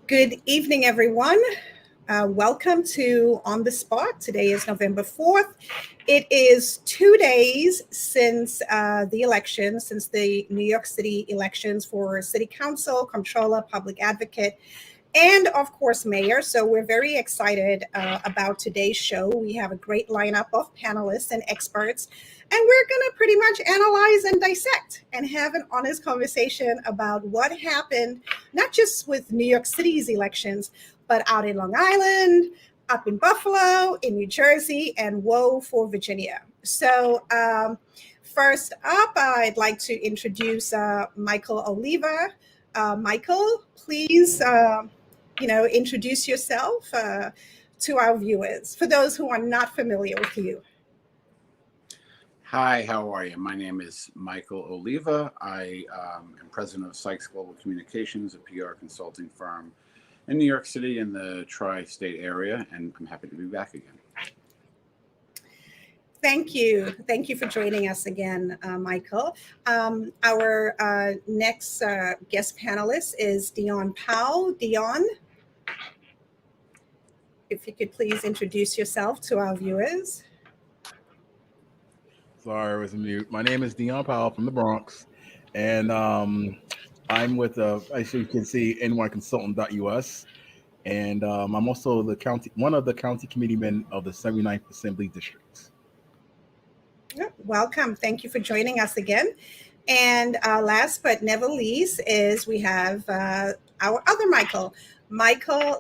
Good evening, everyone. Welcome to On the Spot. Today is November 4th. It is 2 days since the election, since the New York City elections for City Council, Comptroller, Public Advocate, and of course, Mayor. So we're very excited about today's show. We have a great lineup of panelists and experts, and we're going to pretty much analyze and dissect and have an honest conversation about what happened, not just with New York City's elections, but out in Long Island, up in Buffalo, in New Jersey, and whoa for Virginia. So first up, I'd like to introduce Michael Oliva. Michael, please, introduce yourself to our viewers, for those who are not familiar with you. Hi, how are you? My name is Michael Oliva. I am president of Sykes Global Communications, a PR consulting firm in New York City in the tri-state area, and I'm happy to be back again. Thank you. Thank you for joining us again, Michael. Our next guest panelist is Dion Powell. Dion, if you could please introduce yourself to our viewers. Sorry, I was on mute. My name is Dion Powell from the Bronx, and I'm with, as you can see, nyconsultant.us, and I'm also one of the county committeemen of the 79th Assembly District. Welcome. Thank you for joining us again. And last but never least is we have our other Michael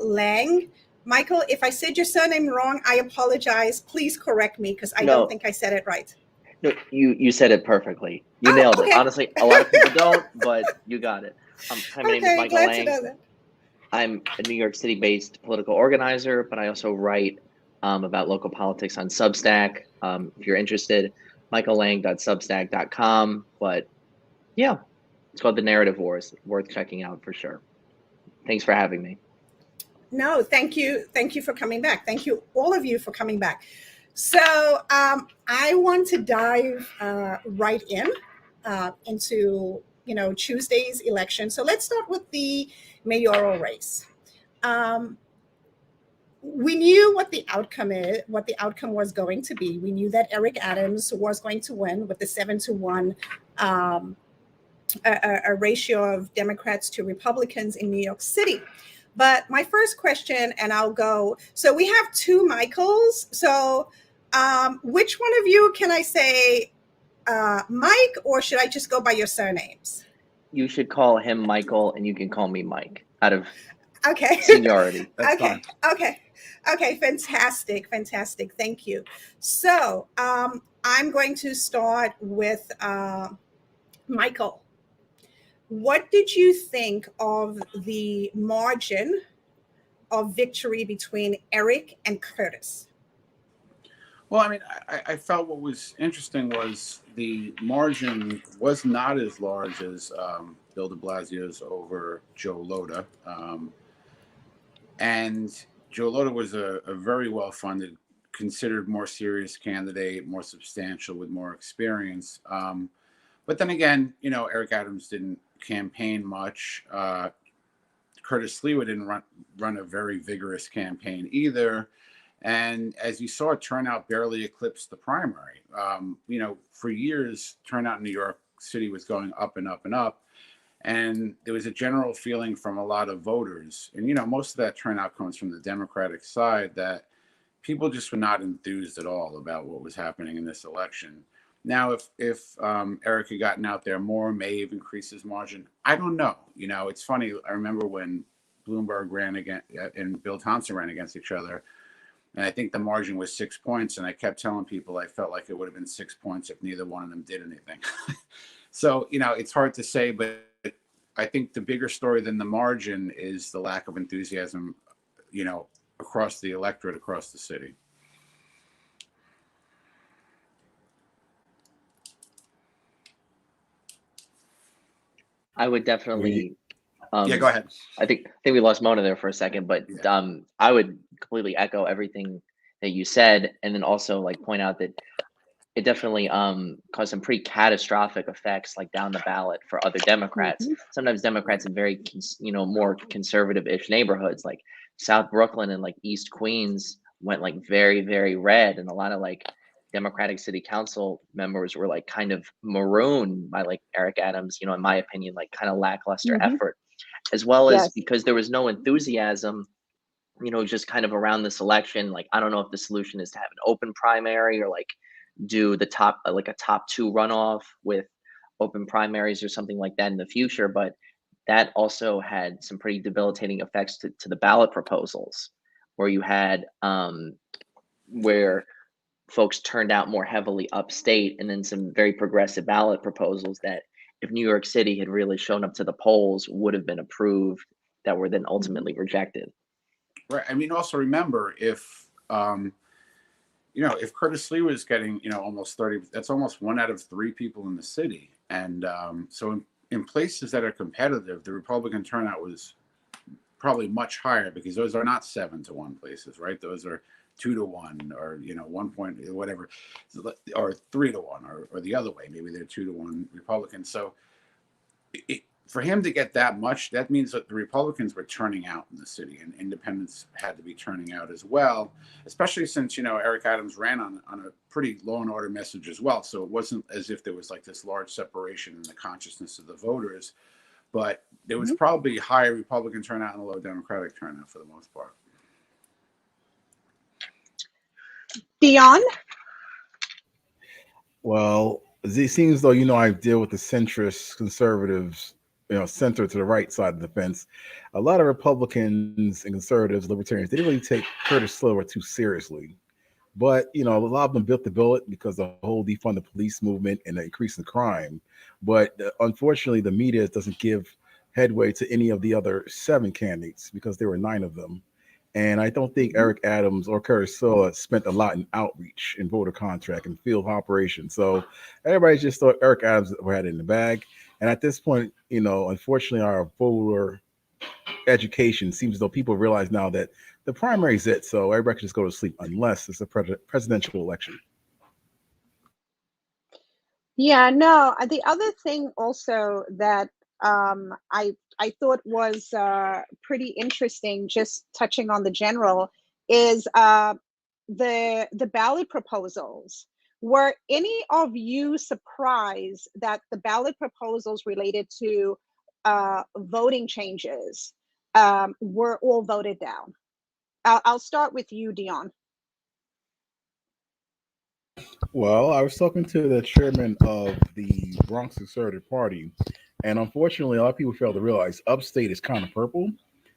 Lange. Michael, if I said your surname wrong, I apologize. Please correct me because I don't think I said it right. No, you said it perfectly. You nailed it. Honestly, a lot of people don't, but you got it. Hi, my name is Michael Lange. I'm a New York City-based political organizer, but I also write about local politics on Substack. If you're interested, michaellang.substack.com. But yeah, it's called The Narrative Wars. Worth checking out for sure. Thanks for having me. No, thank you. Thank you for coming back. Thank you, all of you, for coming back. So I want to dive right into Tuesday's election. So let's start with the mayoral race. We knew what the outcome was going to be. We knew that Eric Adams was going to win with the 7-1 a ratio of Democrats to Republicans in New York City. But my first question, and I'll go, so we have two Michaels. So which one of you can I say Mike, or should I just go by your surnames? You should call him Michael, and you can call me Mike out of seniority. Okay, fantastic. Thank you. So I'm going to start with Michael. What did you think of the margin of victory between Eric and Curtis? Well, I mean, I felt what was interesting was the margin was not as large as Bill de Blasio's over Joe Lhota. And Joe Lhota was a very well-funded, considered more serious candidate, more substantial, with more experience. But then again, Eric Adams didn't campaign much. Curtis Sliwa didn't run a very vigorous campaign either. And as you saw, turnout barely eclipsed the primary. For years, turnout in New York City was going up and up and up. And there was a general feeling from a lot of voters, and most of that turnout comes from the Democratic side, that people just were not enthused at all about what was happening in this election. Now, if Eric had gotten out there more, may have increased his margin. I don't know. It's funny. I remember when Bloomberg ran against and Bill Thompson ran against each other, and I think the margin was 6 points. And I kept telling people I felt like it would have been 6 points if neither one of them did anything. So it's hard to say, but I think the bigger story than the margin is the lack of enthusiasm, across the electorate, across the city. I would definitely. Yeah, go ahead. I think we lost Mona there for a second, but yeah. I would completely echo everything that you said, and then also point out that it definitely caused some pretty catastrophic effects, like down the ballot for other Democrats. Sometimes Democrats in very more conservative-ish neighborhoods like South Brooklyn and like East Queens went like very, very red, and a lot of like Democratic city council members were like kind of marooned by like Eric Adams, in my opinion, like kind of lackluster effort, as well as because there was no enthusiasm, just kind of around this election. Like, I don't know if the solution is to have an open primary or like do the top, like a top 2 runoff with open primaries or something like that in the future. But that also had some pretty debilitating effects to the ballot proposals, where you had where folks turned out more heavily upstate, and then some very progressive ballot proposals that, if New York City had really shown up to the polls, would have been approved, that were then ultimately rejected. Right. I mean, also remember, if if Curtis Lee was getting, almost 30, that's almost 1 out of 3 people in the city. And so in places that are competitive, the Republican turnout was probably much higher, because those are not 7-1 places, right? Those are 2-1, or 1 point, whatever, or 3-1, or the other way. Maybe they're 2-1 Republicans. So for him to get that much, that means that the Republicans were turning out in the city, and independents had to be turning out as well, especially since, Eric Adams ran on a pretty law and order message as well. So it wasn't as if there was like this large separation in the consciousness of the voters, but there was probably higher Republican turnout and a low Democratic turnout for the most part. Dion? Well, it seems though, I deal with the centrist conservatives, center to the right side of the fence. A lot of Republicans and conservatives, libertarians, they didn't really take Curtis Slower too seriously. But, a lot of them built the bullet because the whole defund the police movement and the increase in crime. But unfortunately, the media doesn't give headway to any of the other 7 candidates, because there were 9 of them. And I don't think Eric Adams or Curtis Sliwa spent a lot in outreach and voter contract and field operations. So everybody just thought Eric Adams had it in the bag. And at this point, unfortunately, our voter education seems as though people realize now that the primary is it. So everybody can just go to sleep unless it's a presidential election. Yeah, no. The other thing also that I thought was pretty interesting, just touching on the general, is the ballot proposals. Were any of you surprised that the ballot proposals related to voting changes were all voted down? I'll start with you, Dion. Well, I was talking to the chairman of the Bronx Conservative Party, and unfortunately, a lot of people fail to realize upstate is kind of purple.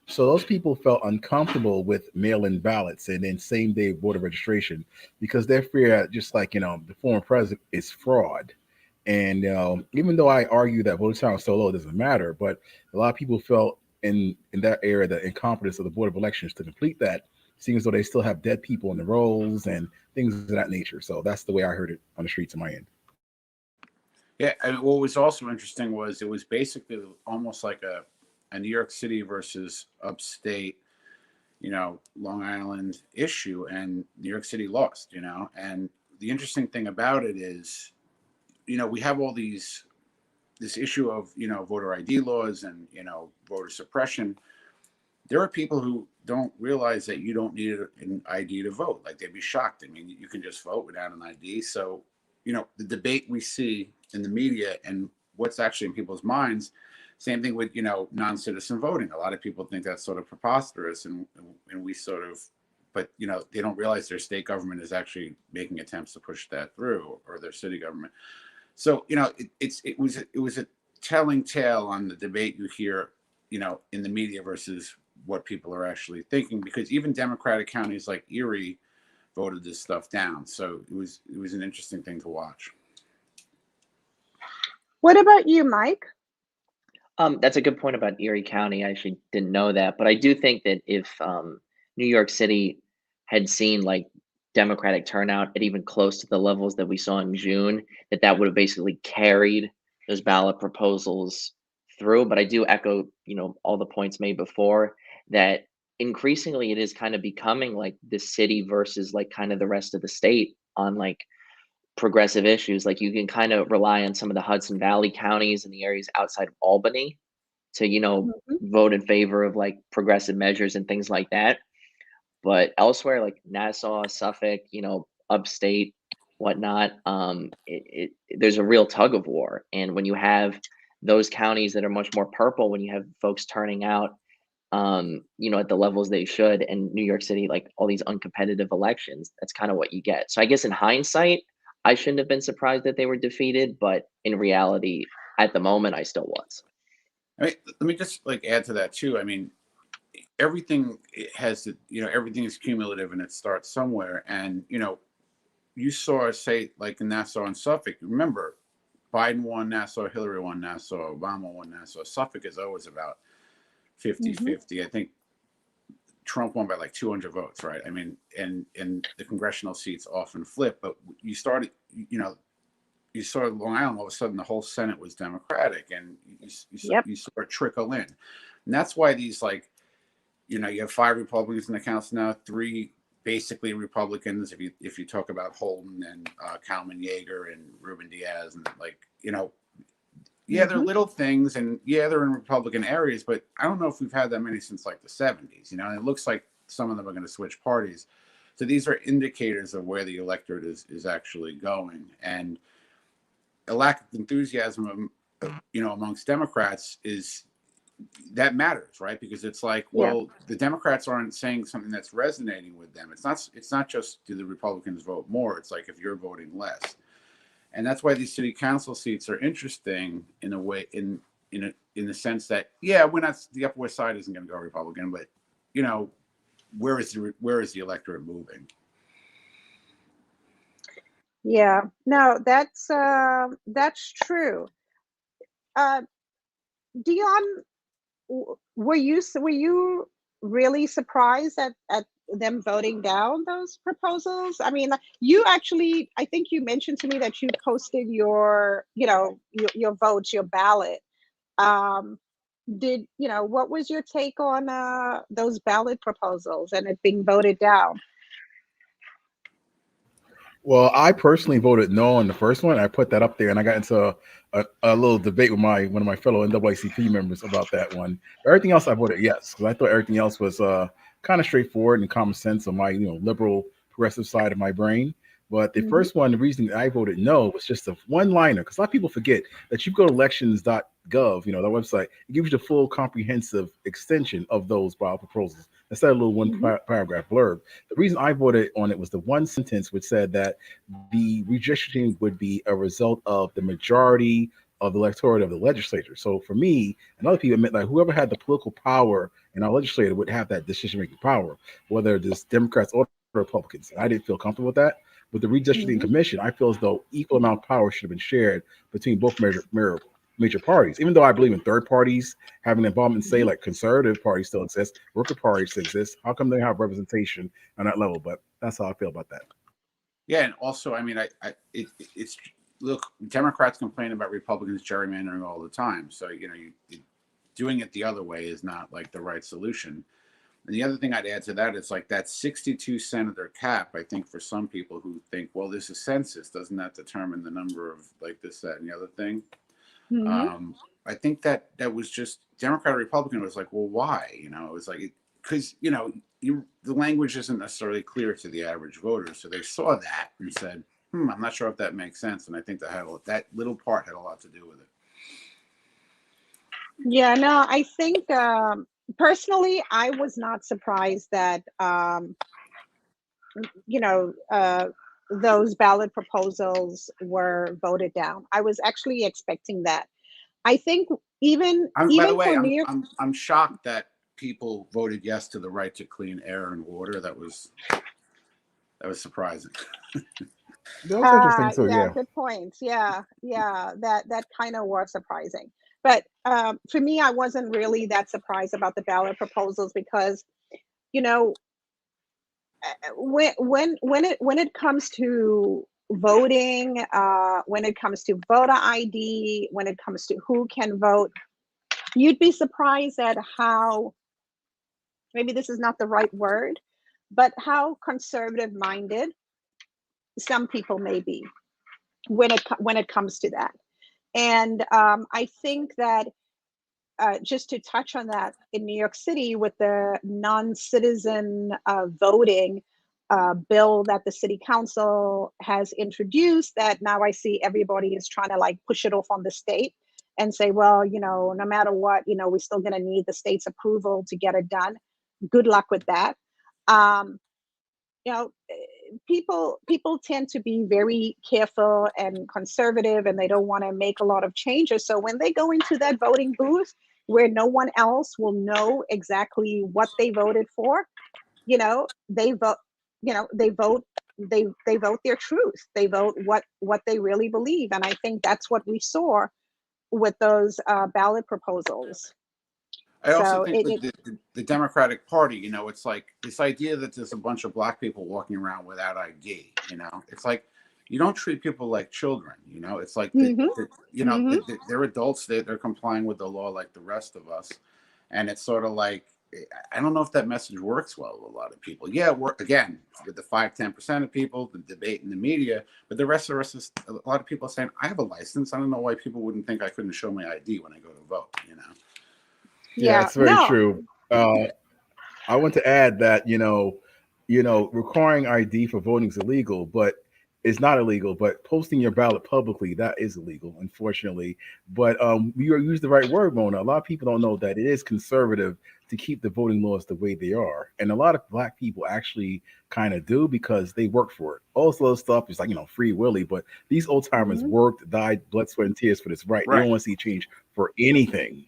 So those people felt uncomfortable with mail-in ballots and then same-day voter registration, because they fear, just like, the former president, is fraud. And even though I argue that voter turnout so low, it doesn't matter, but a lot of people felt in that area the incompetence of the Board of Elections to complete that, seeing as though they still have dead people in the rolls and things of that nature. So that's the way I heard it on the streets of my end. Yeah, and what was also interesting was it was basically almost like a New York City versus upstate, Long Island issue, and New York City lost, And the interesting thing about it is, we have all this issue of, voter ID laws and, voter suppression. There are people who don't realize that you don't need an ID to vote. Like, they'd be shocked. I mean, you can just vote without an ID. So, the debate we see in the media and what's actually in people's minds, same thing with, non-citizen voting. A lot of people think that's sort of preposterous, and we sort of, but, they don't realize their state government is actually making attempts to push that through, or their city government. So, it was a telling tale on the debate you hear, in the media versus what people are actually thinking, because even Democratic counties like Erie voted this stuff down. So it was an interesting thing to watch. What about you, Mike? That's a good point about Erie County. I actually didn't know that, but I do think that if New York City had seen like Democratic turnout at even close to the levels that we saw in June, that would have basically carried those ballot proposals through. But I do echo, all the points made before, that increasingly it is kind of becoming like the city versus like kind of the rest of the state on like progressive issues. Like you can kind of rely on some of the Hudson Valley counties and the areas outside of Albany to, vote in favor of like progressive measures and things like that. But elsewhere, like Nassau, Suffolk, upstate, whatnot, there's a real tug of war. And when you have those counties that are much more purple, when you have folks turning out, at the levels they should, and New York City, like all these uncompetitive elections, that's kind of what you get. So I guess in hindsight, I shouldn't have been surprised that they were defeated, but in reality, at the moment, I still was. I mean, let me just like add to that too. I mean, everything has to, everything is cumulative and it starts somewhere. And, you saw, say, like in Nassau and Suffolk, remember, Biden won Nassau, Hillary won Nassau, Obama won Nassau. Suffolk is always about 50-50. I think Trump won by like 200 votes, right? I mean, and the congressional seats often flip, but you started, you saw Long Island, all of a sudden the whole Senate was Democratic, and you saw it trickle in. And that's why these, like, you have 5 Republicans in the Council now, 3 basically Republicans, if you talk about Holden and Kalman Yeager and Ruben Diaz, and like, they're little things, and they're in Republican areas, but I don't know if we've had that many since like the 70s, and it looks like some of them are going to switch parties. So these are indicators of where the electorate is actually going. And a lack of enthusiasm, amongst Democrats that matters, right? Because it's like, well, the Democrats aren't saying something that's resonating with them. It's not just do the Republicans vote more. It's like if you're voting less. And that's why these city council seats are interesting in a way, in the sense that, we're not, the Upper West Side isn't going to go Republican, but where is the electorate moving? Yeah, no, that's true. Dion, were you really surprised at them voting down those proposals? I mean, you actually, I think you mentioned to me that you posted your votes, your ballot. What was your take on those ballot proposals and it being voted down? Well, I personally voted no on the first one. I put that up there, and I got into a little debate with one of my fellow NAACP members about that one. Everything else, I voted yes, because I thought everything else was kind of straightforward and common sense on my liberal progressive side of my brain. But the first one, the reason I voted no was just a one-liner, because a lot of people forget that you go to elections.gov, that website, it gives you the full comprehensive extension of those ballot proposals instead of a little one paragraph blurb. The reason I voted on it was the one sentence which said that the redistricting would be a result of the majority of the electorate of the legislature. So for me and other people, it meant like whoever had the political power in our legislature would have that decision-making power, whether it's Democrats or Republicans. And I didn't feel comfortable with that. With the redistricting commission, I feel as though equal amount of power should have been shared between both major parties. Even though I believe in third parties having involvement, say like conservative parties still exist, worker parties still exist. How come they have representation on that level? But that's how I feel about that. Yeah, and also, I mean, it's look, Democrats complain about Republicans gerrymandering all the time. So doing it the other way is not like the right solution. And the other thing I'd add to that is like that 62 senator cap. I think for some people who think, well, this is census, doesn't that determine the number of like this, that, and the other thing? I think that was just Democrat or Republican was like, well, why? It was like, because the language isn't necessarily clear to the average voter, so they saw that and said, I'm not sure if that makes sense. And I think that little part had a lot to do with it. Yeah, no, I think personally, I was not surprised that those ballot proposals were voted down. I was actually expecting that. I think even by the way, for New York, I'm shocked that people voted yes to the right to clean air and water. That was surprising. That was interesting too. Yeah, good point. Yeah, that kind of was surprising. But for me, I wasn't really that surprised about the ballot proposals because, when it comes to voting, when it comes to voter ID, when it comes to who can vote, you'd be surprised at how, maybe this is not the right word, but how conservative minded some people may be. when it comes to that. And I think that just to touch on that, in New York City with the non-citizen voting bill that the city council has introduced, that now I see everybody is trying to like push it off on the state and say, well, no matter what, we're still going to need the state's approval to get it done. Good luck with that. People tend to be very careful and conservative, and they don't want to make a lot of changes. So when they go into that voting booth where no one else will know exactly what they voted for, they vote, they vote their truth. They vote what they really believe. And I think that's what we saw with those ballot proposals. I also think with the Democratic Party, it's like this idea that there's a bunch of black people walking around without ID. It's like you don't treat people like children. It's like they're adults. They're complying with the law like the rest of us, and it's sort of like I don't know if that message works well with a lot of people. Yeah, again with the 5-10% of people, the debate in the media, but the rest of us is a lot of people are saying I have a license. I don't know why people wouldn't think I couldn't show my ID when I go to vote. Yeah, that's very true. I want to add that requiring ID for voting is illegal, but it's not illegal. But posting your ballot publicly, that is illegal, unfortunately. But you used the right word, Mona. A lot of people don't know that it is conservative to keep the voting laws the way they are, and a lot of black people actually kind of do because they work for it. All this other stuff is like free willy, but these old timers worked, died, blood, sweat, and tears for this right. They don't want to see change for anything.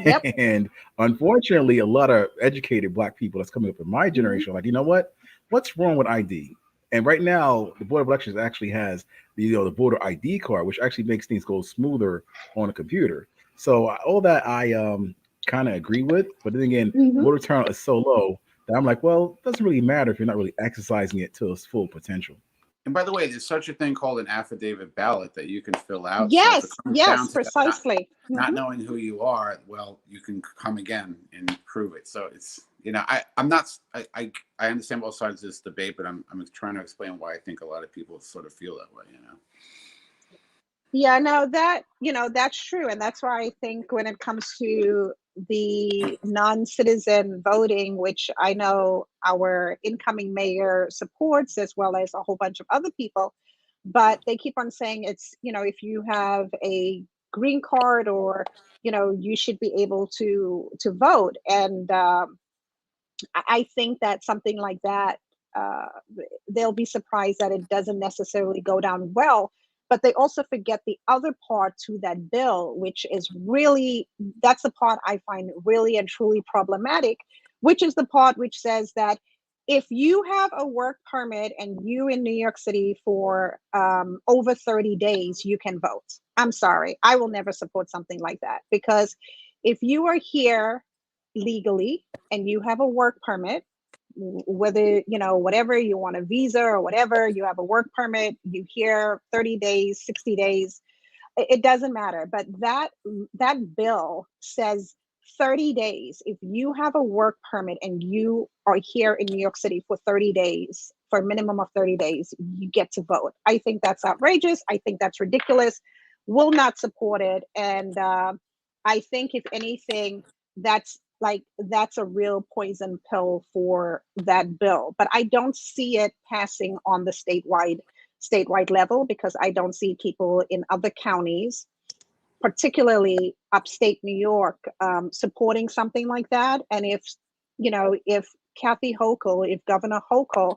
Yep. And unfortunately, a lot of educated black people that's coming up in my generation are like, you know what? What's wrong with ID? And right now, the Board of Elections actually has the voter ID card, which actually makes things go smoother on a computer. So all that I kind of agree with, but then again, voter turnout is so low that I'm like, well, it doesn't really matter if you're not really exercising it to its full potential. And by the way, there's such a thing called an affidavit ballot that you can fill out. Yes, so yes, precisely. Not knowing who you are, well, you can come again and prove it. So it's, I understand both sides of this debate, but I'm trying to explain why I think a lot of people sort of feel that way, Yeah, no, that's true. And that's why I think when it comes to the non-citizen voting, which I know our incoming mayor supports, as well as a whole bunch of other people, but they keep on saying it's, if you have a green card or, you should be able to vote. And I think that something like that, they'll be surprised that it doesn't necessarily go down well. But they also forget the other part to that bill, which is really, that's the part I find really and truly problematic, which is the part which says that if you have a work permit and you in New York City for over 30 days, you can vote. I'm sorry, I will never support something like that, because if you are here legally and you have a work permit, whether whatever you want, a visa or whatever, you have a work permit, you here 30 days, 60 days, it doesn't matter. But that bill says 30 days. If you have a work permit and you are here in New York City for 30 days, for a minimum of 30 days, you get to vote. I think that's outrageous. I think that's ridiculous. Will not support it. And I think if anything, that's a real poison pill for that bill. But I don't see it passing on the statewide level, because I don't see people in other counties, particularly upstate New York, supporting something like that. And if Kathy Hochul, if Governor Hochul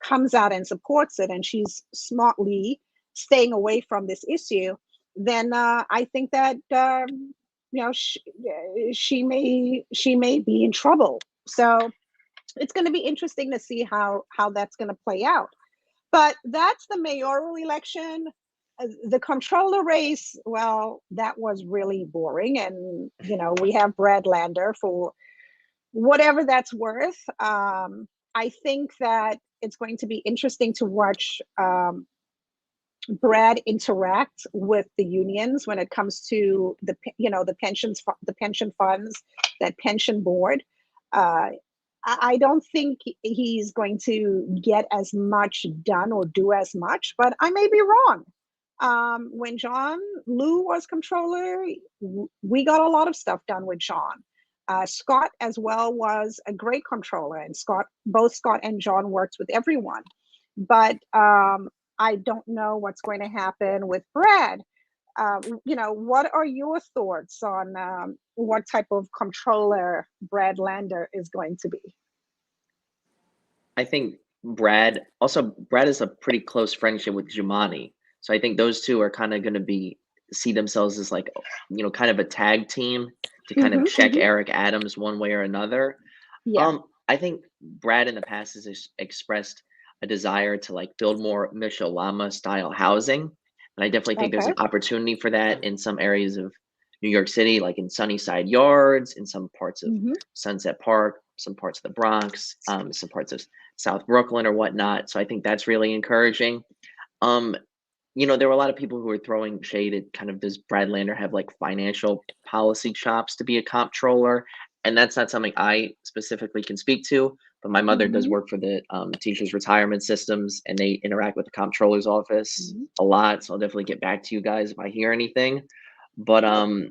comes out and supports it, and she's smartly staying away from this issue, then I think that she may be in trouble. So it's going to be interesting to see how that's going to play out. But that's the mayoral election. The controller race, well, that was really boring. And we have Brad Lander for whatever that's worth. I think that it's going to be interesting to watch Brad interact with the unions when it comes to the pension funds, that pension board. I don't think he's going to get as much done or do as much, but I may be wrong. When John Lou was controller, we got a lot of stuff done with John. Scott as well was a great controller, and both Scott and John worked with everyone. But I don't know what's going to happen with Brad. What are your thoughts on what type of controller Brad Lander is going to be? I think Brad is a pretty close friendship with Jumani. So I think those two are kind of going to see themselves as like, kind of a tag team to kind of check Eric Adams one way or another. Yeah. I think Brad in the past has expressed a desire to like build more Michelle Lama style housing. And I definitely think there's an opportunity for that in some areas of New York City, like in Sunnyside Yards, in some parts of Sunset Park, some parts of the Bronx, some parts of South Brooklyn or whatnot. So I think that's really encouraging. There were a lot of people who were throwing shade at kind of, does Brad Lander have like financial policy chops to be a comptroller? And that's not something I specifically can speak to, but my mother does work for the teachers' retirement systems, and they interact with the comptroller's office a lot. So I'll definitely get back to you guys if I hear anything. But I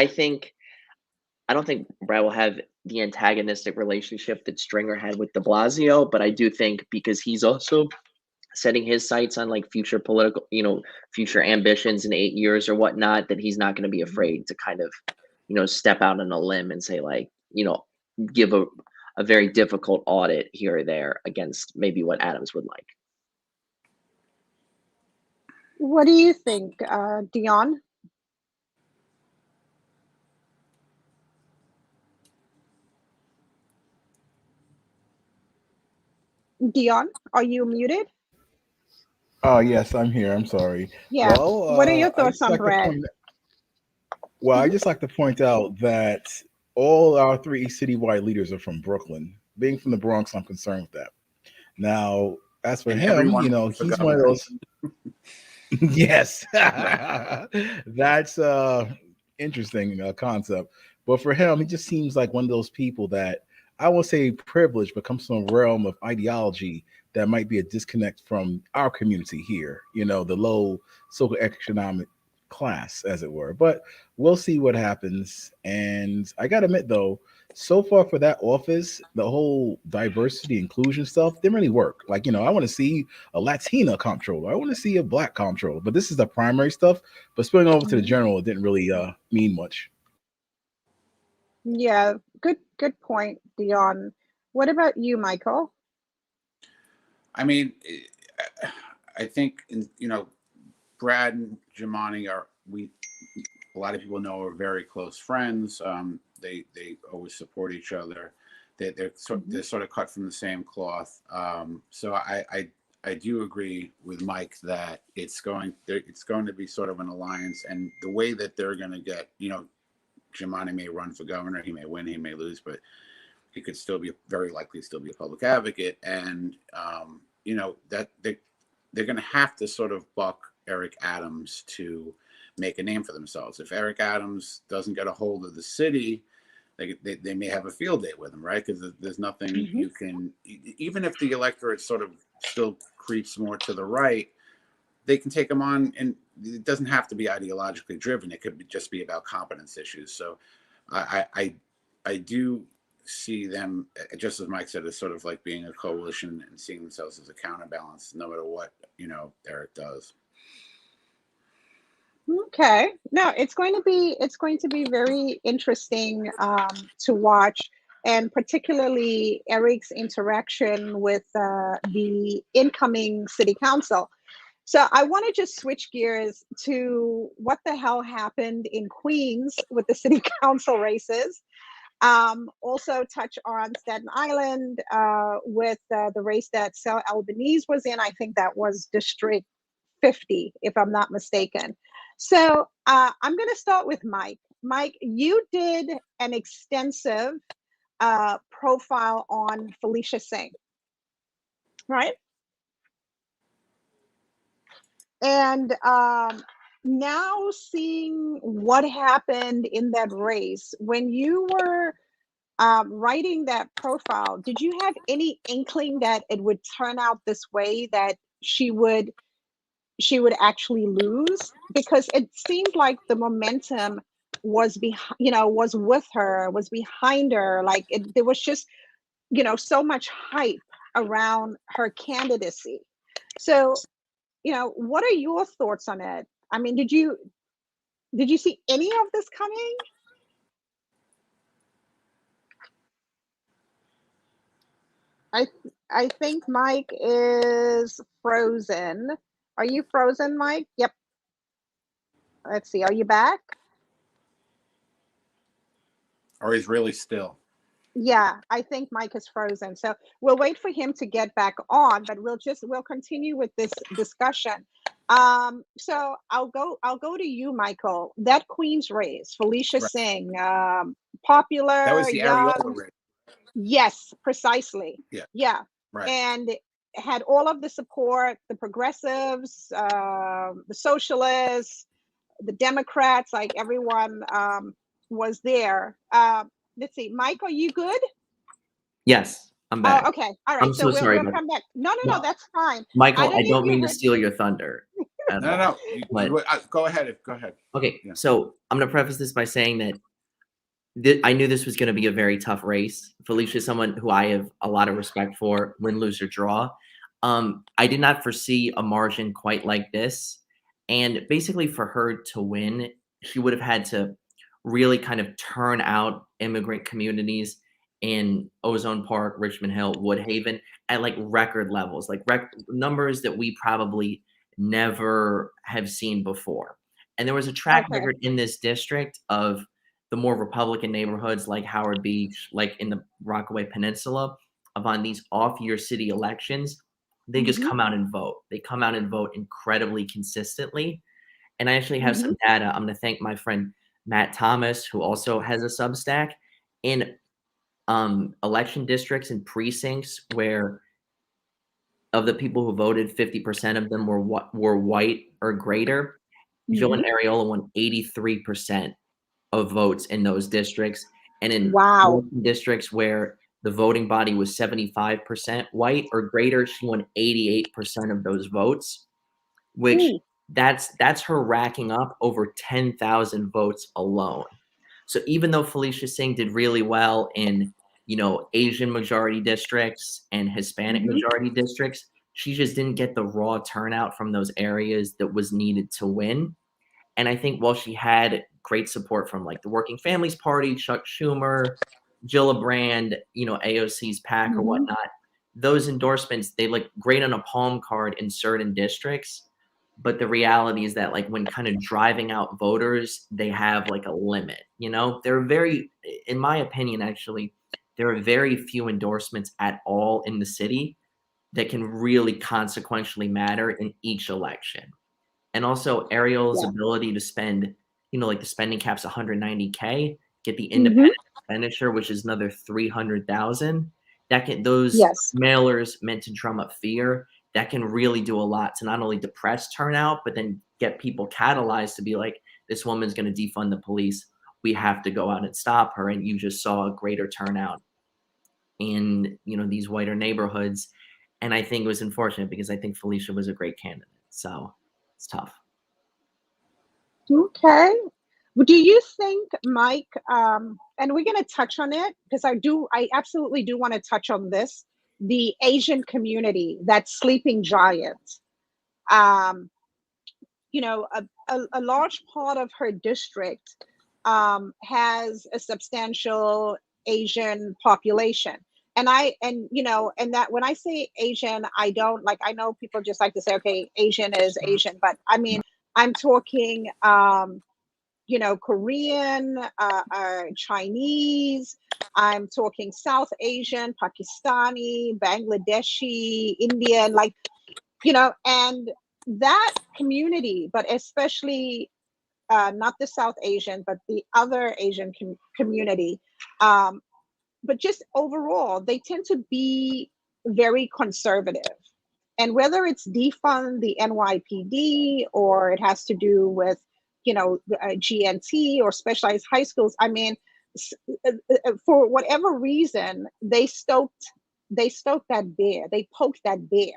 don't think Brad will have the antagonistic relationship that Stringer had with de Blasio, but I do think because he's also setting his sights on like future political, future ambitions in 8 years or whatnot, that he's not going to be afraid to kind of, step out on a limb and say like, give a very difficult audit here or there against maybe what Adams would like. What do you think, Dion? Dion, are you muted? Oh, yes, I'm here. I'm sorry. Yeah. Well, what are your thoughts on Brad? I just like to point out that all our three citywide leaders are from Brooklyn. Being from the Bronx, I'm concerned with that. Now, as for him, he's one of those. Yes, that's interesting concept. But for him, he just seems like one of those people that I won't say privileged, but comes from a realm of ideology that might be a disconnect from our community here, the low socioeconomic class, as it were. But we'll see what happens. And I got to admit, though, so far for that office, the whole diversity inclusion stuff didn't really work. Like, I want to see a Latina comptroller. I want to see a Black comptroller. But this is the primary stuff. But spilling over to the general, it didn't really mean much. Yeah, good point, Dion. What about you, Michael? I mean, I think, Brad and Jumani a lot of people know are very close friends. They always support each other. They're sort of cut from the same cloth. So I do agree with Mike that it's going to be sort of an alliance, and the way that they're going to get, Jumani may run for governor, he may win, he may lose, but he could still be very likely still be a public advocate, and that they're going to have to sort of buck Eric Adams to make a name for themselves. If Eric Adams doesn't get a hold of the city, they may have a field day with him, right? Because there's nothing you can, even if the electorate sort of still creeps more to the right, they can take him on, and it doesn't have to be ideologically driven. It could just be about competence issues. So I do see them, just as Mike said, as sort of like being a coalition and seeing themselves as a counterbalance, no matter what Eric does. Okay, no, it's going to be very interesting to watch, and particularly Eric's interaction with the incoming city council. So I want to just switch gears to what the hell happened in Queens with the city council races. Also touch on Staten Island with the race that Sal Albanese was in. I think that was District 50, if I'm not mistaken. So I'm going to start with Mike. Mike, you did an extensive profile on Felicia Singh, right? And now seeing what happened in that race, when you were writing that profile, did you have any inkling that it would turn out this way, that she would she would actually lose, because it seemed like the momentum was was with her, was behind her. Like there was just, so much hype around her candidacy. So, what are your thoughts on it? I mean, did you see any of this coming? I think Mike is frozen. Are you frozen, Mike? Yep. Let's see. Are you back? Or he's really still. Yeah, I think Mike is frozen. So we'll wait for him to get back on, but we'll continue with this discussion. So I'll go to you, Michael. That Queen's race, Felicia Right. Singh, popular, That was the young. areola race. Yes, precisely. Yeah. Right. And had all of the support, the progressives, the socialists, the Democrats, like everyone was there. Let's see, Mike, are you good? Yes, I'm back. Oh, okay. All right. I'm so sorry, we'll come back. No, that's fine. Michael, I don't mean to steal your thunder. No. Go ahead. Okay, yeah. So I'm going to preface this by saying that I knew this was going to be a very tough race. Felicia is someone who I have a lot of respect for, win, lose, or draw. I did not foresee a margin quite like this. And basically for her to win, she would have had to really kind of turn out immigrant communities in Ozone Park, Richmond Hill, Woodhaven at like record levels, like numbers that we probably never have seen before. And there was a track record in this district of the more Republican neighborhoods like Howard Beach, like in the Rockaway Peninsula, of on these off-year city elections, they just come out and vote. They come out and vote incredibly consistently. And I actually have some data. I'm going to thank my friend Matt Thomas, who also has a Substack, in election districts and precincts where of the people who voted, 50% of them were white or greater. Jill and Areola won 83% of votes in those districts. And in districts where the voting body was 75% white or greater, she won 88% of those votes, which that's her racking up over 10,000 votes alone. So even though Felicia Singh did really well in, Asian majority districts and Hispanic majority districts, she just didn't get the raw turnout from those areas that was needed to win. And I think while she had great support from like the Working Families Party, Chuck Schumer, Gillibrand, AOC's PAC or whatnot, those endorsements, they look great on a palm card in certain districts. But the reality is that like when kind of driving out voters, they have like a limit, There are in my opinion, actually, there are very few endorsements at all in the city that can really consequentially matter in each election. And also Ariel's ability to spend, like the spending cap's $190K, get the independent expenditure, which is another $300,000. That can those mailers meant to drum up fear. That can really do a lot to not only depress turnout, but then get people catalyzed to be like, this woman's going to defund the police. We have to go out and stop her. And you just saw a greater turnout in, these whiter neighborhoods. And I think it was unfortunate because I think Felicia was a great candidate. So it's tough. Okay. Do you think, Mike, and we're going to touch on it because I absolutely do want to touch on this, the Asian community, that sleeping giant. A large part of her district has a substantial Asian population. And that when I say Asian, I don't like, I know people just like to say, okay, Asian is Asian, but I mean, I'm talking, Korean, Chinese, I'm talking South Asian, Pakistani, Bangladeshi, Indian, and that community, but especially not the South Asian, but the other Asian community, but just overall, they tend to be very conservative. And whether it's defund the NYPD or it has to do with, GNT or specialized high schools, I mean, for whatever reason, they stoked that bear. They poked that bear.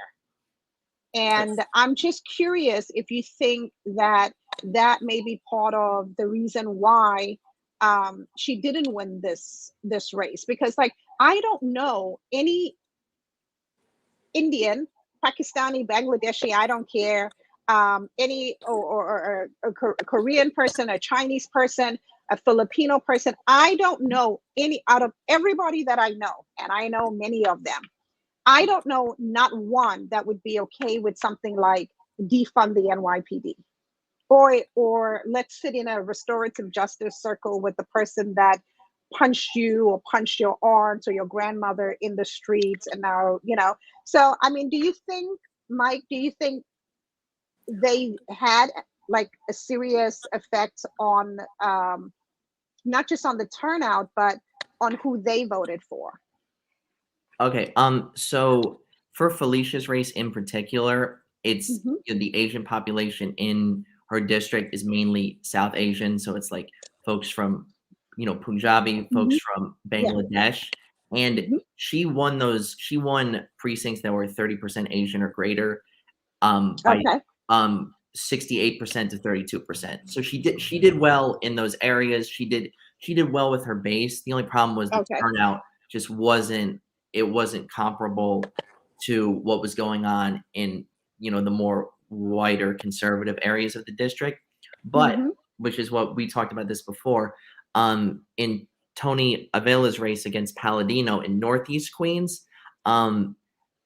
And I'm just curious if you think that that may be part of the reason why she didn't win this race, because like I don't know any Indian, Pakistani, Bangladeshi, I don't care, any or a Korean person, a Chinese person, a Filipino person. I don't know any out of everybody that I know, and I know many of them. I don't know not one that would be okay with something like defund the NYPD, or let's sit in a restorative justice circle with the person that punched you or punched your aunt or your grandmother in the streets, and now so I mean, do you think, Mike, they had like a serious effect on not just on the turnout but on who they voted for? Okay, so for Felicia's race in particular, it's the Asian population in her district is mainly South Asian, so it's like folks from Punjabi, folks from Bangladesh, and she won precincts that were 30% Asian or greater by 68% to 32%. So she did well in those areas. She did well with her base. The only problem was the turnout just wasn't comparable to what was going on in the more wider conservative areas of the district. But which is what we talked about this before, in Tony Avela's race against Palladino in Northeast Queens,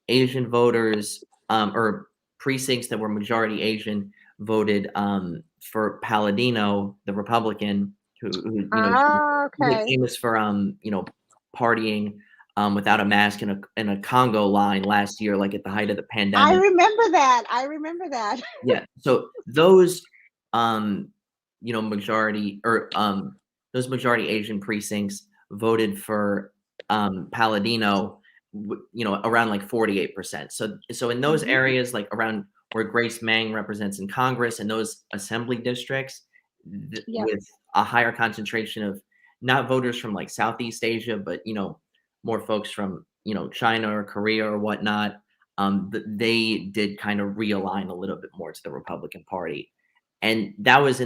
Asian voters or precincts that were majority Asian voted for Palladino, the Republican, who was famous for partying without a mask in a Congo line last year, like at the height of the pandemic. I remember that. Yeah. So those majority or those majority Asian precincts voted for Palladino, around like 48%. So in those areas, like around where Grace Meng represents in Congress, and those assembly districts with a higher concentration of not voters from like Southeast Asia, but more folks from China or Korea or whatnot, they did kind of realign a little bit more to the Republican Party. And that was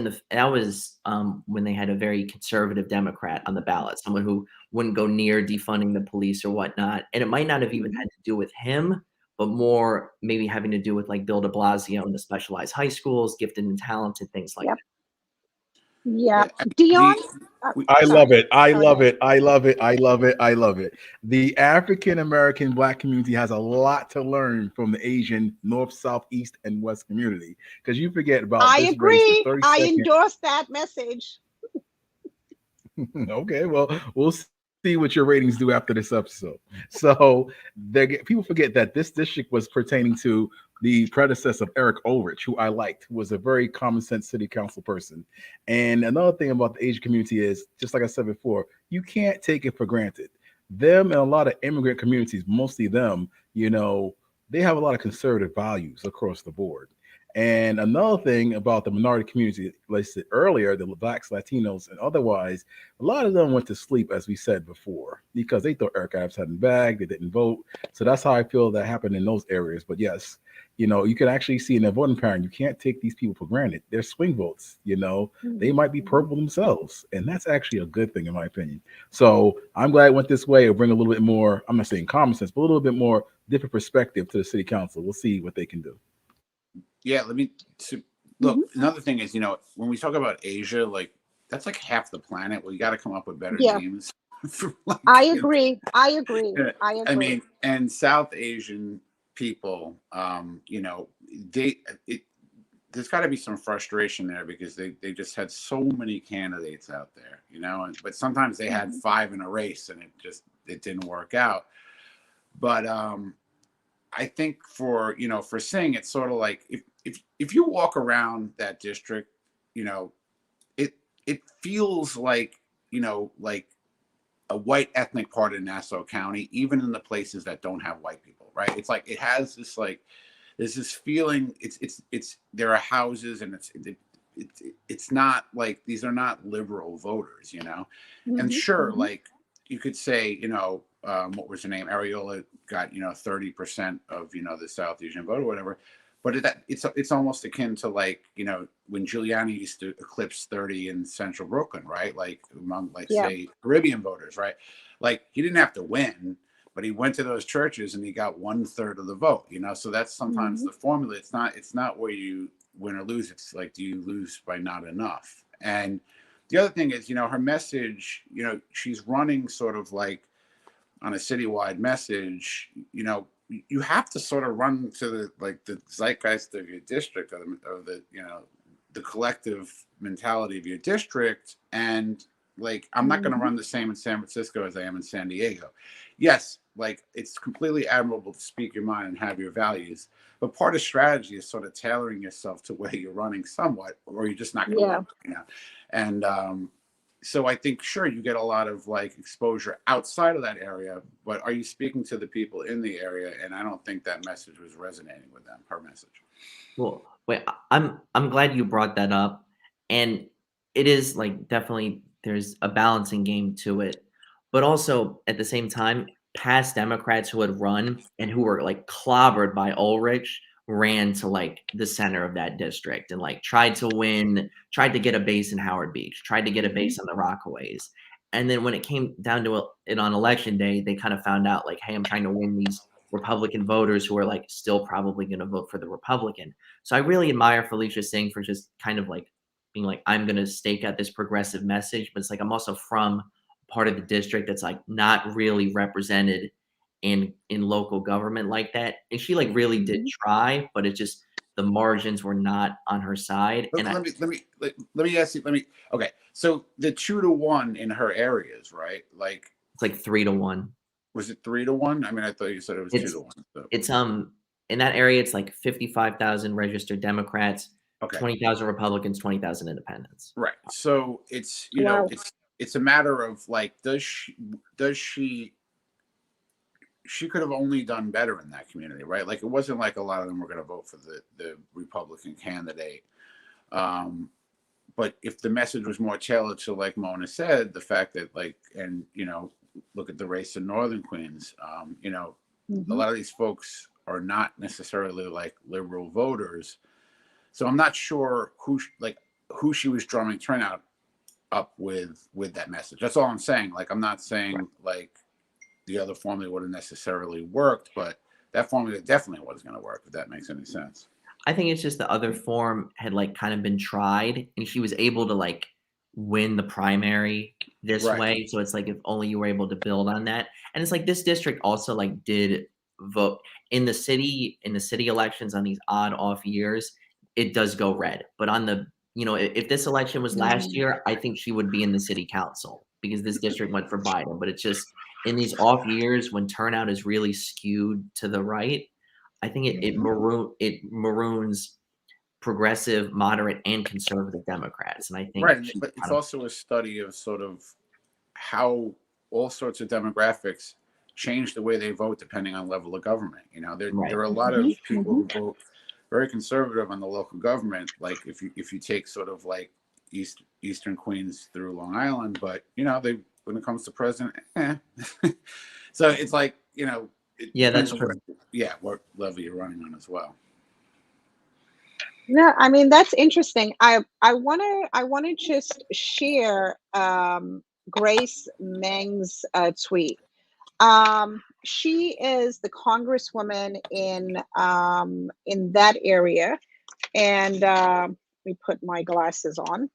when they had a very conservative Democrat on the ballot, someone who wouldn't go near defunding the police or whatnot. And it might not have even had to do with him, but more maybe having to do with like Bill de Blasio and the specialized high schools, gifted and talented, things like that. Yeah. Dion? I love it. I love it. I love it. I love it. I love it. The African American Black community has a lot to learn from the Asian North, South, East, and West community. Because you forget about I this agree. race. I endorse that message. Okay, well, we'll see what your ratings do after this episode. So people forget that this district was pertaining to the predecessor of Eric Ulrich, who I liked, who was a very common sense city council person. And another thing about the Asian community is, just like I said before, you can't take it for granted. Them and a lot of immigrant communities, mostly them, they have a lot of conservative values across the board. And another thing about the minority community, like I said earlier, the Blacks, Latinos, and otherwise, a lot of them went to sleep, as we said before, because they thought Eric Adams had in bag, they didn't vote. So that's how I feel that happened in those areas. But yes, you can actually see in their voting pattern, you can't take these people for granted. They're swing votes, they might be purple themselves. And that's actually a good thing, in my opinion. So I'm glad it went this way. It'll bring a little bit more, I'm not saying common sense, but a little bit more different perspective to the city council. We'll see what they can do. Yeah, look, another thing is, when we talk about Asia, like that's like half the planet. Well, you got to come up with better names. I agree. I mean, and South Asian people, there's got to be some frustration there because they just had so many candidates out there, but sometimes they had 5 in a race and it didn't work out. But I think for Singh, it's sort of like if you walk around that district, it feels like like a white ethnic part of Nassau County, even in the places that don't have white people, right? It's like it has this there's this feeling. It's there are houses and it's not like these are not liberal voters, and sure, like you could say, what was her name? Areola got, 30% of, the South Asian vote or whatever. but it's almost akin to like, you know, when Giuliani used to eclipse 30 in central Brooklyn, right? Like among like say Caribbean voters, right? Like he didn't have to win, but he went to those churches and he got 1/3 of the vote, you know. So that's sometimes the formula. It's not where you win or lose. It's like, do you lose by not enough? And the other thing is, you know, her message, you know, she's running sort of like on a citywide message, you know, you have to sort of run to the zeitgeist of your district, of the, you know, the collective mentality of your district. And like, I'm not going to run the same in San Francisco as I am in San Diego. Yes, like it's completely admirable to speak your mind and have your values, but part of strategy is sort of tailoring yourself to where you're running somewhat, or you're just not going to win, you know. And so I think, sure, you get a lot of like exposure outside of that area, but are you speaking to the people in the area? And I don't think that message was resonating with them, her message. Well, wait, I'm glad you brought that up. And it is like definitely there's a balancing game to it. But also at the same time, past Democrats who had run and who were like clobbered by Ulrich ran to like the center of that district and like tried to win, tried to get a base in Howard Beach, tried to get a base on the Rockaways. And then when it came down to it on election day, they kind of found out like, hey, I'm trying to win these Republican voters who are like still probably going to vote for the Republican. So I really admire Felicia Singh for just kind of like being like, I'm going to stake out this progressive message, but it's like, I'm also from part of the district that's like not really represented in local government like that. And she like really did try, but it just, the margins were not on her side. Let me ask you, okay. So the 2-1 in her areas, right? Like it's like 3-1. Was it 3-1? I mean, I thought you said it was 2-1. So. It's in that area, it's like 55,000 registered Democrats, 20,000 Republicans, 20,000 independents. Right. So it's, you know, it's a matter of like, she could have only done better in that community, right? Like it wasn't like a lot of them were going to vote for the Republican candidate. But if the message was more tailored to, like Mona said, the fact that like, and, you know, look at the race in Northern Queens, you know, a lot of these folks are not necessarily like liberal voters. So I'm not sure who she was drumming turnout up with that message. That's all I'm saying. Like, I'm not saying like the other formula would have necessarily worked, but that formula definitely wasn't going to work, if that makes any sense. I think it's just the other form had like kind of been tried and she was able to like win the primary this way. So it's like, if only you were able to build on that. And it's like, this district also like did vote in the city elections on these odd off years, it does go red. But on the, you know, if this election was last year, I think she would be in the city council because this district went for Biden. But it's just in these off years when turnout is really skewed to the right, I think it maroons progressive, moderate, and conservative Democrats. And I think but it's also a study of sort of how all sorts of demographics change the way they vote depending on level of government. You know, there are a lot of people who vote very conservative on the local government. Like if you take sort of like Eastern Queens through Long Island, but you know, when it comes to president, so it's like, you know, that's true. What level you're running on as well. Yeah, I mean, that's interesting. I want to just share Grace Meng's tweet. She is the congresswoman in that area, and let me put my glasses on.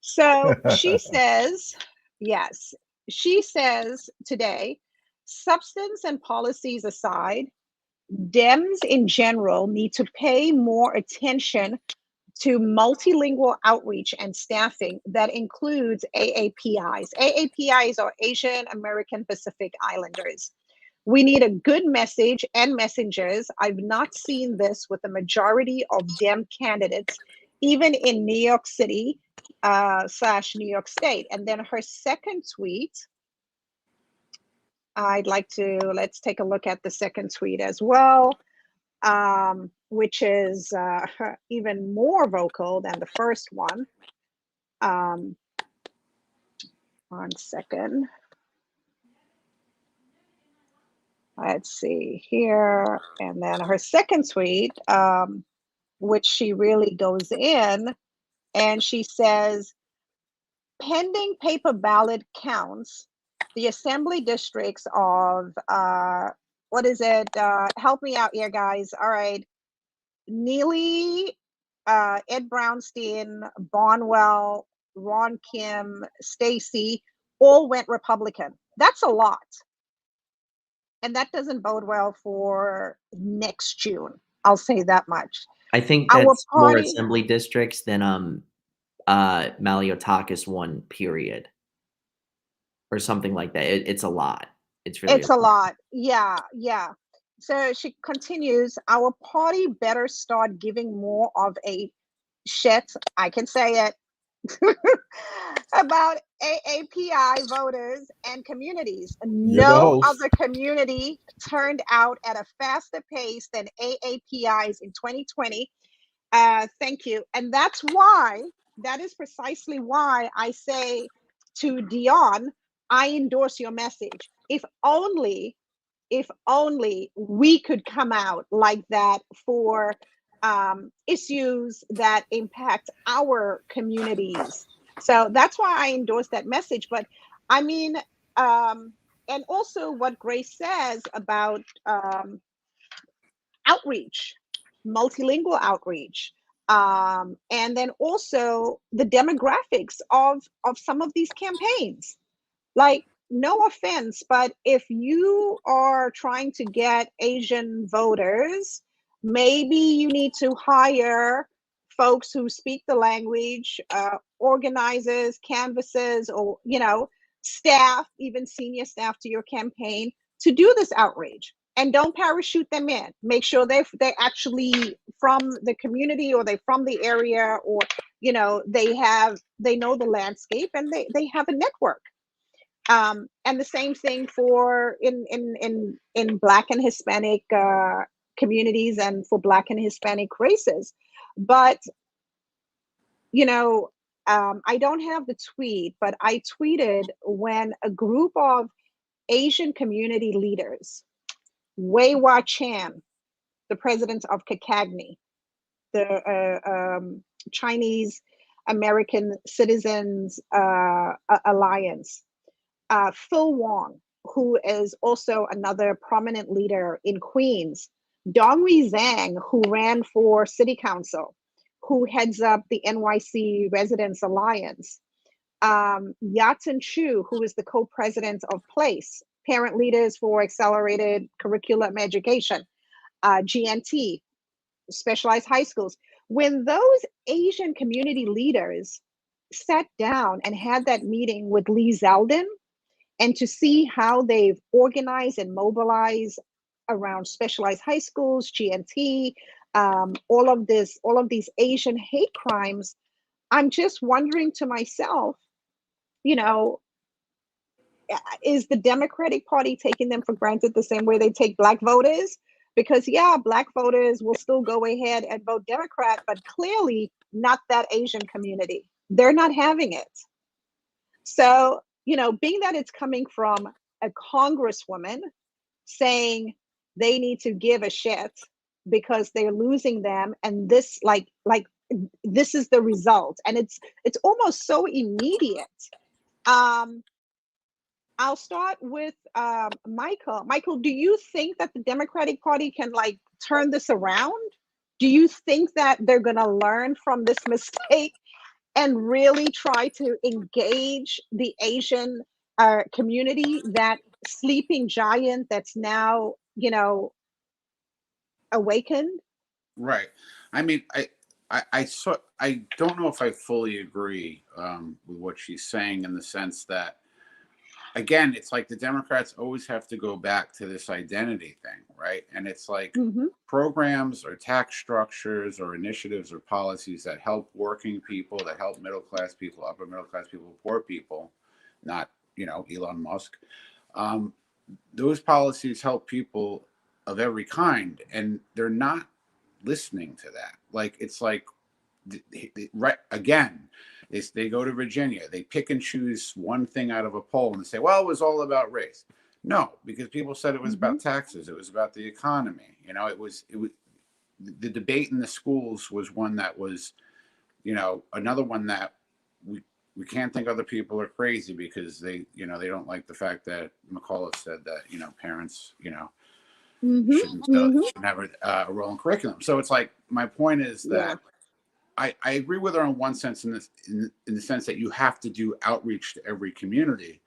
So she says, yes, she says today, substance and policies aside, Dems in general need to pay more attention to multilingual outreach and staffing that includes AAPIs. AAPIs are Asian American Pacific Islanders. We need a good message and messengers. I've not seen this with the majority of Dem candidates, even in New York City / New York State. And then her second tweet, let's take a look at the second tweet as well, which is even more vocal than the first one. 1 second. let's see here. And then her second tweet, which she really goes in, and she says, pending paper ballot counts, the assembly districts of, what is it? Help me out here, guys. All right. Neely, Ed Brownstein, Barnwell, Ron Kim, Stacy, all went Republican. That's a lot. And that doesnn bode well for next June. I'll say that much. I think that's more assembly districts than Maliotakis won, period. Or something like that. It's a lot. It's really a lot. Yeah. So she continues, our party better start giving more of a shit, I can say it, about AAPI voters and communities. No other community turned out at a faster pace than AAPIs in 2020. Thank you. And that is precisely why I say to Dion, I endorse your message. If only we could come out like that for issues that impact our communities. So that's why I endorse that message. But I mean, and also what Grace says about outreach, multilingual outreach, and then also the demographics of some of these campaigns. Like, no offense, but if you are trying to get Asian voters, maybe you need to hire folks who speak the language, organizers, canvassers, or, staff, even senior staff to your campaign to do this outreach. And don't parachute them in. Make sure they're actually from the community, or they're from the area, or, they know the landscape and they have a network. And the same thing for in Black and Hispanic communities, and for Black and Hispanic races. But I don't have the tweet, but I tweeted when a group of Asian community leaders, Wei Wah Chan, the president of CACAGNY, the Chinese American Citizens Alliance, Phil Wong, who is also another prominent leader in Queens, Donghui Zhang, who ran for city council, who heads up the NYC Residents Alliance, Yatin Chu, who is the co-president of PLACE, Parent Leaders for Accelerated Curriculum Education, GNT, Specialized High Schools. When those Asian community leaders sat down and had that meeting with Lee Zeldin, and to see how they've organized and mobilized around specialized high schools, GNT, all of these Asian hate crimes, I'm just wondering to myself, is the Democratic Party taking them for granted the same way they take Black voters? Because Black voters will still go ahead and vote Democrat, but clearly not that Asian community. They're not having it. So, being that it's coming from a congresswoman saying they need to give a shit because they're losing them, and this this is the result, and it's almost so immediate. I'll start with Michael. Michael, do you think that the Democratic Party can turn this around? Do you think that they're going to learn from this mistake and really try to engage the Asian community, that sleeping giant that's now, awakened? Right. I mean, I don't know if I fully agree with what she's saying, in the sense that, again, it's like the Democrats always have to go back to this identity thing, right? And it's like programs or tax structures or initiatives or policies that help working people, that help middle-class people, upper middle-class people, poor people, not, Elon Musk. Those policies help people of every kind, and they're not listening to that. It's like, right, again, they go to Virginia, they pick and choose one thing out of a poll and say, well, it was all about race. No, because people said it was about taxes. It was about the economy. You know, it was the debate in the schools was one that was, you know, another one that we can't think other people are crazy because they, you know, they don't like the fact that McAuliffe said that, you know, parents, you know, shouldn't have a role in curriculum. So it's like, my point is that I agree with her in one sense, in the sense that you have to do outreach to every community.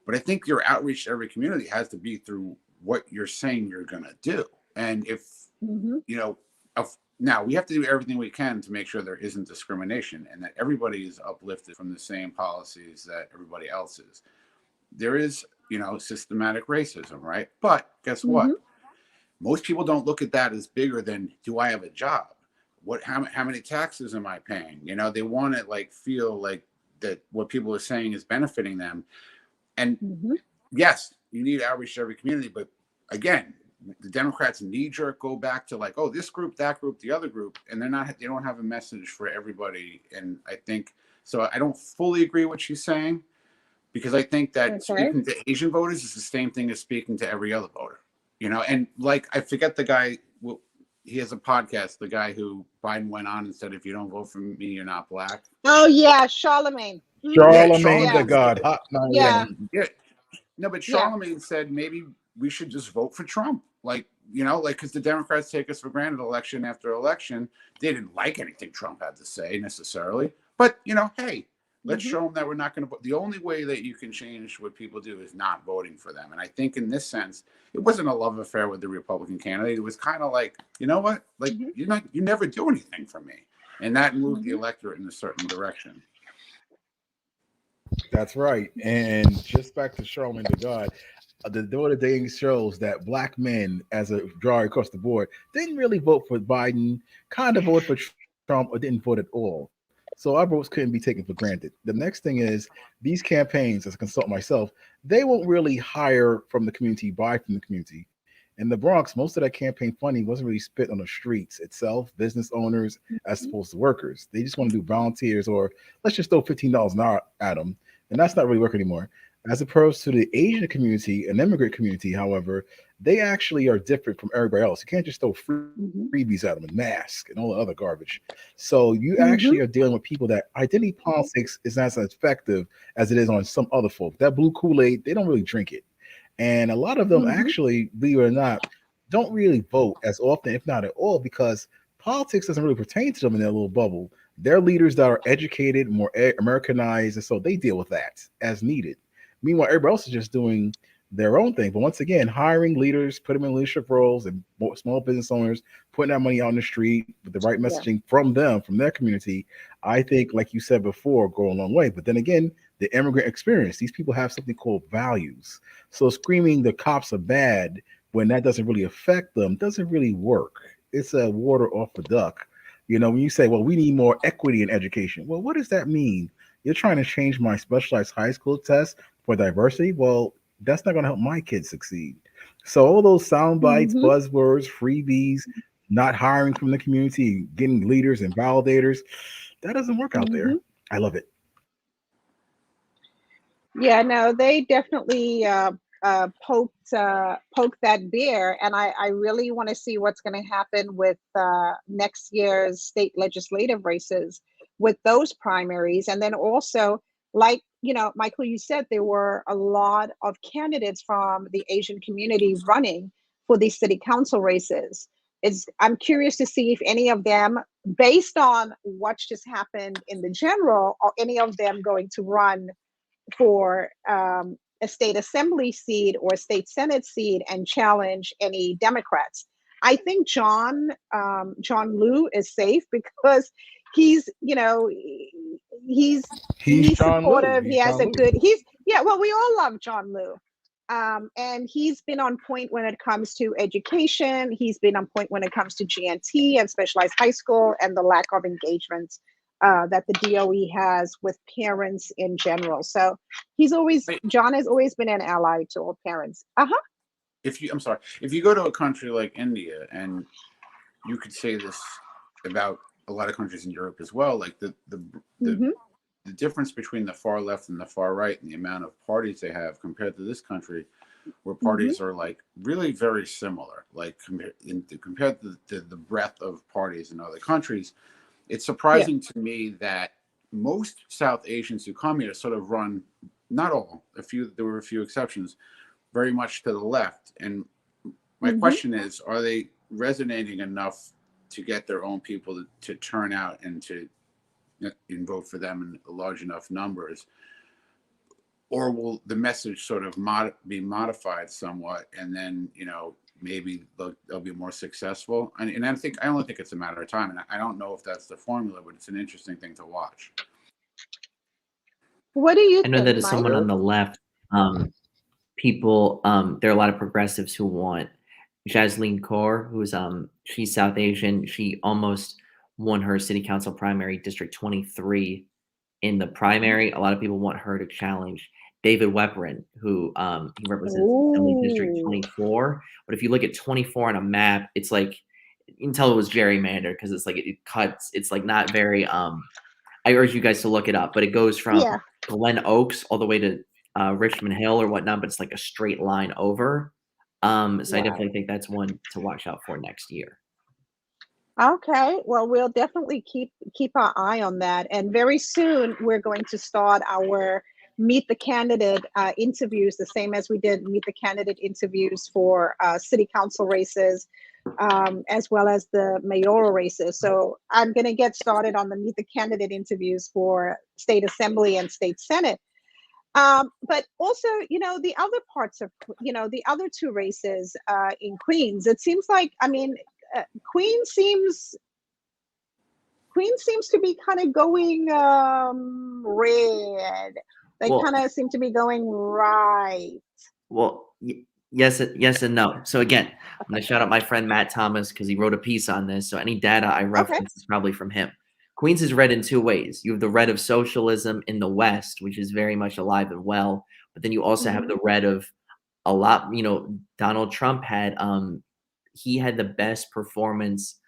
But I think your outreach to every community has to be through what you're saying you're going to do. And if, you know, now we have to do everything we can to make sure there isn't discrimination and that everybody is uplifted from the same policies that everybody else is. There is, you know, systematic racism, right? But guess what? Most people don't look at that as bigger than, do I have a job? How many taxes am I paying? You know, they want to like feel like that what people are saying is benefiting them. And yes, you need outreach to every community, but again, the Democrats knee-jerk go back to like, oh, this group, that group, the other group, and they don't have a message for everybody. And I think so. I don't fully agree with what she's saying, because I think that speaking to Asian voters is the same thing as speaking to every other voter. You know, and like I forget the guy. Well, he has a podcast. The guy who Biden went on and said, "If you don't vote for me, you're not black." Oh yeah, Charlemagne. Charlemagne the God. Yeah. No, but Charlemagne said maybe we should just vote for Trump. Like, you know, like, because the Democrats take us for granted election after election. They didn't like anything Trump had to say necessarily. But, you know, hey, let's show them that we're not going to vote. The only way that you can change what people do is not voting for them. And I think in this sense, it wasn't a love affair with the Republican candidate. It was kind of like, you know what? Like, you never do anything for me. And that moved the electorate in a certain direction. That's right. And just back to Charlemagne the God, the Notre Dame shows that black men, as a draw across the board, didn't really vote for Biden, kind of voted for Trump, or didn't vote at all. So our votes couldn't be taken for granted. The next thing is these campaigns, as a consultant myself, they won't really hire from the community, buy from the community. In the Bronx, most of that campaign funding wasn't really spent on the streets itself, business owners as opposed to workers. They just want to do volunteers, or let's just throw $15 an hour at them. And that's not really working anymore. As opposed to the Asian community and immigrant community, however, they actually are different from everybody else. You can't just throw freebies at them and masks and all the other garbage. So you actually are dealing with people that identity politics is not as effective as it is on some other folk. That blue Kool-Aid, they don't really drink it. And a lot of them actually, believe it or not, don't really vote as often, if not at all, because politics doesn't really pertain to them in their little bubble. They're leaders that are educated, more Americanized, and so they deal with that as needed. Meanwhile, everybody else is just doing their own thing. But once again, hiring leaders, put them in leadership roles, and small business owners, putting that money out on the street with the right messaging from them, from their community, I think, like you said before, go a long way. But then again, the immigrant experience, these people have something called values. So screaming the cops are bad when that doesn't really affect them doesn't really work. It's a water off the duck. You know, when you say, well, we need more equity in education. Well, what does that mean? You're trying to change my specialized high school test for diversity? Well, that's not going to help my kids succeed. So all those sound bites, buzzwords, freebies, not hiring from the community, getting leaders and validators, that doesn't work out there. I love it. Yeah, no, they definitely poked that bear, and I really want to see what's going to happen with next year's state legislative races with those primaries. And then also, like, you know, Michael, you said there were a lot of candidates from the Asian community running for these city council races. I'm curious to see if any of them, based on what just happened in the general, are any of them going to run for a state assembly seat or a state senate seat and challenge any Democrats. I think John Liu is safe because he's, you know, he's supportive. He has a good, well, we all love John Liu. And he's been on point when it comes to education. He's been on point when it comes to GNT and specialized high school and the lack of engagement that the DOE has with parents in general. So John has always been an ally to all parents. If you go to a country like India, and you could say this about a lot of countries in Europe as well, like the difference between the far left and the far right and the amount of parties they have compared to this country, where parties are like really very similar, like compared to the breadth of parties in other countries. It's surprising to me that most South Asians who come here sort of run, not all, there were a few exceptions, very much to the left. And my question is, are they resonating enough to get their own people to turn out and to vote for them in large enough numbers? Or will the message sort of be modified somewhat, and then, maybe they'll be more successful? And I only think it's a matter of time. And I don't know if that's the formula, but it's an interesting thing to watch. What do you think? I know that as Mike? someone on the left, people, there are a lot of progressives who want Jasleen Kaur, who's she's South Asian. She almost won her city council primary, District 23, in the primary. A lot of people want her to challenge David Weprin, who he represents District 24. But if you look at 24 on a map, it's like, you can tell it was gerrymandered because it's like it cuts. It's like not very. I urge you guys to look it up, but it goes from Glen Oaks all the way to Richmond Hill or whatnot, but it's like a straight line over. So I definitely think that's one to watch out for next year. Okay, well, we'll definitely keep our eye on that. And very soon we're going to start our Meet the Candidate interviews, the same as we did Meet the Candidate interviews for city council races, as well as the mayoral races. So I'm going to get started on the Meet the Candidate interviews for state assembly and state senate. But also, the other parts of, the other two races in Queens, it seems like, Queens seems to be kind of going red. They kind of seem to be going right. Well, yes and no. So again, I'm going to shout out my friend Matt Thomas because he wrote a piece on this. So any data I reference is probably from him. Queens is red in two ways. You have the red of socialism in the West, which is very much alive and well. But then you also have the red of a lot, Donald Trump had, he had the best performance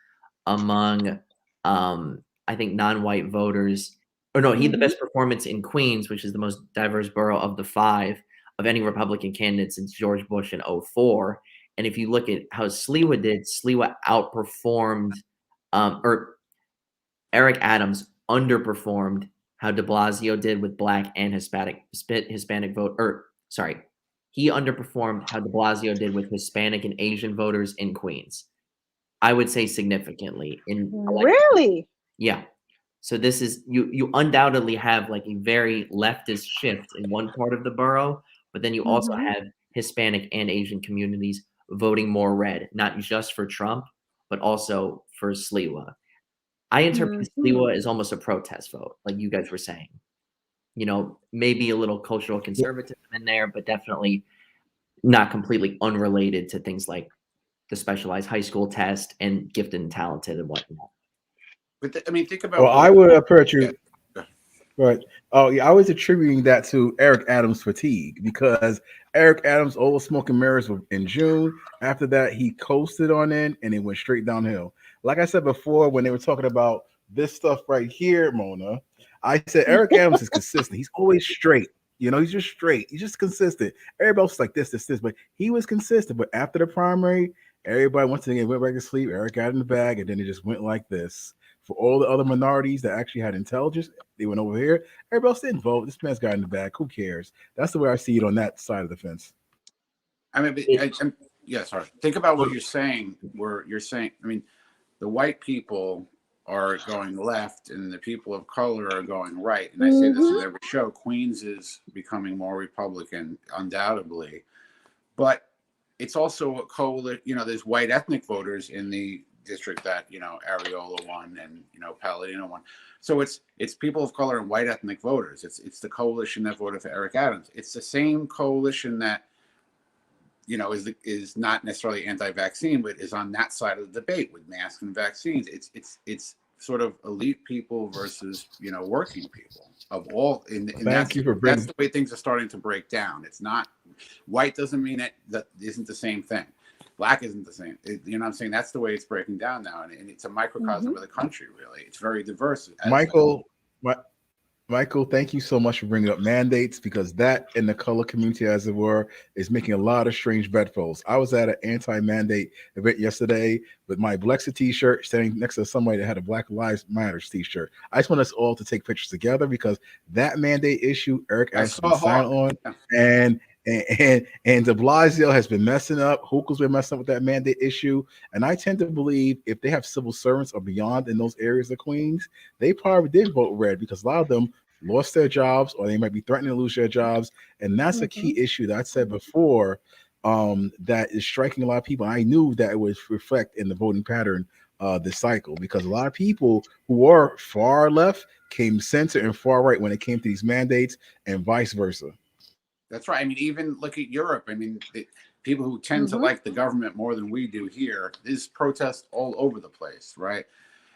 among, I think, non-white voters. Or no, he had the best performance in Queens, which is the most diverse borough of the 5 of any Republican candidate since George Bush in 2004. And if you look at how Sliwa did, Sliwa outperformed, or Eric Adams underperformed how de Blasio did with Black and Hispanic vote. He underperformed how de Blasio did with Hispanic and Asian voters in Queens. I would say significantly. Really? Yeah. So this is, you undoubtedly have like a very leftist shift in one part of the borough, but then you also have Hispanic and Asian communities voting more red, not just for Trump, but also for Sliwa. I interpret Sliwa as almost a protest vote, like you guys were saying. Maybe a little cultural conservatism in there, but definitely not completely unrelated to things like the specialized high school test and gifted and talented and whatnot. But think about. Well, I would approach you. Right. Oh, yeah. I was attributing that to Eric Adams' fatigue because Eric Adams' old smoke and mirrors were in June. After that, he coasted on in and it went straight downhill. Like I said before, when they were talking about this stuff right here, Mona, I said Eric Adams is consistent. He's always straight. He's just straight. He's just consistent. Everybody else is like this, but he was consistent. But after the primary, everybody once again went back to sleep. Eric got in the bag, and then it just went like this. For all the other minorities that actually had intelligence, they went over here. Everybody else didn't vote. This man's got in the bag. Who cares? That's the way I see it on that side of the fence. Sorry. Think about what you're saying, where you're saying, the white people are going left and the people of color are going right. And I say this in every show. Queens is becoming more Republican, undoubtedly. But it's also a coalition. There's white ethnic voters in the district that Areola won and Palladino won. So it's people of color and white ethnic voters. It's the coalition that voted for Eric Adams. It's the same coalition that is not necessarily anti-vaccine, but is on that side of the debate with masks and vaccines. It's sort of elite people versus working people of all. That's the way things are starting to break down. It's not white doesn't mean that isn't the same thing. Black isn't the same. You know what I'm saying? That's the way it's breaking down now. And it's a microcosm of the country, really. It's very diverse. Michael, Michael, thank you so much for bringing up mandates, because that in the color community, as it were, is making a lot of strange bedfellows. I was at an anti-mandate event yesterday with my Blexa t-shirt, standing next to somebody that had a Black Lives Matter t-shirt. I just want us all to take pictures together, because that mandate issue, Eric Adams has been silent on, and de Blasio has been messing up. Hochul's been messing up with that mandate issue. And I tend to believe if they have civil servants or beyond in those areas of Queens, they probably did vote red, because a lot of them lost their jobs, or they might be threatening to lose their jobs. And that's a key issue that I said before, that is striking a lot of people. I knew that it would reflect in the voting pattern this cycle, because a lot of people who are far left came center and far right when it came to these mandates, and vice versa. That's right. I mean, even look at Europe. I mean, people who tend to like the government more than we do here, there's protests all over the place, right?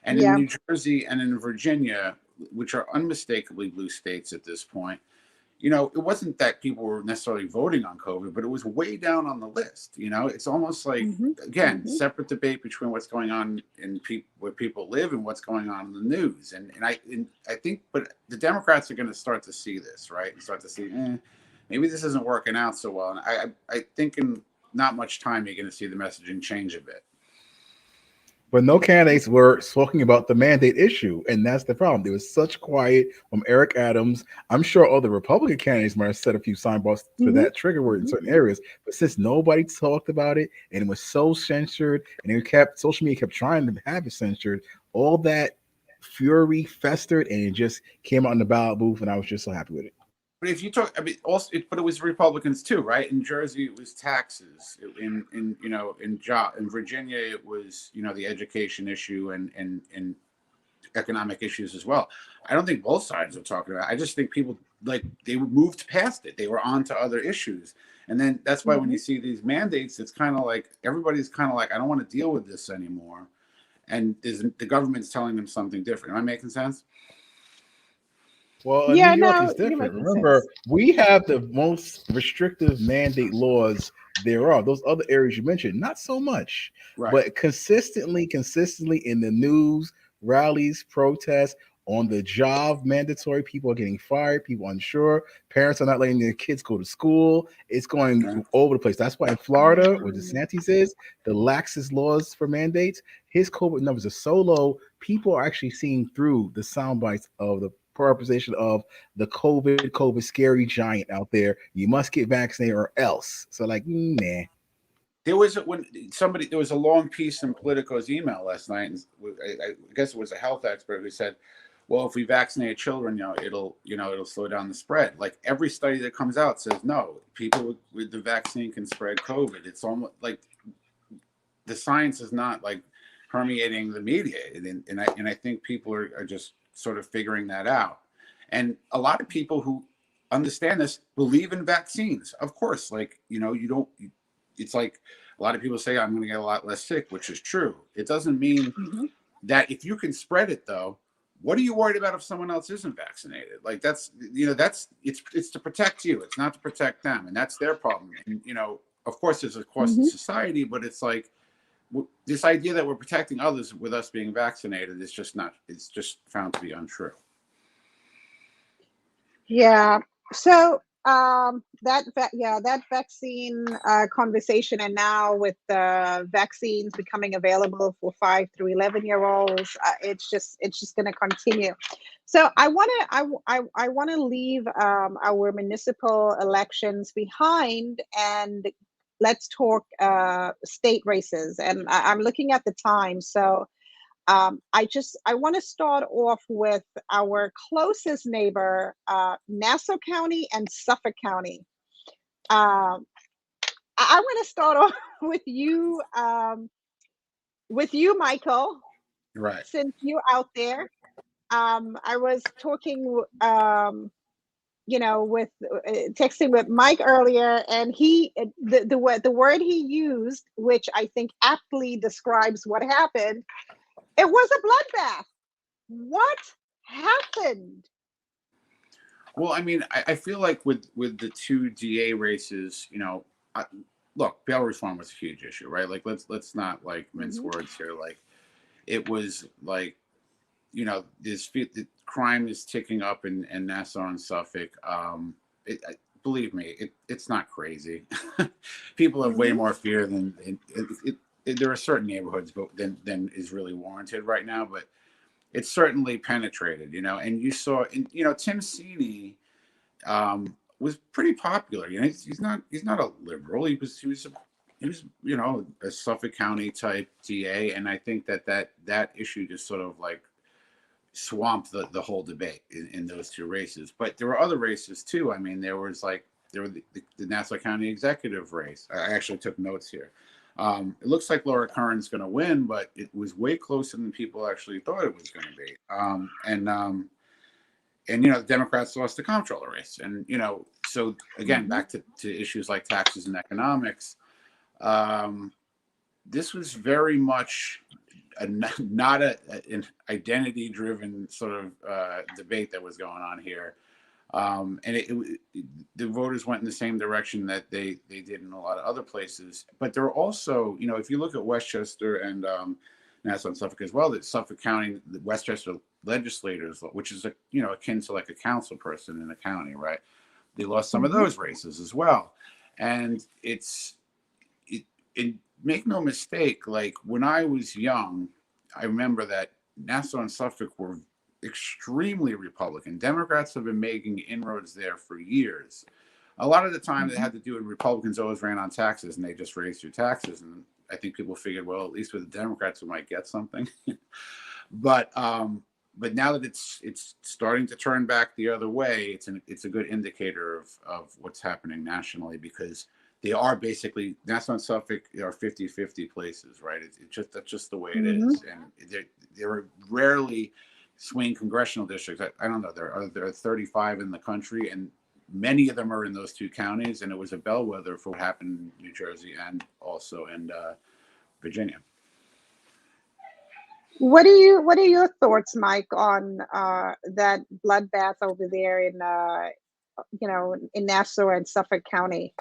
And in New Jersey and in Virginia, which are unmistakably blue states at this point, it wasn't that people were necessarily voting on COVID, but it was way down on the list. It's almost like, again, separate debate between what's going on in where people live and what's going on in the news. And I think, but the Democrats are going to start to see this, right? And start to see, maybe this isn't working out so well. And I think in not much time, you're going to see the messaging change a bit. But no candidates were talking about the mandate issue, and that's the problem. There was such quiet from Eric Adams. I'm sure all the Republican candidates might have set a few signposts for that trigger word in certain areas, but since nobody talked about it, and it was so censored, and social media kept trying to have it censored, all that fury festered, and it just came out in the ballot booth, and I was just so happy with it. But if you talk, I mean, also, but it was Republicans too, right? In Jersey, it was taxes. In Virginia, it was the education issue and economic issues as well. I don't think both sides are talking about it. I just think people they moved past it. They were on to other issues, and then that's why when you see these mandates, it's kind of like everybody's kind of like, I don't want to deal with this anymore, and the government's telling them something different. Am I making sense? Well, New York is different. Remember, we have the most restrictive mandate laws there are. Those other areas you mentioned, not so much. Right. But consistently in the news, rallies, protests, on the job, mandatory, people are getting fired, people unsure, parents are not letting their kids go to school. It's going over the place. That's why in Florida, where DeSantis is, the laxest laws for mandates, his COVID numbers are so low, people are actually seeing through the sound bites of the polarization of the COVID scary giant out there. You must get vaccinated or else. So nah. There was a long piece in Politico's email last night, and I guess it was a health expert who said, well, if we vaccinate children, it'll slow down the spread. Like every study that comes out says, no, people with the vaccine can spread COVID. It's almost like the science is not like permeating the media. And I think people are just sort of figuring that out. And a lot of people who understand this believe in vaccines. Of course, it's like a lot of people say, I'm going to get a lot less sick, which is true. It doesn't mean that if you can spread it, though, what are you worried about if someone else isn't vaccinated? Like it's to protect you. It's not to protect them. And that's their problem. And, of course, there's a cost to society, but it's like this idea that we're protecting others with us being vaccinated is just not, it's just found to be untrue. Yeah. So that vaccine conversation, and now with the vaccines becoming available for 5 through 11-year-olds, it's just going to continue. So I want to leave our municipal elections behind, and let's talk state races. And I'm looking at the time, so I want to start off with our closest neighbor, Nassau County and Suffolk County. I want to start off with you, Michael. Right. Since you're out there, I was talking, texting with Mike earlier, and the word he used, which I think aptly describes what happened. It was a bloodbath. What happened? Well, I mean, I feel like with the two DA races, look, bail reform was a huge issue, right? Like, let's not mince words here. Like, it was like the crime is ticking up in Nassau and Suffolk. Believe me, it's not crazy. People have way more fear than there are certain neighborhoods, but than is really warranted right now. But it's certainly penetrated, And you saw, Tim Sini was pretty popular. He's not a liberal. He was a Suffolk County type DA, and I think that issue just sort of like swamped the whole debate in those two races. But there were other races too. I mean, there was the Nassau County executive race. I actually took notes here. It looks like Laura Curran's going to win, but it was way closer than people actually thought it was going to be. And the Democrats lost the comptroller race. And so again, back to issues like taxes and economics. This was very much not an identity-driven sort of debate that was going on here, and the voters went in the same direction that they did in a lot of other places. But there were also, if you look at Westchester and Nassau and Suffolk as well, that Suffolk County, the Westchester legislators, which is akin to like a council person in a county, right? They lost some of those races as well, and make no mistake, like when I was young, I remember that Nassau and Suffolk were extremely Republican. Democrats have been making inroads there for years. A lot of the time they had to do with Republicans always ran on taxes and they just raised your taxes. And I think people figured, well, at least with the Democrats, we might get something. But now that it's starting to turn back the other way, it's a good indicator of what's happening nationally, because they are basically, Nassau and Suffolk are 50-50 places, right? That's just the way it is. And there are rarely swing congressional districts. I don't know, there are 35 in the country, and many of them are in those two counties, and it was a bellwether for what happened in New Jersey and also in Virginia. What are your thoughts, Mike, on that bloodbath over there in in Nassau and Suffolk County?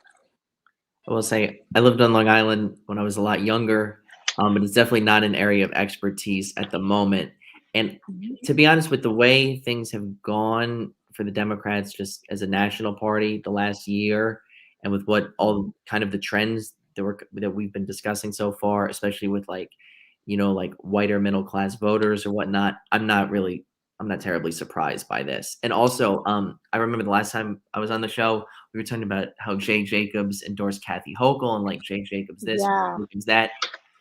I will say I lived on Long Island when I was a lot younger, but it's definitely not an area of expertise at the moment. And to be honest, with the way things have gone for the Democrats just as a national party the last year, and with what all kind of the trends that we've been discussing so far, especially with like whiter middle class voters or whatnot, I'm not terribly surprised by this. And also, I remember the last time I was on the show, we were talking about how Jay Jacobs endorsed Kathy Hochul and like Jay Jacobs this, Jacobs that.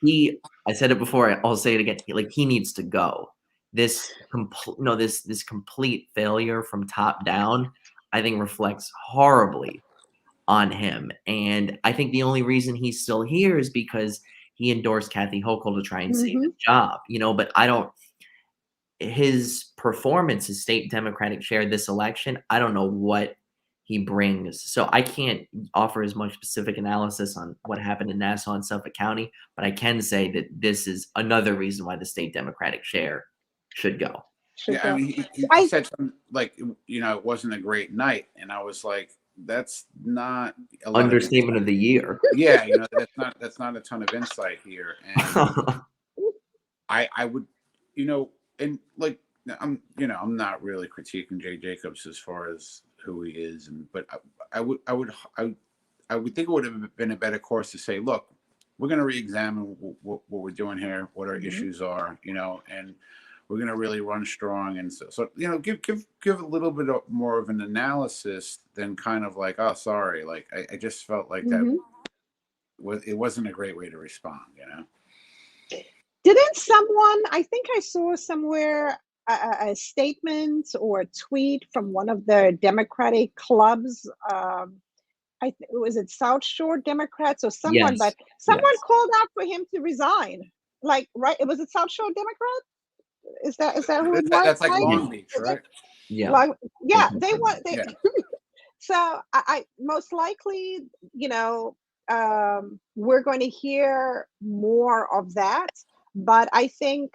I said it before, I'll say it again. Like, he needs to go. This complete failure from top down, I think, reflects horribly on him. And I think the only reason he's still here is because he endorsed Kathy Hochul to try and save his job. But his performance as state Democratic chair this election, I don't know what he brings. So I can't offer as much specific analysis on what happened in Nassau and Suffolk County, but I can say that this is another reason why the state Democratic chair should go. I mean, he said something like, it wasn't a great night. And I was like, that's not a lot understatement of the year. Yeah, that's not a ton of insight here. And I would, and like, I'm not really critiquing Jay Jacobs as far as who he is, but I would think it would have been a better course to say, look, we're going to re-examine what we're doing here, what our issues are, and we're going to really run strong. And so give a little bit more of an analysis than kind of like, oh, sorry. Like, I just felt like that it wasn't a great way to respond, Didn't someone, I think I saw somewhere a statement or a tweet from one of the Democratic clubs. Was it South Shore Democrats or someone, yes. but someone called out for him to resign. Like, right? Was it South Shore Democrat? Is that who it was? That's like Long Beach, right? Yeah. Like, they want. So I most likely, we're going to hear more of that. But I think,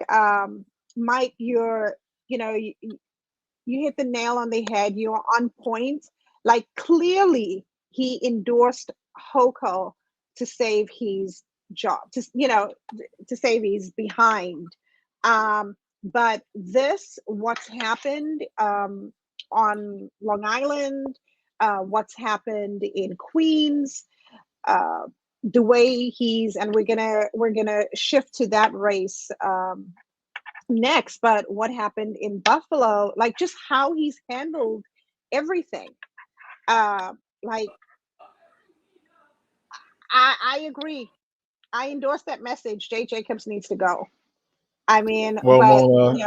Mike, you hit the nail on the head. You're on point. Like, clearly, he endorsed Hochul to save his job. To save his behind. But what's happened on Long Island, what's happened in Queens, the way and we're gonna shift to that race next. But what happened in Buffalo, like just how he's handled everything, like I agree. I endorse that message. Jay Jacobs needs to go. I mean, well, but Mona,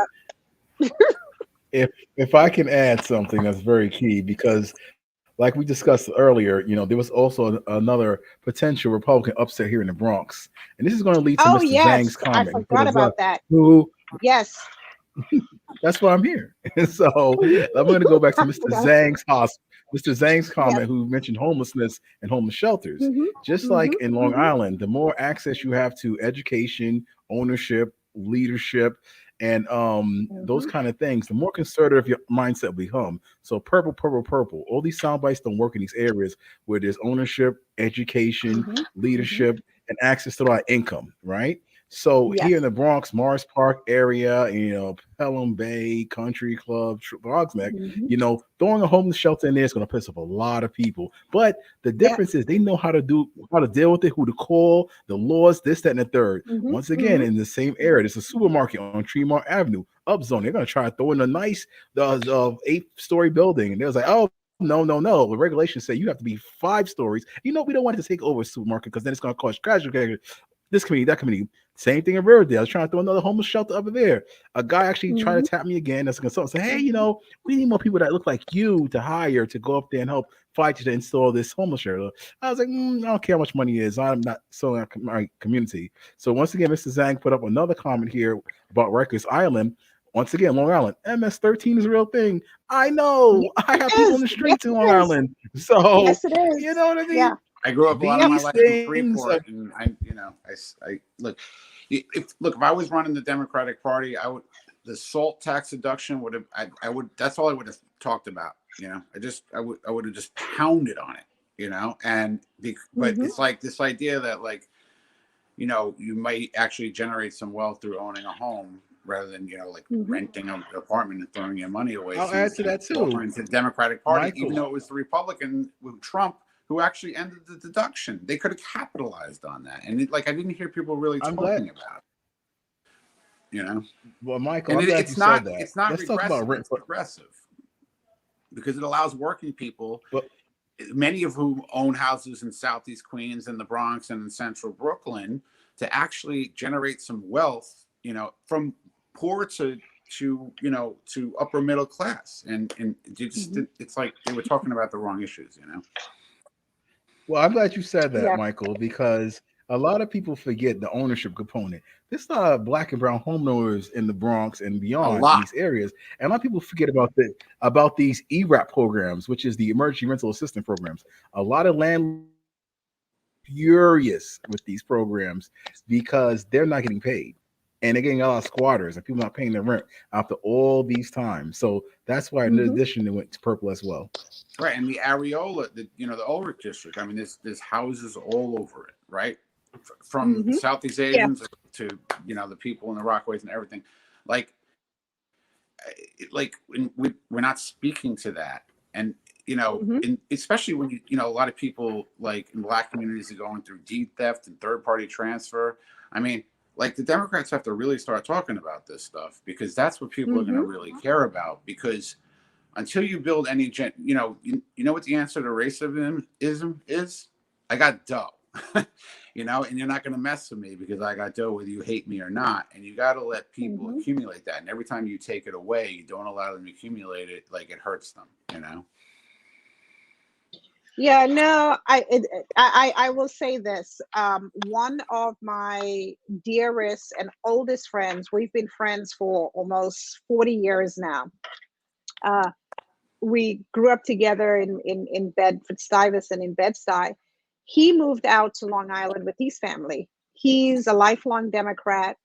yeah. if I can add something that's very key, because like we discussed earlier, there was also another potential Republican upset here in the Bronx, and this is going to lead to Oh Mr. Zhang's yes, I comment, forgot about that. who Yes. that's why I'm here. So I'm going to go back to Mr. Zhang's Yep. comment, who mentioned homelessness and homeless shelters. Mm-hmm. Just like in Long Island, the more access you have to education, ownership, leadership, and those kind of things, the more conservative your mindset will become. So purple, purple, purple. All these sound bites don't work in these areas where there's ownership, education, leadership, and access to a lot of income, right? So Yes. here in the Bronx, Morris Park area, Pelham Bay, Country Club, Bronx Neck, throwing a homeless shelter in there is going to piss off a lot of people. But the difference is they know how to deal with it, who to call, the laws, this, that, and the third. Once again, in the same area, there's a supermarket on Tremont Avenue, upzone. They're going to try to throw in a nice 8-story building, and they was like, oh. No. The regulations say you have to be 5 stories. We don't want to take over a supermarket because then it's going to cause casualty. This community, that community. Same thing in Riverdale. I was trying to throw another homeless shelter over there. A guy actually tried to tap me again as a consultant. Say, hey, we need more people that look like you to hire to go up there and help fight to install this homeless shelter. I was like, I don't care how much money it is. I'm not selling my community. So once again, Mr. Zhang put up another comment here about Rikers Island. Once again, Long Island, MS-13 is a real thing. I know. I have people in the streets in Long Island. So, yes, it is. You know what I mean? Yeah. I grew up a lot of my life in Freeport, and I look. If I was running the Democratic Party, the SALT tax deduction would have. I would. That's all I would have talked about. I would have just pounded on it. But it's like this idea that you might actually generate some wealth through owning a home rather than renting an apartment and throwing your money away. I'll add to that too. Into the Democratic Party, Michael. even though it was the Republican with Trump who actually ended the deduction. They could have capitalized on that, and I didn't hear people really talking about it. Well, Michael, and I'm glad it's you not said that. it's not Let's regressive. talk about It's progressive because it allows working people, many of whom own houses in Southeast Queens and the Bronx and in Central Brooklyn, to actually generate some wealth. From poor to upper middle class, and it's like they were talking about the wrong issues. Well, I'm glad you said that, Yeah. Michael, because a lot of people forget the ownership component. There's a lot of black and brown homeowners in the Bronx and beyond in these areas, and a lot of people forget about these ERAP programs, which is the Emergency Rental Assistance programs. A lot of landlords furious with these programs because they're not getting paid. And they're getting a lot of squatters and people not paying their rent after all these times. So that's why, in addition, it went to purple as well. Right, and the Areola, the Ulrich district. I mean, there's houses all over it, right? From Southeast Asians to the people in the Rockaways and everything. We're not speaking to that, and especially when a lot of people in black communities are going through deed theft and third party transfer. I mean. The Democrats have to really start talking about this stuff because that's what people are going to really care about. Because until you build any, you know what the answer to racism is? I got dough, and you're not going to mess with me because I got dough whether you hate me or not. And you got to let people accumulate that. And every time you take it away, you don't allow them to accumulate it. It hurts them, Yeah, no, I will say this. One of my dearest and oldest friends, we've been friends for almost 40 years now. We grew up together in Bedford-Stuyvesant in Bed-Stuy. He moved out to Long Island with his family. He's a lifelong Democrat.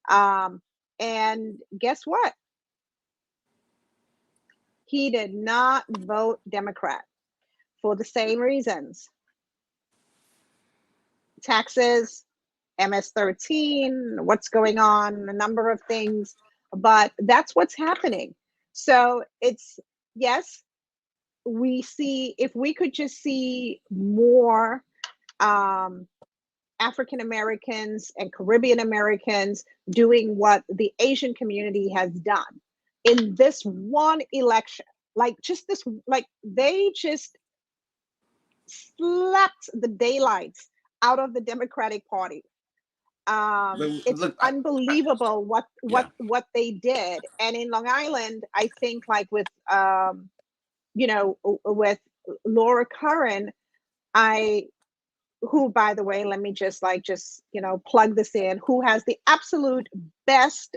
And guess what? He did not vote Democrat. For the same reasons. Taxes, MS-13, what's going on, a number of things. but that's what's happening. So it's, yes, we see, if we could just see more African Americans and Caribbean Americans doing what the Asian community has done in this one election, like just this, like they just slapped the daylights out of the Democratic Party. It's Look, unbelievable what they did. And in Long Island, I think like with with Laura Curran, who, by the way, let me just plug this in, who has the absolute best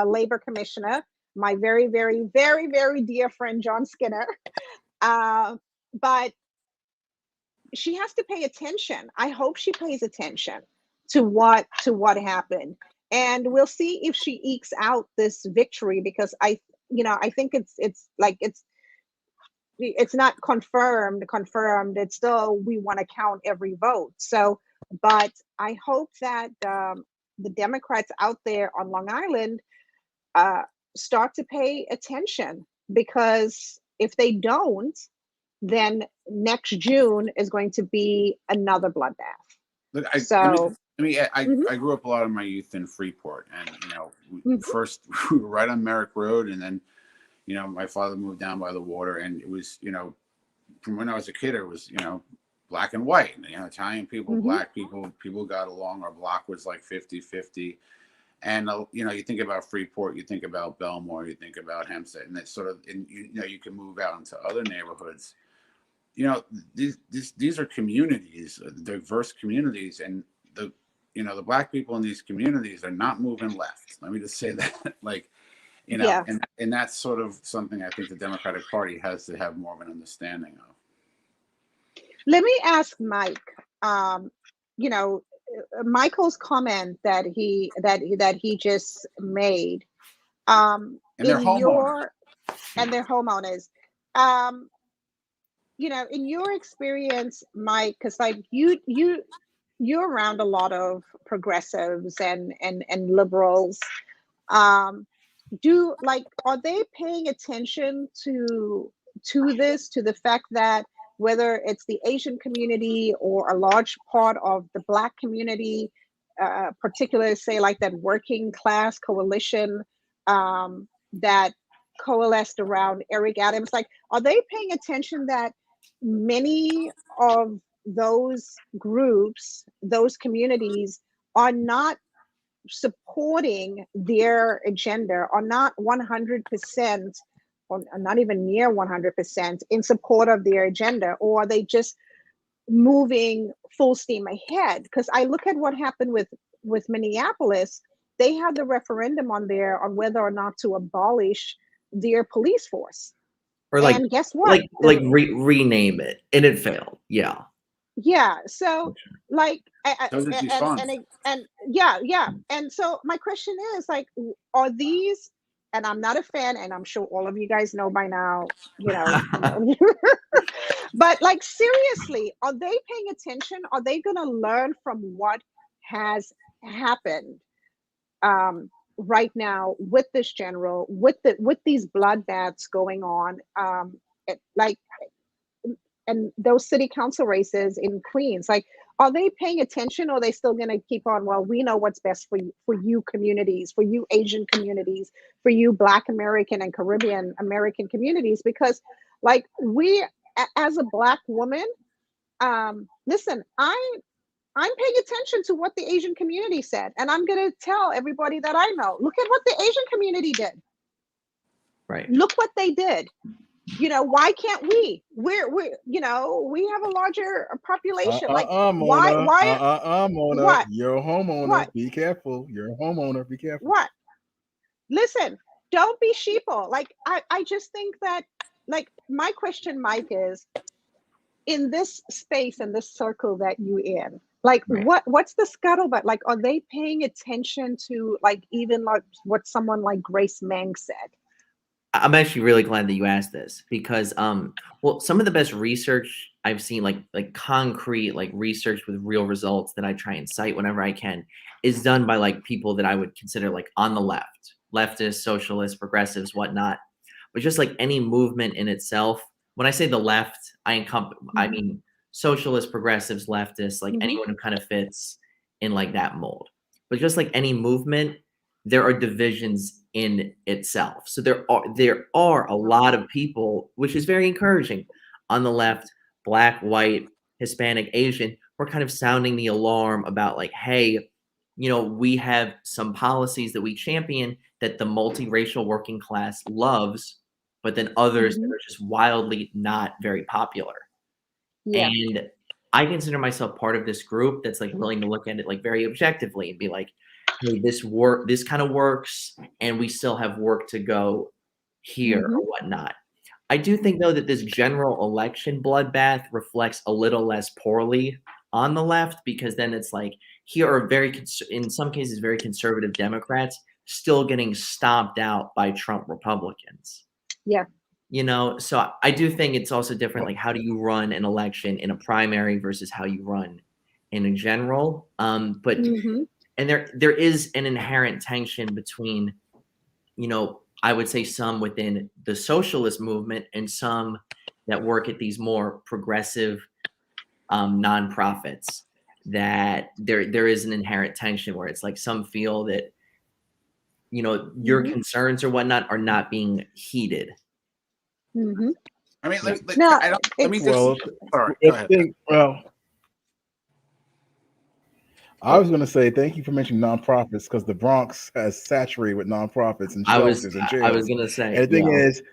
labor commissioner, my very, very, very, very dear friend, John Skinner. But she has to pay attention. I hope she pays attention to what happened. And we'll see if she ekes out this victory, because I think it's not confirmed. It's still, we want to count every vote. So, but I hope that the Democrats out there on Long Island start to pay attention, because if they don't, then next June is going to be another bloodbath. Look, I grew up a lot of my youth in Freeport, and first we were right on Merrick Road, and then my father moved down by the water, and it was from when I was a kid, it was black and white. Italian people, black people got along. Our block was like 50-50. And you think about Freeport, you think about Belmore, you think about Hempstead, and that's sort of, and you can move out into other neighborhoods. These are communities, diverse communities, and the black people in these communities are not moving left. Let me just say that, and that's sort of something I think the Democratic Party has to have more of an understanding of. Let me ask Mike. Michael's comment that he just made. And they're homeowners. And they're homeowners. In your experience, Mike, because like you're around a lot of progressives and liberals. Are they paying attention to this, to the fact that whether it's the Asian community or a large part of the Black community, particularly say like that working class coalition that coalesced around Eric Adams, like, are they paying attention that many of those groups, those communities are not supporting their agenda, are not 100% or not even near 100% in support of their agenda, or are they just moving full steam ahead? Because I look at what happened with Minneapolis. They had the referendum on whether or not to abolish their police force. Or and guess what? Rename it, and it failed. Yeah. Yeah. So like, yeah. And so my question is like, are these? And I'm not a fan, and I'm sure all of you guys know by now, but like, seriously, are they paying attention? Are they going to learn from what has happened right now with this general, with these bloodbaths going on, and those city council races in Queens? Like, are they paying attention, or are they still going to keep on, well, we know what's best for you communities, for you Asian communities, for you Black American and Caribbean American communities? Because like, we, as a Black woman, listen, I'm paying attention to what the Asian community said, and I'm going to tell everybody that I know, look at what the Asian community did. Right. Look what they did. Why can't we? We have a larger population. Mona, Mona, what? You're a homeowner. What? Be careful. You're a homeowner. Be careful. What? Listen, don't be sheeple. Like, I just think that, like, my question, Mike, is, in this space and this circle that you in, like, right, what's the scuttlebutt? Like, are they paying attention to, like, even like what someone like Grace Meng said? I'm actually really glad that you asked this, because some of the best research I've seen, like concrete, like research with real results that I try and cite whenever I can, is done by like people that I would consider like on the left. leftists, socialists, progressives, whatnot. But just like any movement in itself, when I say the left, I mean socialists, progressives, leftists, like anyone who kind of fits in like that mold. But just like any movement, there are divisions in itself. So there are a lot of people, which is very encouraging, on the left, Black, white, Hispanic, Asian, we're kind of sounding the alarm about like, hey, you know, we have some policies that we champion that the multiracial working class loves, but then others that are just wildly not very popular. Yeah. And I consider myself part of this group that's like willing to look at it like very objectively and be like, hey, this kind of works, and we still have work to go here or whatnot. I do think though that this general election bloodbath reflects a little less poorly on the left, because then it's like here are in some cases very conservative Democrats still getting stomped out by Trump Republicans. Yeah. You know, so I do think it's also different. Like, how do you run an election in a primary versus how you run in a general? But and there is an inherent tension between, you know, I would say some within the socialist movement and some that work at these more progressive nonprofits, that there is an inherent tension where it's like some feel that, you know, your concerns or whatnot are not being heeded. I mean, No, sorry, go ahead. I was going to say thank you for mentioning nonprofits, because the Bronx has saturated with nonprofits and shelters and jails. I was going to say. And the thing is,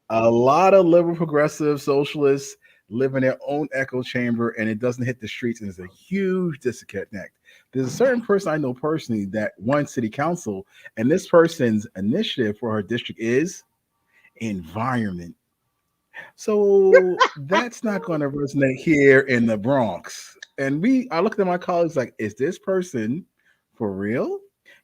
a lot of liberal, progressive, socialists live in their own echo chamber, and it doesn't hit the streets, and there's a huge disconnect. There's a certain person I know personally that won city council, and this person's initiative for her district is environment. So that's not going to resonate here in the Bronx. And I looked at my colleagues like, is this person for real?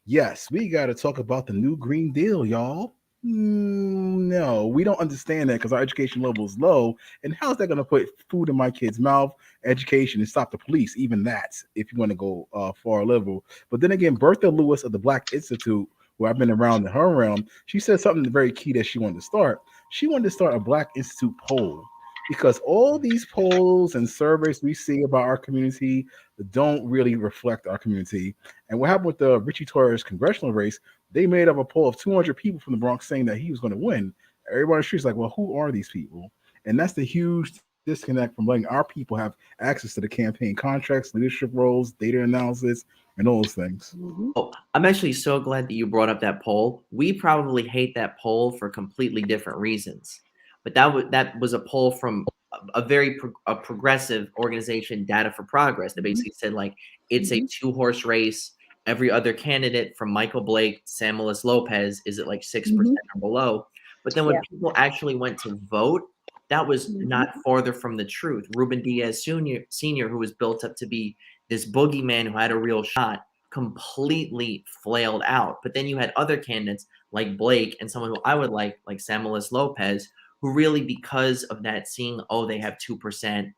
Yes, we got to talk about the new Green Deal, y'all. No, we don't understand that because our education level is low. And how's that going to put food in my kid's mouth, education, and stop the police? Even that, if you want to go far liberal. But then again, Bertha Lewis of the Black Institute, who I've been around in her realm, she said something very key that she wanted to start. She wanted to start a Black Institute poll, because all these polls and surveys we see about our community don't really reflect our community. And what happened with the Richie Torres congressional race, they made up a poll of 200 people from the Bronx saying that he was going to win. Everybody on the street's like, well, who are these people? And that's the huge disconnect from letting our people have access to the campaign contracts, leadership roles, data analysis, and all those things. Oh, I'm actually so glad that you brought up that poll. We probably hate that poll for completely different reasons. But that was a poll from a very progressive organization, Data for Progress, that basically said like it's a 2-horse race. Every other candidate from Michael Blake, Sam Lopez is at like 6% or below. But then when people actually went to vote, that was not farther from the truth. Ruben Diaz Sr., who was built up to be this boogeyman who had a real shot, completely flailed out. But then you had other candidates like Blake and someone who I would like Sam Lopez, who really, because of that, seeing, oh, they have 2%,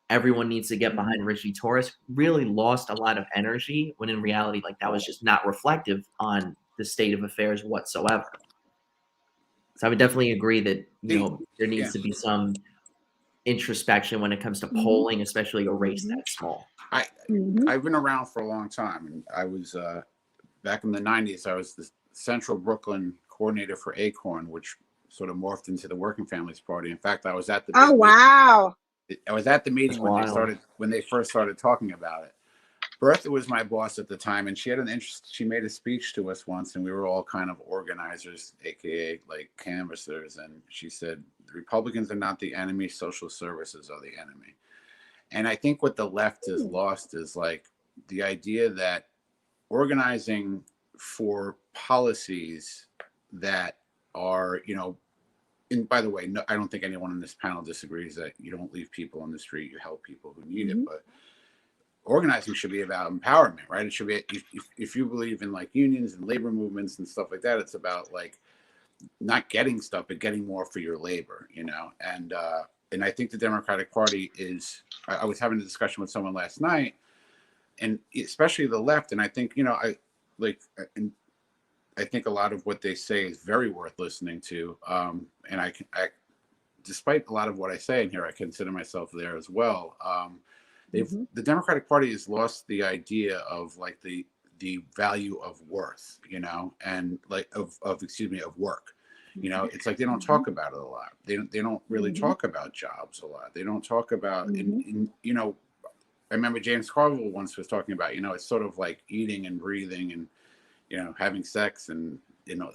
everyone needs to get behind Richie Torres, really lost a lot of energy, when in reality, like, that was just not reflective on the state of affairs whatsoever. So I would definitely agree that, you know, there needs to be some introspection when it comes to polling, especially a race that small. I've been around for a long time, and I was back in the 90s, I was the Central Brooklyn coordinator for Acorn, which sort of morphed into the Working Families Party. In fact, I was at the I was at the meeting when they first started talking about it. Bertha was my boss at the time, and she had she made a speech to us once, and we were all kind of organizers, aka like canvassers, and she said, the Republicans are not the enemy, social services are the enemy. And I think what the left has lost is like the idea that organizing for policies that are, you know, and by the way, no, I don't think anyone on this panel disagrees that you don't leave people on the street, you help people who need it. But organizing should be about empowerment, right? It should be, if you believe in like unions and labor movements and stuff like that, it's about like not getting stuff, but getting more for your labor, you know? And I think the Democratic Party is, I was having a discussion with someone last night, and especially the left. And I think, you know, and I think a lot of what they say is very worth listening to. And I despite a lot of what I say in here, I consider myself there as well. The Democratic Party has lost the idea of like the value of worth, you know, and like of work. You know, it's like they don't talk about it a lot. They don't really talk about jobs a lot. They don't talk about, and you know, I remember James Carville once was talking about, you know, it's sort of like eating and breathing and, you know, having sex and, you know,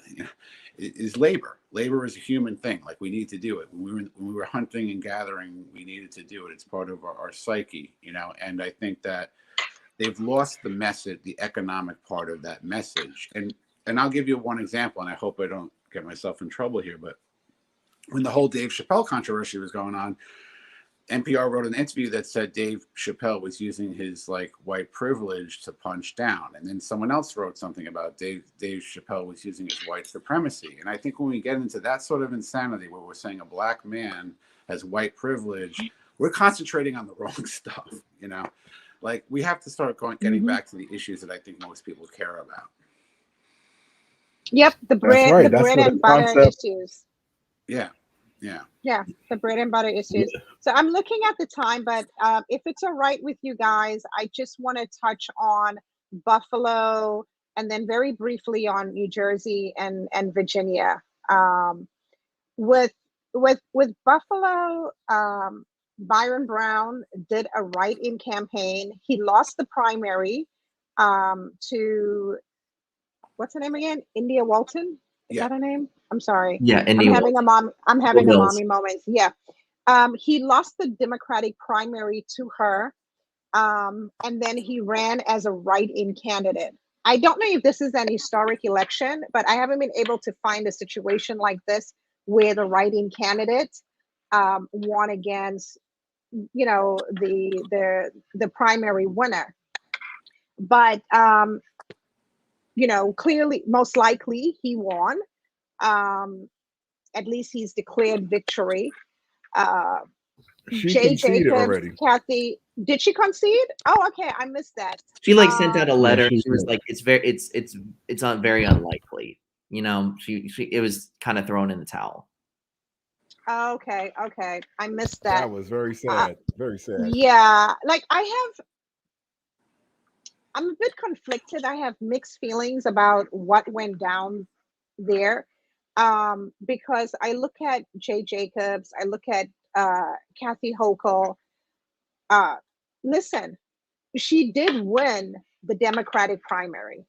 is labor. Labor is a human thing. Like we need to do it. When we were hunting and gathering, we needed to do it. It's part of our psyche, you know, and I think that they've lost the message, the economic part of that message. And I'll give you one example, and I hope I don't get myself in trouble here, but when the whole Dave Chappelle controversy was going on, NPR wrote an interview that said Dave Chappelle was using his like white privilege to punch down. And then someone else wrote something about Dave Chappelle was using his white supremacy. And I think when we get into that sort of insanity where we're saying a black man has white privilege, we're concentrating on the wrong stuff, you know? Like we have to start getting back to the issues that I think most people care about. Yep, the bread and butter issues. Yeah. Yeah, the bread and butter issues. So I'm looking at the time, but if it's all right with you guys, I just want to touch on Buffalo and then very briefly on New Jersey and Virginia. With Buffalo, Byron Brown did a write-in campaign. He lost the primary to, what's her name again? India Walton. Is that her name? I'm sorry. Yeah, I'm having a mommy moment. Yeah. He lost the Democratic primary to her. And then he ran as a write-in candidate. I don't know if this is an historic election, but I haven't been able to find a situation like this where the write-in candidate won against, you know, the primary winner. But you know, clearly, most likely he won. At least he's declared victory. She Jay conceded Jacobs, already. Kathy, did she concede? Oh, okay, I missed that. She like sent out a letter. Yeah, she was like, it's not very unlikely. You know, it was kind of thrown in the towel. Okay, I missed that. That was very sad. Very sad. Yeah, like I'm a bit conflicted. I have mixed feelings about what went down there. Because I look at Jay Jacobs, I look at Kathy Hochul. Listen, she did win the Democratic primary.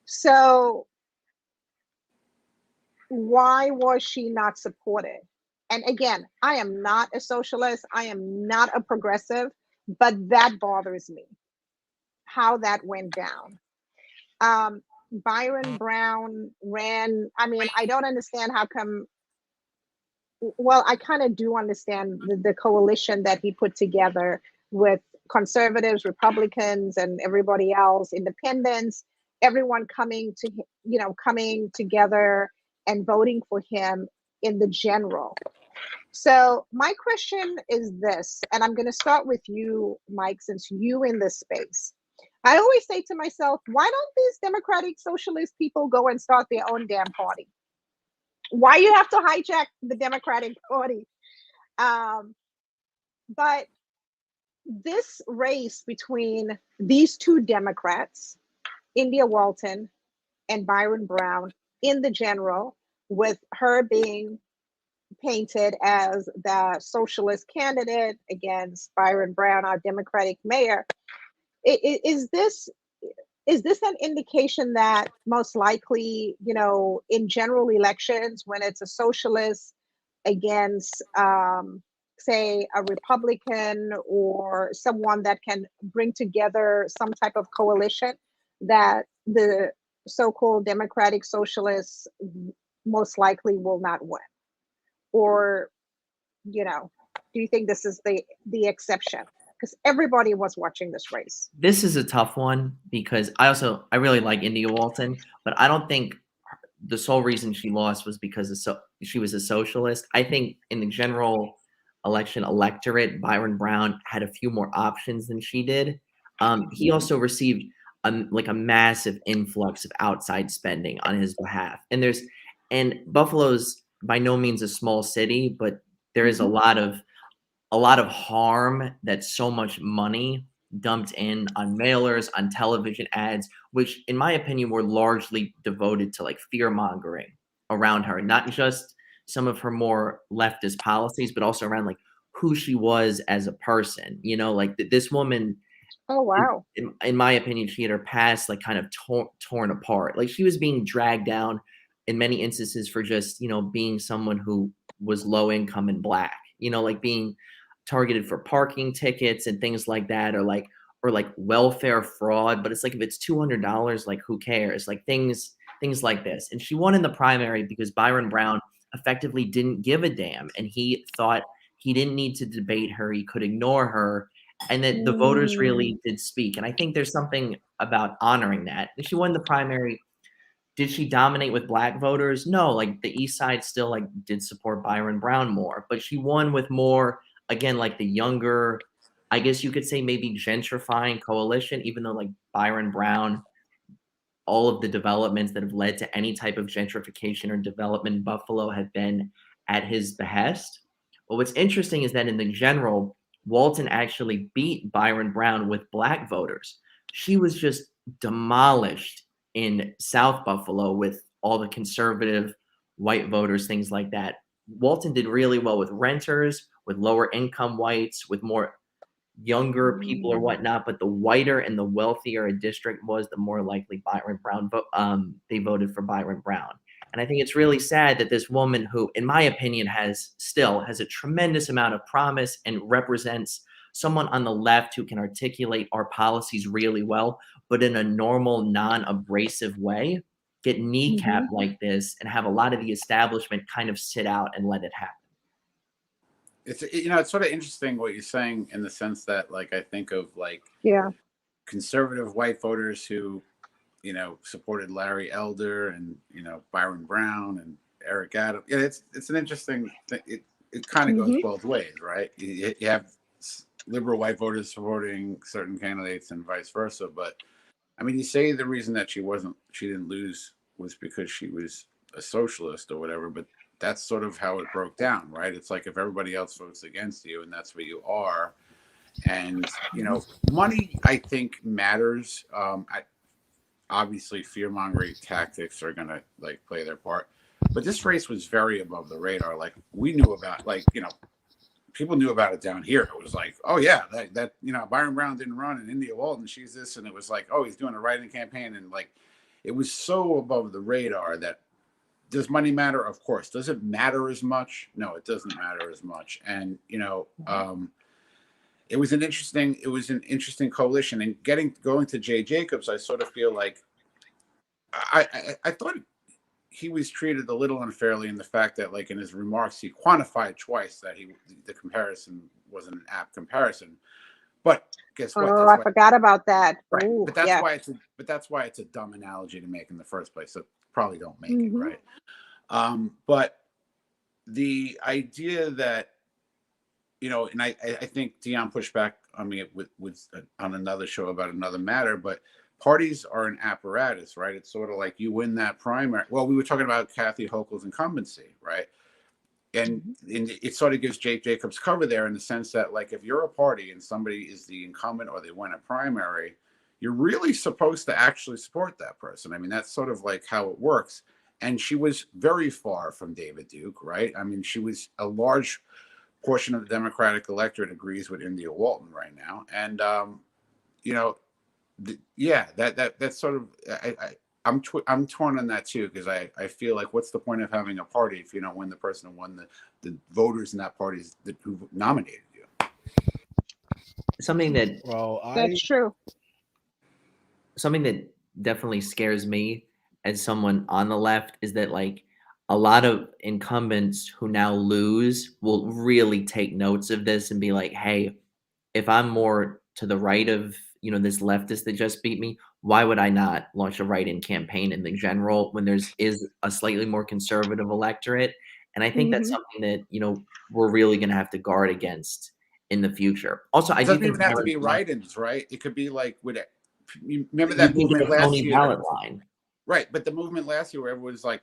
So why was she not supported? And again, I am not a socialist. I am not a progressive, but that bothers me, how that went down. Byron Brown ran. I mean, I don't understand how come. Well, I kind of do understand the coalition that he put together with conservatives, Republicans, and everybody else, independents, everyone coming together and voting for him in the general. So my question is this, and I'm going to start with you, Mike, since you in this space. I always say to myself, why don't these democratic socialist people go and start their own damn party? Why you have to hijack the Democratic Party? But this race between these two Democrats, India Walton and Byron Brown, in the general, with her being painted as the socialist candidate against Byron Brown, our Democratic mayor, is this an indication that most likely, you know, in general elections, when it's a socialist against, say, a Republican or someone that can bring together some type of coalition, that the so-called democratic socialists most likely will not win? Or, you know, do you think this is the exception? Because everybody was watching this race. This is a tough one because I really like India Walton, but I don't think the sole reason she lost was because she was a socialist. I think in the general election electorate, Byron Brown had a few more options than she did. He also received like a massive influx of outside spending on his behalf. And Buffalo's by no means a small city, but there is a lot of harm that so much money dumped in on mailers, on television ads, which in my opinion were largely devoted to like fear mongering around her, not just some of her more leftist policies, but also around like who she was as a person. You know, like this woman. Oh, wow. In my opinion, she had her past like kind of torn apart. Like she was being dragged down in many instances for just, you know, being someone who was low income and black, you know, like being targeted for parking tickets and things like that, or like welfare fraud. But it's like, if it's $200, like who cares? Like things like this. And she won in the primary because Byron Brown effectively didn't give a damn, and he thought he didn't need to debate her, he could ignore her, and that the voters really did speak. And I think there's something about honoring that. She won the primary. Did she dominate with black voters? No, like the East Side still like did support Byron Brown more, but she won with more, again, like the younger, I guess you could say maybe gentrifying coalition, even though like Byron Brown, all of the developments that have led to any type of gentrification or development in Buffalo have been at his behest. But what's interesting is that in the general, Walton actually beat Byron Brown with black voters. She was just demolished in South Buffalo with all the conservative white voters, things like that. Walton did really well with renters, with lower income whites, with more younger people or whatnot. But the whiter and the wealthier a district was, the more likely Byron Brown they voted for Byron Brown. And I think it's really sad that this woman, who, in my opinion, still has a tremendous amount of promise and represents someone on the left who can articulate our policies really well, but in a normal, non-abrasive way, get kneecapped like this and have a lot of the establishment kind of sit out and let it happen. It's, you know, it's sort of interesting what you're saying, in the sense that, like, I think of like conservative white voters who, you know, supported Larry Elder and, you know, Byron Brown and Eric Adams. Yeah, it's an interesting thing. It kind of goes both ways, right? You have liberal white voters supporting certain candidates and vice versa. But I mean, you say the reason that she didn't lose was because she was a socialist or whatever, but that's sort of how it broke down, right? It's like, if everybody else votes against you and that's what you are. And, you know, money, I think, matters. Obviously fear-mongering tactics are going to like play their part, but this race was very above the radar. Like, we knew about, like, you know, people knew about it down here. It was like, oh yeah, that you know, Byron Brown didn't run, and India Walton, she's this, and it was like, oh, he's doing a write-in campaign. And like, it was so above the radar that, does money matter? Of course. Does it matter as much? No, it doesn't matter as much. And, you know, it was an interesting coalition. And going to Jay Jacobs, I sort of feel like I thought he was treated a little unfairly, in the fact that, like, in his remarks, he quantified twice that the comparison wasn't an apt comparison. But guess what? Oh, I forgot about that. Right. Ooh, but that's why it's a dumb analogy to make in the first place. So probably don't make it, right? But the idea that, you know, and I think Dion pushed back on me on another show about another matter, but parties are an apparatus, right? It's sort of like, you win that primary. Well, we were talking about Kathy Hochul's incumbency, right? And it sort of gives Jake Jacobs cover there, in the sense that, like, if you're a party and somebody is the incumbent or they win a primary, you're really supposed to actually support that person. I mean, that's sort of like how it works. And she was very far from David Duke, right? I mean, she was a large portion of the Democratic electorate agrees with India Walton right now. And, you know, that's sort of, I'm torn on that too, because I feel like, what's the point of having a party if you don't win the person who won the voters in that party who nominated you? Something that, that's true. Something that definitely scares me as someone on the left is that, like, a lot of incumbents who now lose will really take notes of this and be like, hey, if I'm more to the right of, you know, this leftist that just beat me, why would I not launch a write-in campaign in the general when is a slightly more conservative electorate? And I think that's something that, you know, we're really going to have to guard against in the future. Also, it doesn't even have to be write-ins, right? It could be like with you remember that movement last year? Ballot line. Right, but the movement last year where everyone's like,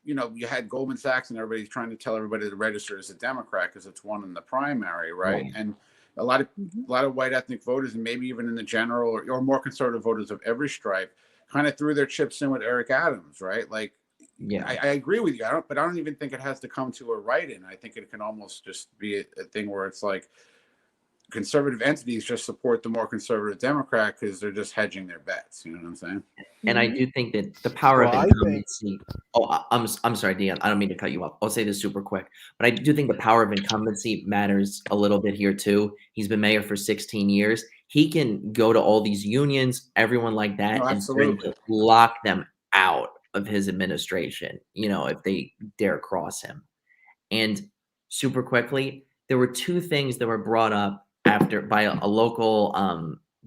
you had Goldman Sachs and everybody's trying to tell everybody to register as a Democrat because it's won in the primary, right? And a lot of white ethnic voters, and maybe even in the general or more conservative voters of every stripe, kind of threw their chips in with Eric Adams, right? Like, I agree with you. But I don't even think it has to come to a write-in. I think it can almost just be a thing where it's like conservative entities just support the more conservative Democrat because they're just hedging their bets. You know what I'm saying? And I do think that the power of incumbency. I'm sorry, Dion. I don't mean to cut you off. I'll say this super quick, but I do think the power of incumbency matters a little bit here too. He's been mayor for 16 years. He can go to all these unions, everyone like that, and lock them out of his administration. If they dare cross him. And super quickly, there were two things that were brought up by a local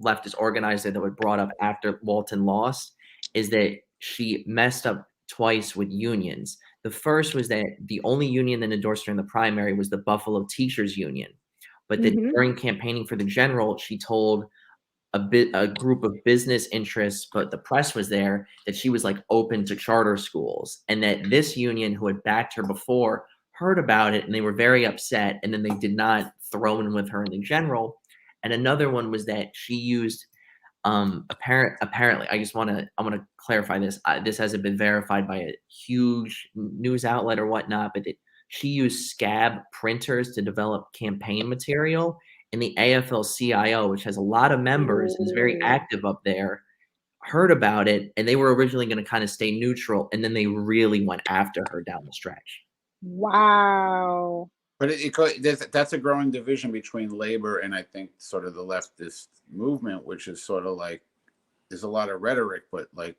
leftist organizer that were brought up after Walton lost, is that she messed up twice with unions. The first was that the only union that endorsed her in the primary was the Buffalo Teachers Union. But that during campaigning for the general, she told a group of business interests, but the press was there, that she was like open to charter schools, and that this union who had backed her before heard about it and they were very upset, and then they did not throw in with her in the general. And another one was that she used apparently I want to clarify this. This hasn't been verified by a huge news outlet or whatnot, but she used scab printers to develop campaign material, and the AFL-CIO, which has a lot of members and is very active up there, heard about it, and they were originally going to kind of stay neutral, and then they really went after her down the stretch. Wow. But that's a growing division between labor and I think sort of the leftist movement, which is sort of like, there's a lot of rhetoric, but like,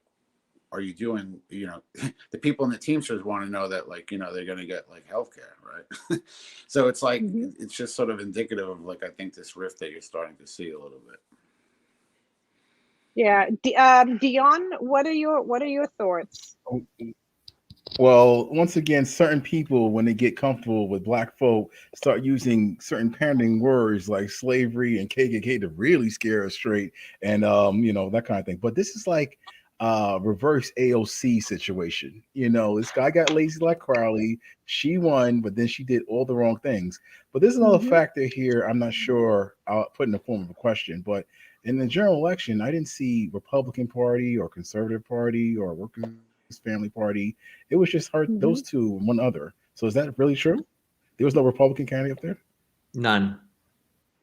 are you doing, the people in the Teamsters want to know that, like, they're going to get like healthcare, right? So it's like, it's just sort of indicative of like, I think this rift that you're starting to see a little bit. Yeah. Dion, what are your thoughts? Well, once again, certain people, when they get comfortable with Black folk, start using certain parenting words like slavery and KKK to really scare us straight, and that kind of thing. But this is like reverse AOC situation. This guy got lazy like Crowley. She won, but then she did all the wrong things. But there's another factor here. I'm not sure. I'll put in the form of a question, but in the general election, I didn't see Republican Party or Conservative Party or Workers' Family Party. It was just her, those two, one other. So is that really true? There was no Republican candidate up there? None.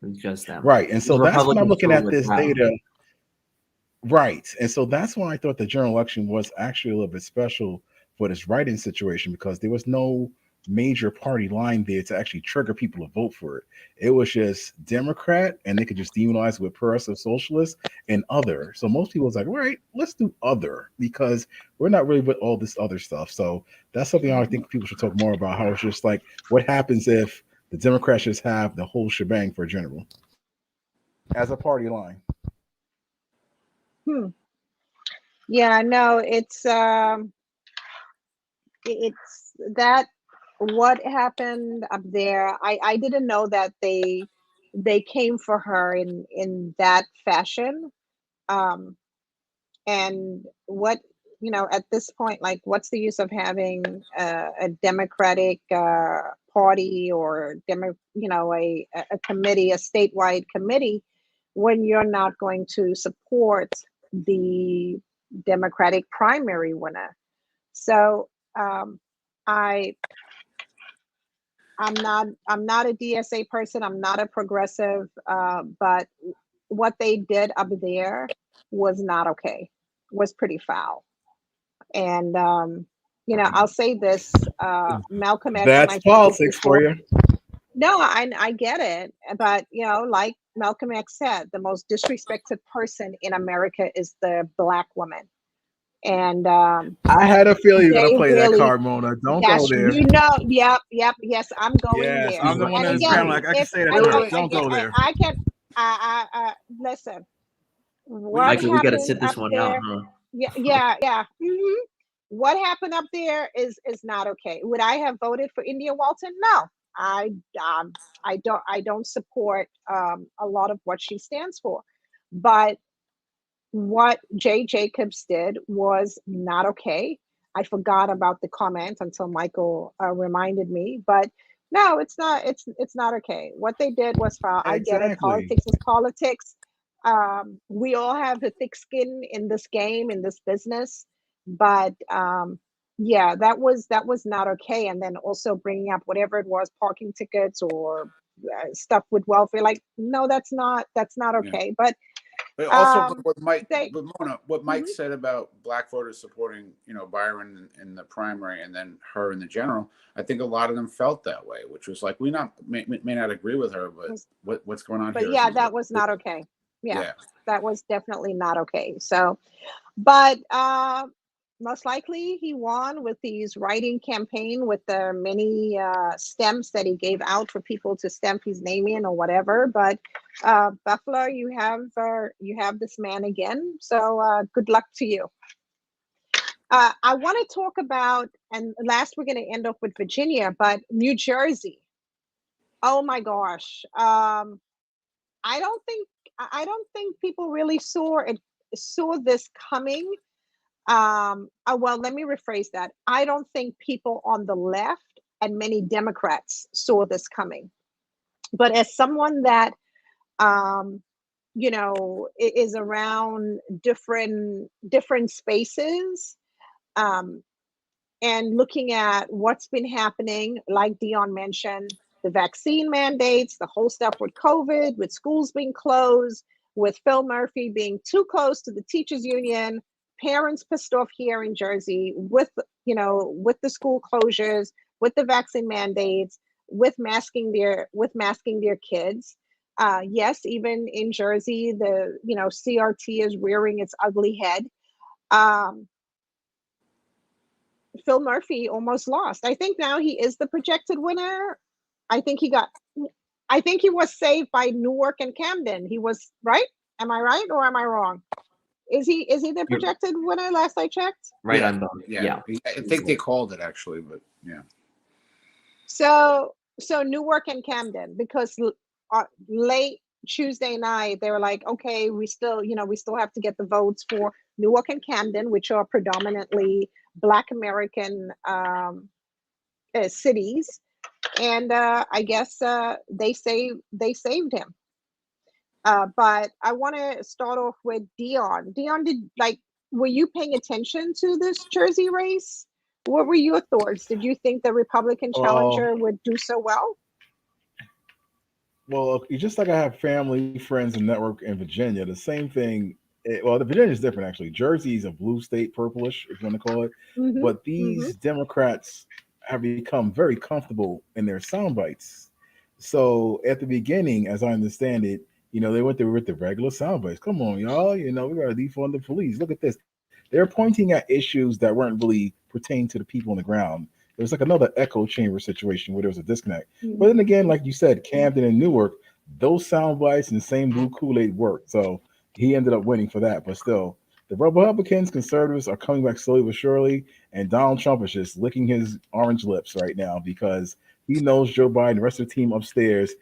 It was just them. Right. And so that's when I'm looking at this data. Right. And so that's why I thought the general election was actually a little bit special for this write-in situation, because there was no major party line there to actually trigger people to vote for it. It was just Democrat, and they could just demonize with progressive socialists and other. So most people was like, all right, let's do other, because we're not really with all this other stuff. So that's something I think people should talk more about, how it's just like, what happens if the Democrats just have the whole shebang for general as a party line? Yeah, no, it's that what happened up there. I didn't know that they came for her in that fashion. And what, at this point, like, what's the use of having a Democratic party or a committee, a statewide committee, when you're not going to support the Democratic primary winner? So I'm not a DSA person. I'm not a progressive, but what they did up there was not okay. Was pretty foul. And I'll say this: Malcolm X. That's politics for you. No, I get it, but like Malcolm X said, the most disrespected person in America is the Black woman. And I had a feeling you're gonna play that card, Mona. Don't go there. Yep, yes, I'm going there. I'm the one in this panel. Like, I can say that. Don't go there. I can. Listen. Michael, we gotta sit this one out, huh? Yeah. What happened up there is not okay. Would I have voted for India Walton? No. I don't support a lot of what she stands for, but what Jay Jacobs did was not okay. I forgot about the comment until Michael reminded me, but no, it's not. It's not okay. What they did was foul. I get it. Exactly. Politics is politics. We all have a thick skin in this game, in this business, but yeah, that was not okay. And then also bringing up whatever it was, parking tickets or stuff with welfare. Like, no, that's not okay. Yeah. But also, what Mike, but Mona, what Mike Mhm. said about black voters supporting, Byron in the primary and then her in the general, I think a lot of them felt that way, which was like, we may not agree with her, but what's going on But here? yeah, that was not okay. Yeah. That was definitely not okay. So, but most likely he won with his writing campaign, with the many stamps that he gave out for people to stamp his name in or whatever. But Buffalo, you have this man again. So good luck to you. I want to talk about, and last we're going to end up with Virginia, but New Jersey. Oh my gosh. I don't think people really saw this coming. Well, let me rephrase that. I don't think people on the left and many Democrats saw this coming. But as someone that is around different spaces, and looking at what's been happening, like Dion mentioned, the vaccine mandates, the whole stuff with COVID, with schools being closed, with Phil Murphy being too close to the teachers union, parents pissed off here in Jersey with the school closures, with the vaccine mandates, with masking their kids. Yes, even in Jersey, the CRT is rearing its ugly head. Phil Murphy almost lost. I think now he is the projected winner. I think he was saved by Newark and Camden. He was right. Am I right or am I wrong? Is he the projected winner? Last I checked. Right Yeah. on both. Yeah. I think they called it actually, but yeah. So Newark and Camden, because late Tuesday night they were like, okay, we still have to get the votes for Newark and Camden, which are predominantly Black American cities, and I guess they saved him. But I want to start off with Dion. Dion, were you paying attention to this Jersey race? What were your thoughts? Did you think the Republican challenger would do so well? Well, just like I have family, friends, and network in Virginia, the same thing. The Virginia is different, actually. Jersey's a blue state, purplish, if you want to call it. Mm-hmm. But these Democrats have become very comfortable in their sound bites. So at the beginning, as I understand it, they went there with the regular sound bites. Come on, y'all. We got to defund the police. Look at this. They're pointing at issues that weren't really pertaining to the people on the ground. It was like another echo chamber situation where there was a disconnect. Mm-hmm. But then again, like you said, Camden and Newark, those sound bites and the same blue Kool-Aid worked. So he ended up winning for that. But still, the Republicans, conservatives are coming back slowly but surely. And Donald Trump is just licking his orange lips right now because he knows Joe Biden, the rest of the team upstairs,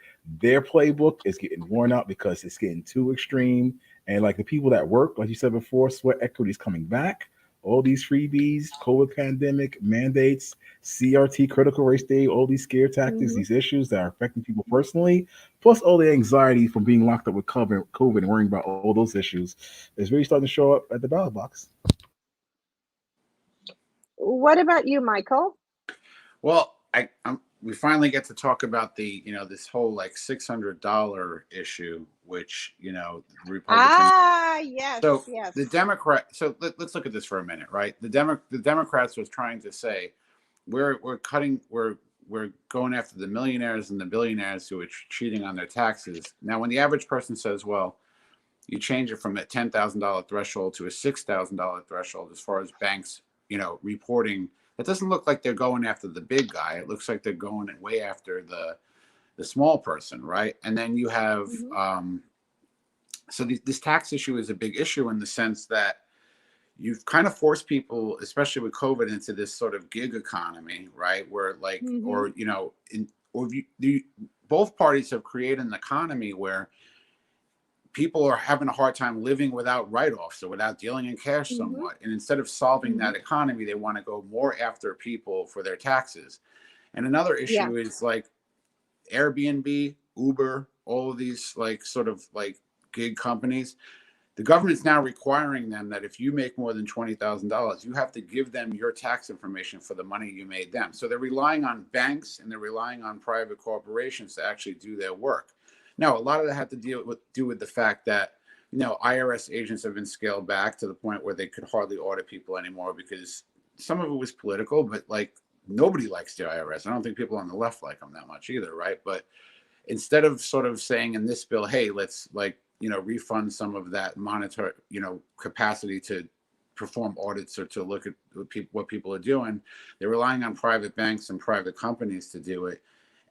their playbook is getting worn out because it's getting too extreme. And like the people that work, like you said before, sweat equity is coming back. All these freebies, COVID pandemic, mandates, CRT, critical race day, all these scare tactics, these issues that are affecting people personally, plus all the anxiety from being locked up with COVID and worrying about all those issues is really starting to show up at the ballot box. What about you, Michael? Well, we finally get to talk about the, this whole like $600 issue, which, the Republicans. Yes. So yes. the Democrat. So let's look at this for a minute, right? The Democrats was trying to say, we're going after the millionaires and the billionaires who are cheating on their taxes. Now, when the average person says, well, you change it from a $10,000 threshold to a $6,000 threshold as far as banks, reporting. It doesn't look like they're going after the big guy. It looks like they're going way after the small person, right? And then you have, so this tax issue is a big issue in the sense that you've kind of forced people, especially with COVID, into this sort of gig economy, right? Where like, both parties have created an economy where people are having a hard time living without write-offs or without dealing in cash somewhat. And instead of solving that economy, they want to go more after people for their taxes. And another issue is like Airbnb, Uber, all of these like sort of like gig companies. The government's now requiring them that if you make more than $20,000, you have to give them your tax information for the money you made them. So they're relying on banks and they're relying on private corporations to actually do their work. Now, a lot of that had to do with the fact that, you know, IRS agents have been scaled back to the point where they could hardly audit people anymore because some of it was political, but like nobody likes the IRS. I don't think people on the left like them that much either, right? But instead of sort of saying in this bill, hey, let's like, you know, refund some of that monetary, you know, capacity to perform audits or to look at what people are doing, they're relying on private banks and private companies to do it.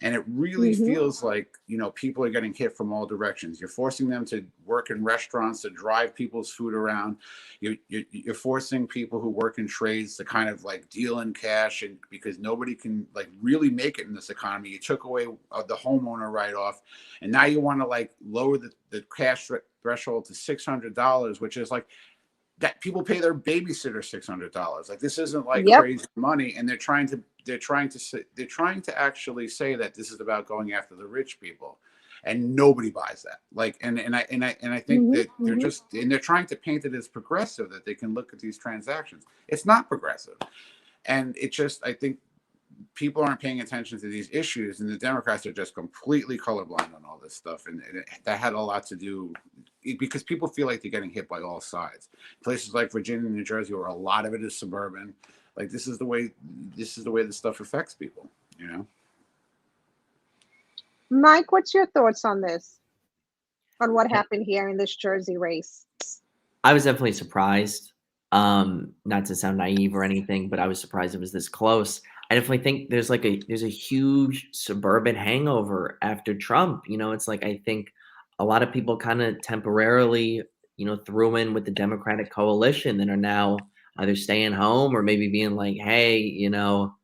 And it really feels like, you know, people are getting hit from all directions. You're forcing them to work in restaurants, to drive people's food around. You're forcing people who work in trades to kind of like deal in cash, and because nobody can like really make it in this economy. You took away the homeowner write-off, and now you want to like lower the cash threshold to $600, which is like that people pay their babysitter $600. Like this isn't like crazy money, and they're trying to actually say that this is about going after the rich people, and nobody buys that. Like, and I think that they're trying to paint it as progressive, that they can look at these transactions. It's not progressive, and it just, I think people aren't paying attention to these issues, and the Democrats are just completely colorblind on all this stuff, and that had a lot to do because people feel like they're getting hit by all sides. Places like Virginia and New Jersey, where a lot of it is suburban, like this is the way this stuff affects people, you know. Mike, what's your thoughts on this? On what happened here in this Jersey race? I was definitely surprised. Not to sound naive or anything, but I was surprised it was this close. I definitely think there's a huge suburban hangover after Trump. You know, it's like I think a lot of people kind of temporarily, you know, threw in with the Democratic coalition and are now either staying home or maybe being like, hey, you know,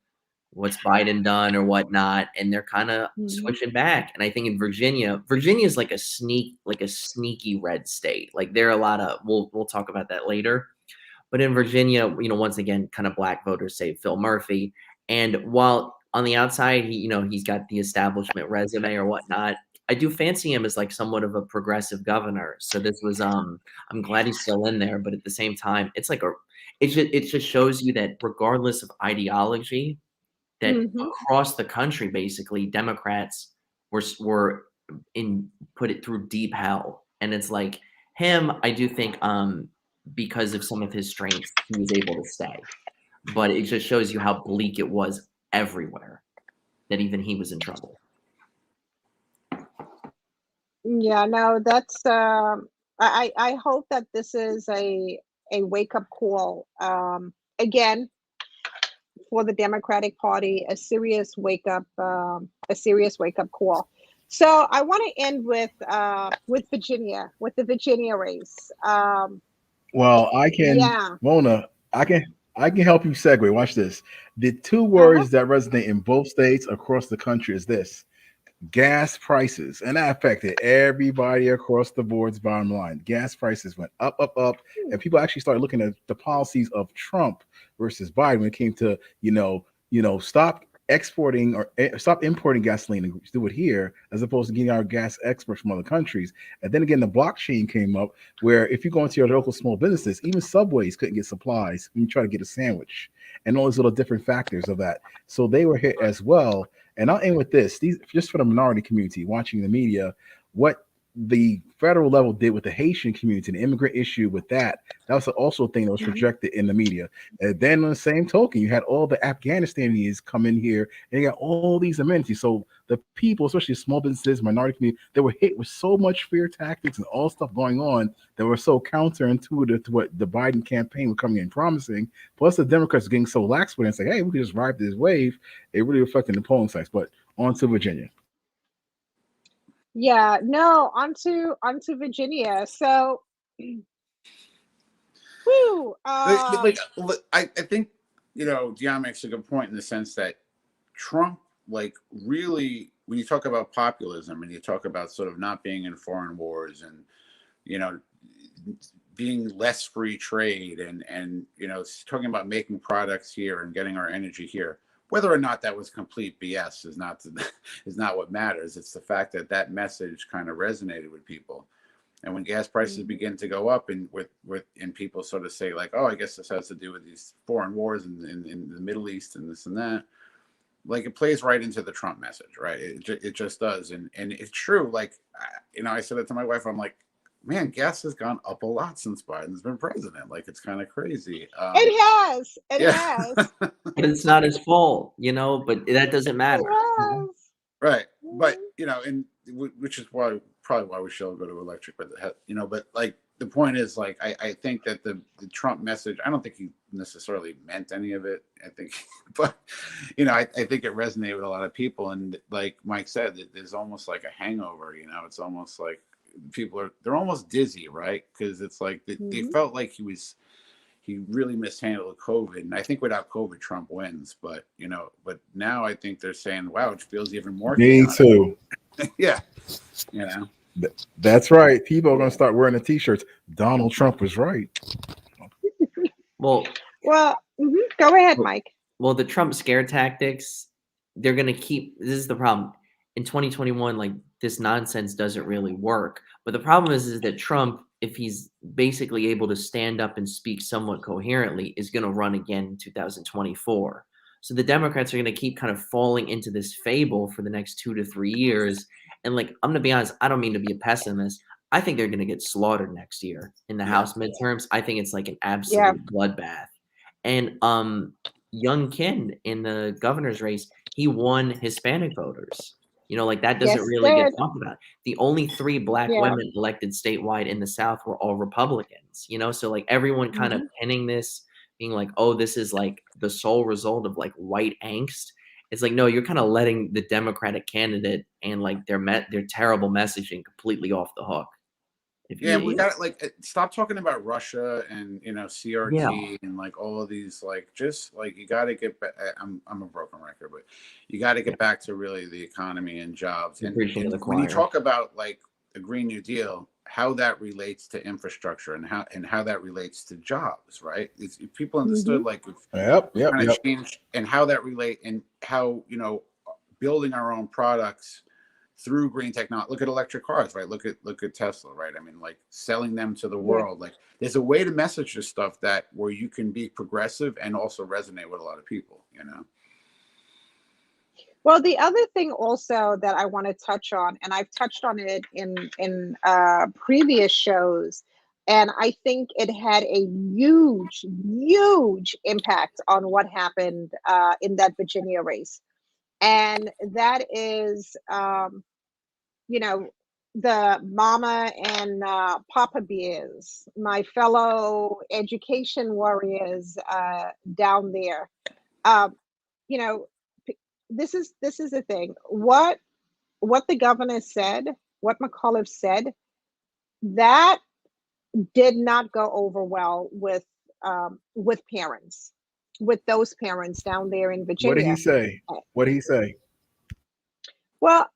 what's Biden done or whatnot, and they're kind of switching back. And I think in Virginia is like a sneaky red state. Like there are a lot of we'll talk about that later. But in Virginia, you know, once again, kind of black voters say Phil Murphy. And while on the outside, he's got the establishment resume or whatnot, I do fancy him as like somewhat of a progressive governor. So this was, I'm glad he's still in there. But at the same time, it's like it just shows you that regardless of ideology, that across the country, basically, Democrats were put it through deep hell. And it's like him, I do think, because of some of his strengths, he was able to stay. But it just shows you how bleak it was everywhere, that even he was in trouble. Yeah, no, that's I hope that this is a wake-up call. Again, for the Democratic Party, a serious wake-up call. So I want to end with Virginia, with the Virginia race. Well, I can, Mona, I can help you segue. Watch this. The two words that resonate in both states across the country is this: gas prices. And that affected everybody across the board's bottom line. Gas prices went up, and people actually started looking at the policies of Trump versus Biden when it came to, stop exporting or stop importing gasoline and do it here, as opposed to getting our gas exports from other countries. And then again, the blockchain came up, where if you go into your local small businesses, even Subways couldn't get supplies when you try to get a sandwich, and all these little different factors of that. So they were hit as well. And I'll end with this: just for the minority community watching the media, what the federal level did with the Haitian community, the immigrant issue with that was also a thing that was projected in the media. And then on the same token, you had all the Afghanistanians come in here, and you got all these amenities. So the people, especially small businesses, minority community, they were hit with so much fear tactics and all stuff going on that were so counterintuitive to what the Biden campaign was coming in promising. Plus the Democrats getting so lax with it and saying, hey, we can just ride this wave. It really affected the polling sites. But on to Virginia. Yeah, no, onto Virginia. So, whew, I think, Dion makes a good point in the sense that Trump, like, really, when you talk about populism and you talk about sort of not being in foreign wars and you know, being less free trade and you know, talking about making products here and getting our energy here. Whether or not that was complete BS is not what matters. It's the fact that that message kind of resonated with people. And when gas prices begin to go up, and and people sort of say like, oh, I guess this has to do with these foreign wars in the Middle East and this and that, like it plays right into the Trump message, right? It just does, and it's true. Like, you know, I said it to my wife. I'm like, man, gas has gone up a lot since Biden's been president. Like, it's kind of crazy. It has. It has. But it's not his fault, you know. But that doesn't matter. Right. But you know, and which is probably why we should go to electric. But you know, but like the point is, like, I think that the Trump message, I don't think he necessarily meant any of it. I think, but you know, I think it resonated with a lot of people. And like Mike said, there's almost like a hangover. You know, it's almost like they're almost dizzy, right? Because it's like they felt like he really mishandled COVID, and I think without COVID, Trump wins. But you know, but now I think they're saying, "Wow, it feels even more." Me too. Yeah, you know, that's right. People are going to start wearing the T-shirts. Donald Trump was right. Well, go ahead, Mike. Well, the Trump scare tactics, they're going to keep. This is the problem. In 2021, like this nonsense doesn't really work. But the problem is that Trump, if he's basically able to stand up and speak somewhat coherently, is going to run again in 2024. So the Democrats are going to keep kind of falling into this fable for the next 2 to 3 years. And like, I'm going to be honest, I don't mean to be a pessimist. I think they're going to get slaughtered next year in the House midterms. I think it's like an absolute bloodbath. And Young Kin in the governor's race, he won Hispanic voters. You know, like that doesn't really get talked about. The only 3 Black women elected statewide in the South were all Republicans, you know? So like everyone kind of pinning this, being like, oh, this is like the sole result of like white angst. It's like, no, you're kind of letting the Democratic candidate and like their terrible messaging completely off the hook. We got to like stop talking about Russia and, you know, CRT and like all of these, like, just like you got to get back. I'm a broken record, but you got to get back to really the economy and jobs. And when you talk about like the Green New Deal, how that relates to infrastructure and how that relates to jobs, right? If people understood like kind of change and how that relate and how, you know, building our own products through green technology. Look at electric cars, right? Look at Tesla, right? I mean, like selling them to the world. Like there's a way to message this stuff that where you can be progressive and also resonate with a lot of people, you know? Well, the other thing also that I want to touch on, and I've touched on it in previous shows, and I think it had a huge impact on what happened in that Virginia race. And that is, you know, the mama and papa bears, my fellow education warriors down there. You know, this is the thing. What the governor said, what McAuliffe said, that did not go over well with parents, with those parents down there in Virginia. What did he say? What did he say? Well,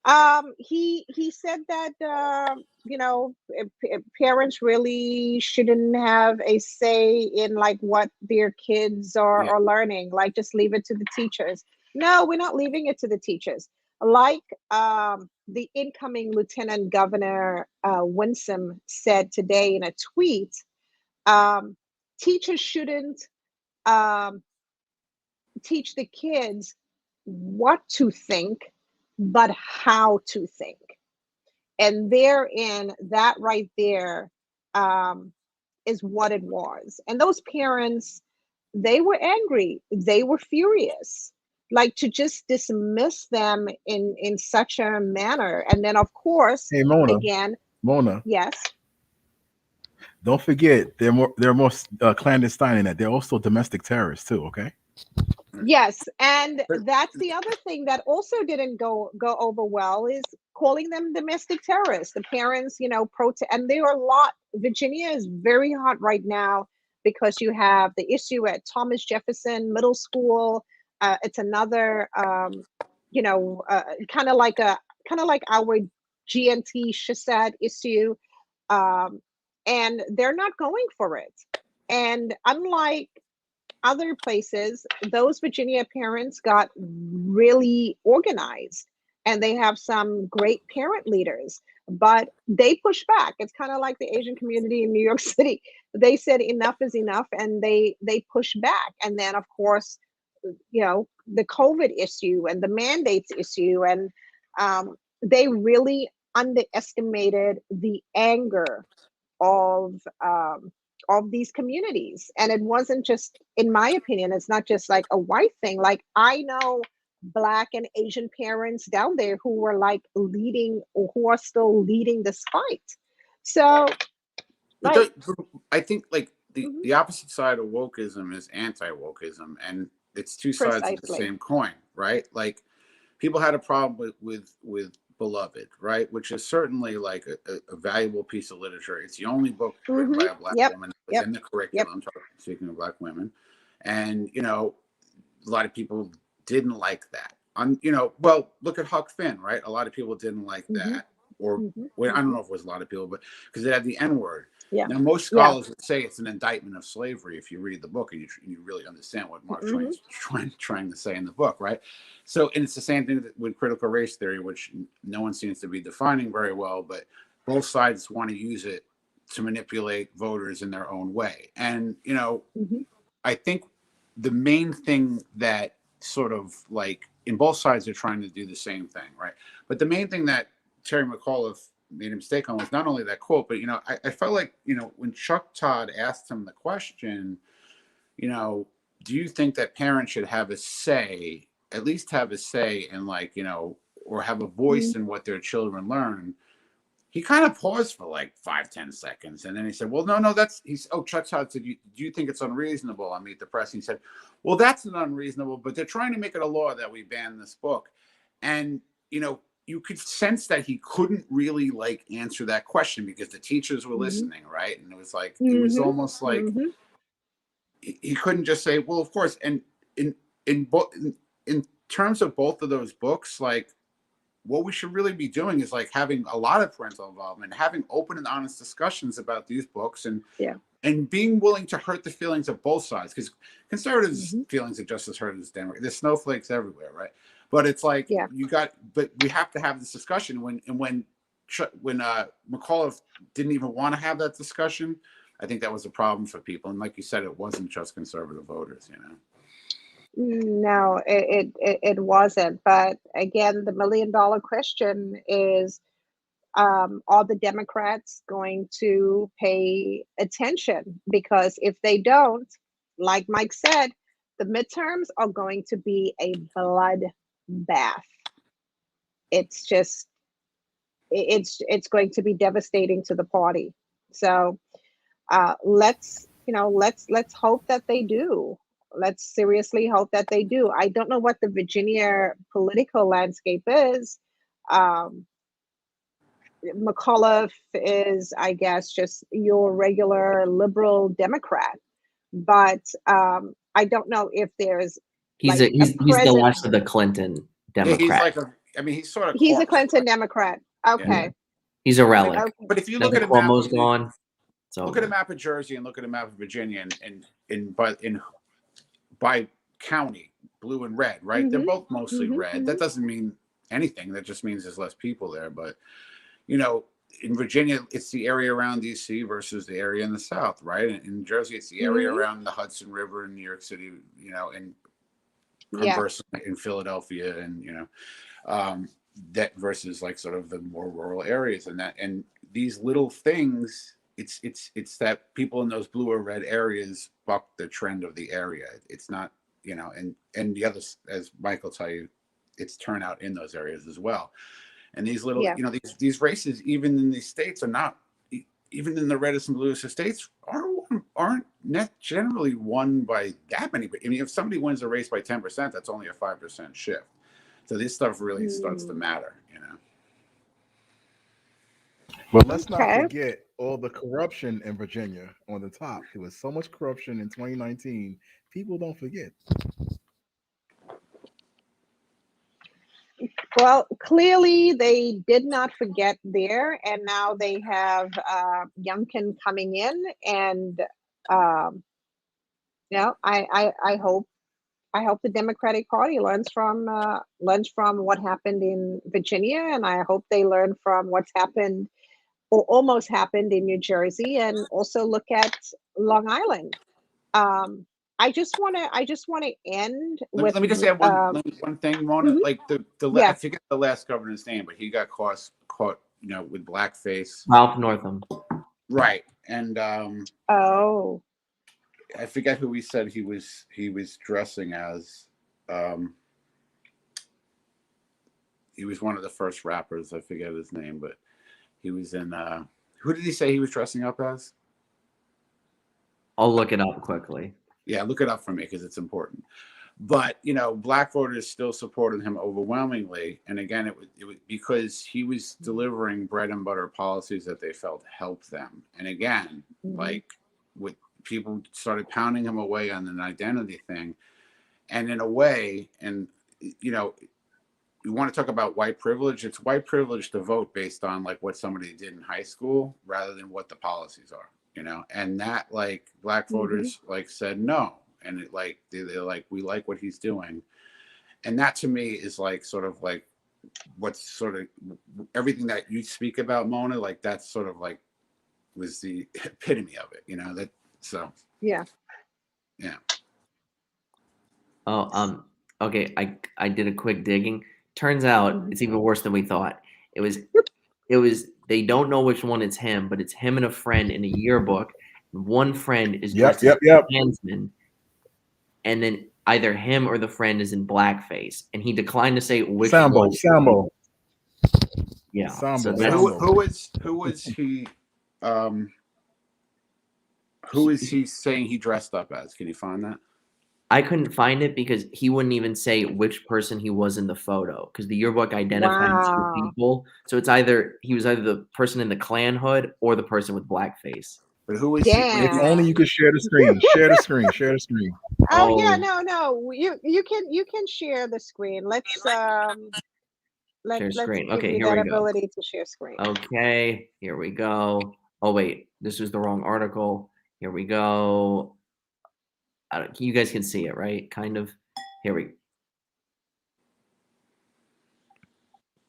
he said that you know, parents really shouldn't have a say in like what their kids are learning. Like, just leave it to the teachers. No, we're not leaving it to the teachers. Like the incoming Lieutenant Governor Winsome said today in a tweet, teachers shouldn't teach the kids what to think, but how to think. And therein, that right there is what it was. And those parents, they were angry. They were furious. Like, to just dismiss them in such a manner. And then, of course, hey, Mona, again, Mona. Yes. Don't forget, they're more clandestine in that. They're also domestic terrorists too. Okay. Yes, and that's the other thing that also didn't go over well, is calling them domestic terrorists. The parents, you know, protest, and there are a lot. Virginia is very hot right now because you have the issue at Thomas Jefferson Middle School. It's another, you know, kind of like our GNT Shasad issue. and they're not going for it. And unlike other places, those Virginia parents got really organized, and they have some great parent leaders, but they push back. It's kind of like the Asian community in New York City. They said enough is enough, and they push back. And then, of course, the COVID issue and the mandates issue, and they really underestimated the anger of these communities. And it wasn't just, in my opinion, it's not just like a white thing. Like, I know Black and Asian parents down there who were like leading, or who are still leading this fight. So I think like the opposite side of wokeism is anti-wokeism, and it's two sides of the same coin, right? Like, people had a problem with Beloved, right? Which is certainly like a valuable piece of literature. It's the only book written by a Black woman that was in the curriculum, speaking of Black women. And, a lot of people didn't like that. Well, look at Huck Finn, right? A lot of people didn't like that. Or I don't know if it was a lot of people, but because it had the N word. Yeah. Now, most scholars would say it's an indictment of slavery if you read the book and you really understand what Mark Twain's trying to say in the book, right? So, and it's the same thing with critical race theory, which no one seems to be defining very well, but both sides want to use it to manipulate voters in their own way. And, I think the main thing that sort of like, in both sides are trying to do the same thing, right? But the main thing that Terry McAuliffe made a mistake on was not only that quote, but I felt like when Chuck Todd asked him the question, do you think that parents should have a say, at least have a say in or have a voice in what their children learn? He kind of paused for like 5-10 seconds, and then he said, well, no, Chuck Todd said, do you think it's unreasonable on Meet the Press? And he said, well, that's not unreasonable, but they're trying to make it a law that we ban this book. And you could sense that he couldn't really answer that question because the teachers were listening, right? And it was like, it was almost like he couldn't just say, well, of course. And in terms of both of those books, what we should really be doing is having a lot of parental involvement, having open and honest discussions about these books, and being willing to hurt the feelings of both sides, because conservatives' feelings are just as hurt as Democrats. There's snowflakes everywhere, right? But it's but we have to have this discussion. When McAuliffe didn't even want to have that discussion, I think that was a problem for people. And like you said, it wasn't just conservative voters, No, it wasn't. But again, the $1 million question is, are the Democrats going to pay attention? Because if they don't, like Mike said, the midterms are going to be a bloodbath. It's just, it's going to be devastating to the party. So let's hope that they do. Let's seriously hope that they do. I don't know what the Virginia political landscape is. McAuliffe is, I guess, just your regular liberal Democrat, but I don't know if there's he's the last of the Clinton Democrat. Yeah, he's sort of he's a Clinton Democrat. Okay, yeah. He's a relic. Okay. But if you look at a Cuomo's gone. So look at a map of Jersey and look at a map of Virginia, and by county, blue and red, right? They're both mostly red. That doesn't mean anything. That just means there's less people there. But in Virginia, it's the area around DC versus the area in the South, right? And in Jersey, it's the area around the Hudson River in New York City, and conversely in Philadelphia, and that versus sort of the more rural areas, and these little things. It's that people in those blue or red areas buck the trend of the area. It's not, and the others, as Mike will tell you, it's turnout in those areas as well. And these little, these races, even in these states, are not, even in the reddest and bluest states, aren't generally won by that many. I mean, if somebody wins a race by 10%, that's only a 5% shift. So this stuff really starts to matter, But let's not forget all the corruption in Virginia on the top. There was so much corruption in 2019. People don't forget. Well, clearly they did not forget there, and now they have Youngkin coming in, and I hope the Democratic Party learns from what happened in Virginia, and I hope they learn from what's happened or almost happened in New Jersey, and also look at Long Island. I just want to end with. Let me just add one thing, Mona. Mhm. Like I forget the last governor's name, but he got caught, with blackface. Ralph Northam. Right, and Oh. I forget who he said he was dressing as. He was one of the first rappers. I forget his name, but he was in. Who did he say he was dressing up as? I'll look it up quickly. Yeah, look it up for me because it's important. But black voters still supported him overwhelmingly, and again, it was because he was delivering bread and butter policies that they felt helped them. And again, like with people started pounding him away on an identity thing, and in a way, and you want to talk about white privilege. It's white privilege to vote based on like what somebody did in high school rather than what the policies are. And that like black voters like said no, and it like they're like, we like what he's doing, and that to me is like sort of like what's sort of everything that you speak about, Mona. Like that's sort of like was the epitome of it, that. So yeah. Oh, okay. I did a quick digging. Turns out it's even worse than we thought. It was they don't know which one it's him, but it's him and a friend in a yearbook. One friend is dressed as a Klansman, and then either him or the friend is in blackface, and he declined to say which Sambo. Yeah. Sambo. Who was he? Who is he saying he dressed up as? Can you find that? I couldn't find it because he wouldn't even say which person he was in the photo because the yearbook identified two people. So it's he was either the person in the Klan hood or the person with blackface. But who is If only you could share the screen. Share the screen. Oh yeah, no. You can share the screen. Let's share screen. Okay, here we go. Ability to share screen. Okay, here we go. Oh wait, this was the wrong article. Here we go. You guys can see it, right? Kind of. Here we.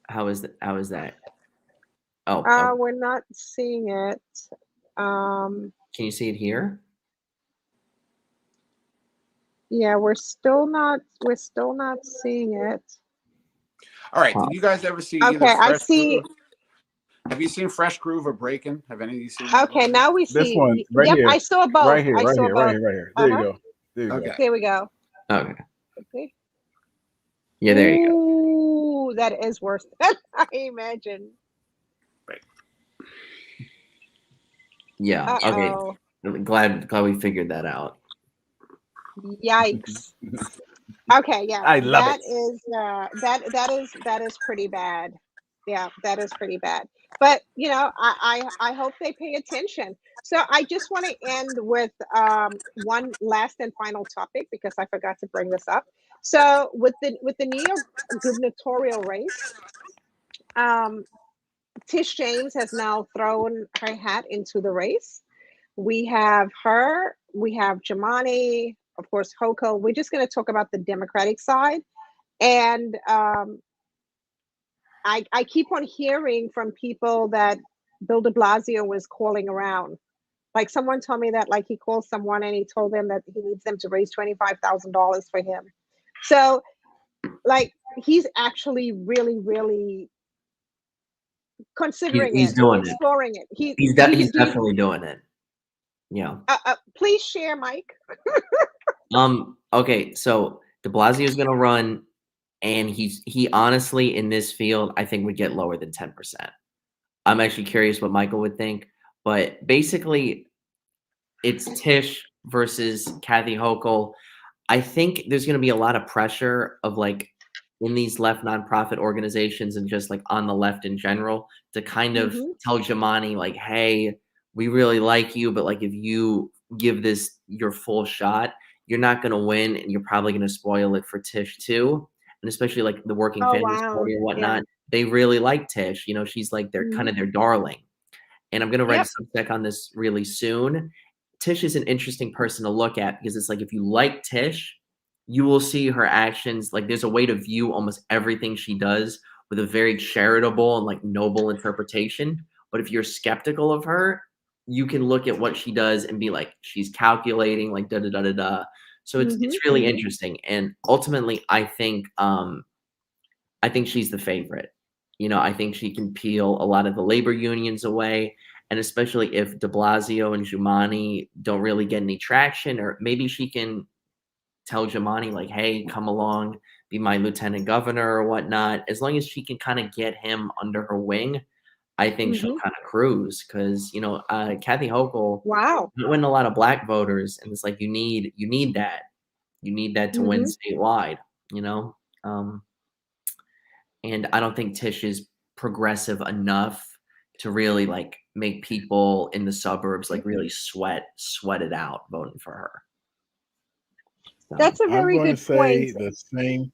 How is that? Oh. We're not seeing it. Can you see it here? Yeah, we're still not seeing it. All right. Did you guys ever see? Okay, I see. Groove? Have you seen Fresh Groove or Breaking? Have any of you seen? Okay, now we see this one right here. I saw both. Right here. There you go. Okay. There we go. Okay. Okay. Yeah, there you go. Ooh, that is worse than I imagine. Right. Yeah. Okay. Glad we figured that out. Yikes. Okay, yeah. I love it. That is pretty bad. Yeah, that is pretty bad. But I hope they pay attention. So I just want to end with one last and final topic because I forgot to bring this up. So with the New York gubernatorial race, Tish James has now thrown her hat into the race. We have her, we have Jumaane, of course, Hochul. We're just going to talk about the Democratic side. And I keep on hearing from people that Bill de Blasio was calling around. Like someone told me that like he called someone and he told them that he needs them to raise $25,000 for him. So like he's actually really, really considering he's doing exploring it. He's definitely doing it. Yeah. Please share, Mike. Okay, so de Blasio is going to run, and he honestly in this field I think would get lower than 10%. I'm actually curious what Michael would think, but basically it's Tish versus Kathy Hochul. I think there's going to be a lot of pressure of like in these left nonprofit organizations and just like on the left in general to kind of tell Jumaane like, hey, we really like you, but like if you give this your full shot, you're not going to win and you're probably going to spoil it for Tish too. and especially like the Working Oh, Families wow. Party and Yeah. whatnot, they really like Tish. You know, she's like their kind of their darling. And I'm gonna write Yep. a substack on this really soon. Tish is an interesting person to look at because it's like if you like Tish, you will see her actions. Like there's a way to view almost everything she does with a very charitable and like noble interpretation. But if you're skeptical of her, you can look at what she does and be like, she's calculating, like da da da da da. So it's really interesting. And ultimately, I think she's the favorite. You know, I think she can peel a lot of the labor unions away. And especially if de Blasio and Giuliani don't really get any traction, or maybe she can tell Giuliani, like, hey, come along, be my lieutenant governor or whatnot. As long as she can kind of get him under her wing, I think she'll kind of cruise. Because, you know, Kathy Hochul win a lot of black voters. And it's like, you need that. You need that to win statewide, you know? And I don't think Tish is progressive enough to really like make people in the suburbs like really sweat it out voting for her. So, That's a very good point. The same.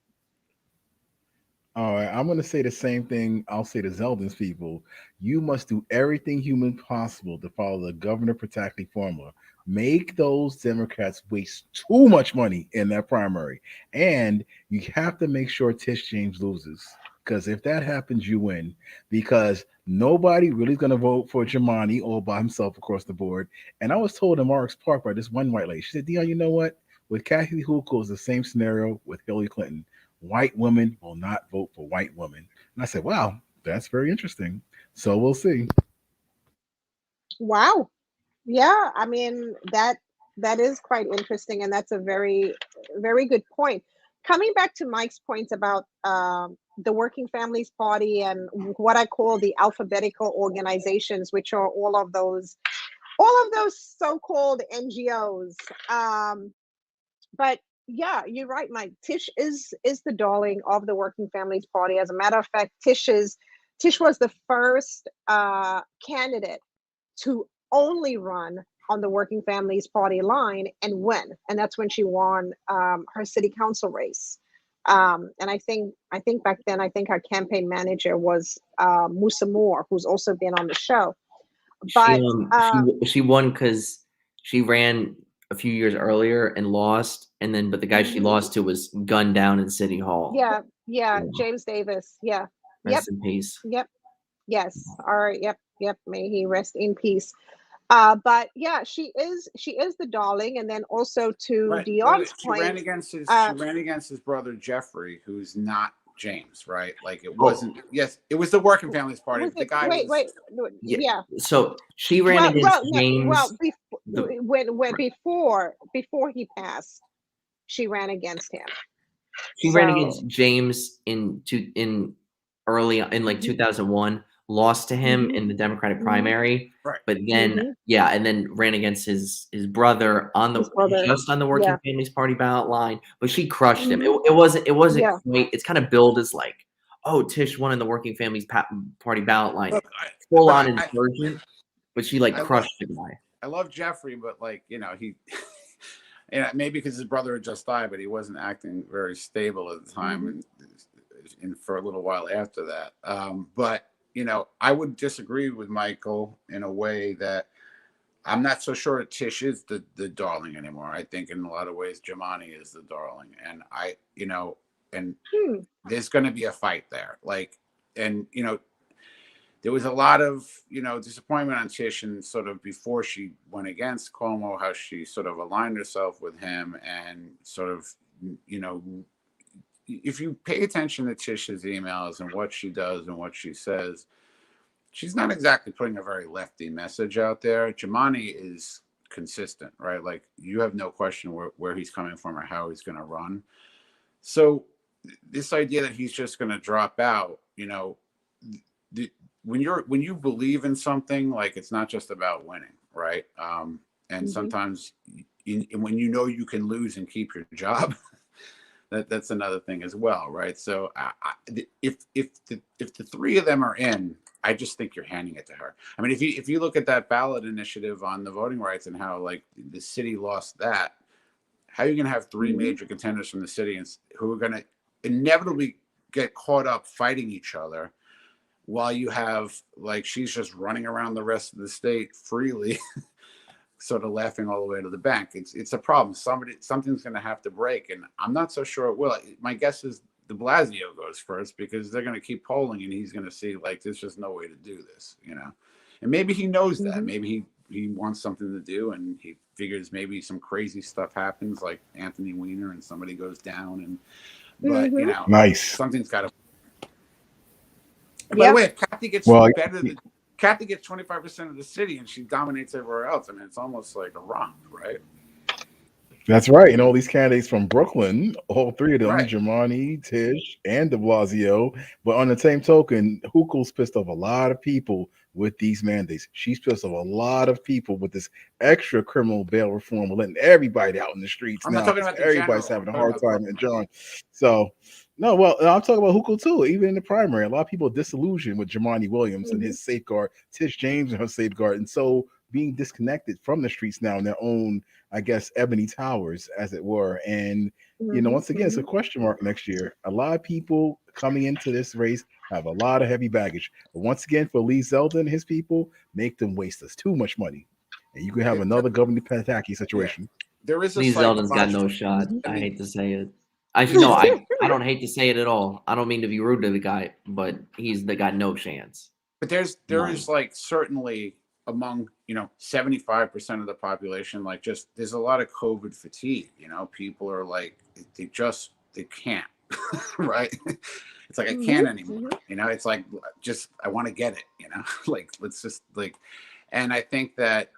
All right, I'm going to say the same thing. I'll say to Zeldin's people: you must do everything human possible to follow the Governor Pataki formula. Make those Democrats waste too much money in that primary, and you have to make sure Tish James loses. Because if that happens, you win. Because nobody really is going to vote for Giuliani all by himself across the board. And I was told in Marks Park by this one white lady, she said, Dion, you know what? With Kathy Hochul, it's the same scenario with Hillary Clinton. White women will not vote for white women. And I said, wow, that's very interesting. So we'll see. Wow. Yeah, I mean, that is quite interesting. And that's a very, very good point. Coming back to Mike's point about the Working Families Party and what I call the alphabetical organizations, which are all of those so-called NGOs. But yeah, you're right, Mike. Tish is the darling of the Working Families Party. As a matter of fact, Tish was the first candidate to only run on the Working Families Party line and win, and that's when she won her city council race. And I think back then, I think our campaign manager was Musa Moore, who's also been on the show. But she won because she ran a few years earlier and lost, but the guy she lost to was gunned down in City Hall. Yeah, James Davis. Yeah. Rest in peace. Yep. Yes. All right. Yep. May he rest in peace. But yeah, she is the darling, and then also to Dion's point, she ran against his brother Jeffrey, who's not James, right? Like it wasn't. Yes, it was the Working Families Party. The guy yeah. So she ran against James. Before he passed, she ran against him. She ran against James in 2001. Lost to him in the Democratic primary, but then and then ran against his brother just on the Working Families Party ballot line. But she crushed him. It wasn't quite. It's kind of billed as like, oh, Tish won in the Working Families Party ballot line, full on insurgent. But she crushed the guy. I love Jeffrey, but he. Yeah, maybe because his brother had just died, but he wasn't acting very stable at the time, and for a little while after that. But I would disagree with Michael in a way that I'm not so sure that Tish is the darling anymore. I think in a lot of ways, Giuliani is the darling, and there's going to be a fight there. There was a lot of, disappointment on Tish, and sort of before she went against Cuomo, how she sort of aligned herself with him, and sort of, if you pay attention to Tish's emails and what she does and what she says, she's not exactly putting a very lefty message out there. Giuliani is consistent, right? Like you have no question where he's coming from or how he's going to run. So this idea that he's just going to drop out, when you believe in something, like it's not just about winning, right? And sometimes when you can lose and keep your job, that's another thing as well, right? So if the three of them are in, I just think you're handing it to her. I mean, if you look at that ballot initiative on the voting rights and how the city lost that, how are you going to have three major contenders from the city who are going to inevitably get caught up fighting each other while you have, like, she's just running around the rest of the state freely, sort of laughing all the way to the bank. It's a problem. Something's going to have to break, and I'm not so sure it will. My guess is de Blasio goes first, because they're going to keep polling, and he's going to see, like, there's just no way to do this, you know. And maybe he knows that. Maybe he wants something to do, and he figures maybe some crazy stuff happens, like Anthony Weiner, and somebody goes down, and but you know, something's got to. By the way, if Kathy gets Kathy gets 25% of the city and she dominates everywhere else, I mean, it's almost like a romp, right? That's right. And all these candidates from Brooklyn, all three of them, Right. Jumaane, Tish, and de Blasio. But on the same token, Hochul's pissed off a lot of people with these mandates. She's pissed off a lot of people with this extra criminal bail reform, letting everybody out in the streets. I'm now, not talking about everybody's having a hard time enjoying. So, no, well, I'm talking about Hochul too. Even in the primary, a lot of people are disillusioned with Jumaane Williams and his safeguard, Tish James and her safeguard, and so being disconnected from the streets now in their own, I guess, ebony towers, as it were. And, you know, once again, it's a question mark next year. A lot of people coming into this race have a lot of heavy baggage. But once again, for Lee Zeldin and his people, make them waste us too much money. And you can have another Governor Pataki situation. There is a Lee Zeldin's got no shot. I hate to say it. Actually, no, I don't hate to say it at all. I don't mean to be rude to the guy, but he's got no chance. But there is like certainly among, you know, 75% of the population, like, just there's a lot of COVID fatigue. You know, people are like, they can't, right? It's like, I can't anymore. You know, it's like, just, I want to get it, you know, like, let's just like, and I think that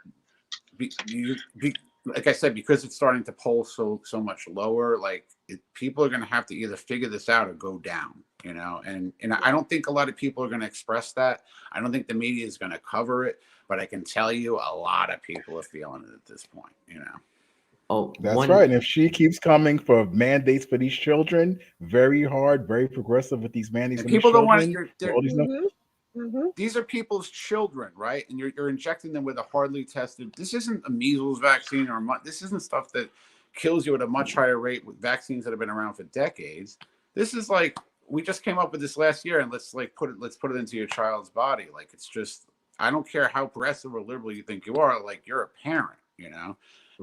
like I said, because it's starting to poll so much lower, like, people are going to have to either figure this out or go down, you know, and I don't think a lot of people are going to express that. I don't think the media is going to cover it, but I can tell you a lot of people are feeling it at this point, you know. Oh, that's right. And if she keeps coming for mandates for these children, very hard, very progressive with these mandates. People don't want to. These are people's children, right? And you're injecting them with a hardly tested. This isn't a measles vaccine this isn't stuff that kills you at a much higher rate with vaccines that have been around for decades. This is like, we just came up with this last year, and let's put it into your child's body. Like, it's just, I don't care how progressive or liberal you think you are, like, you're a parent, you know,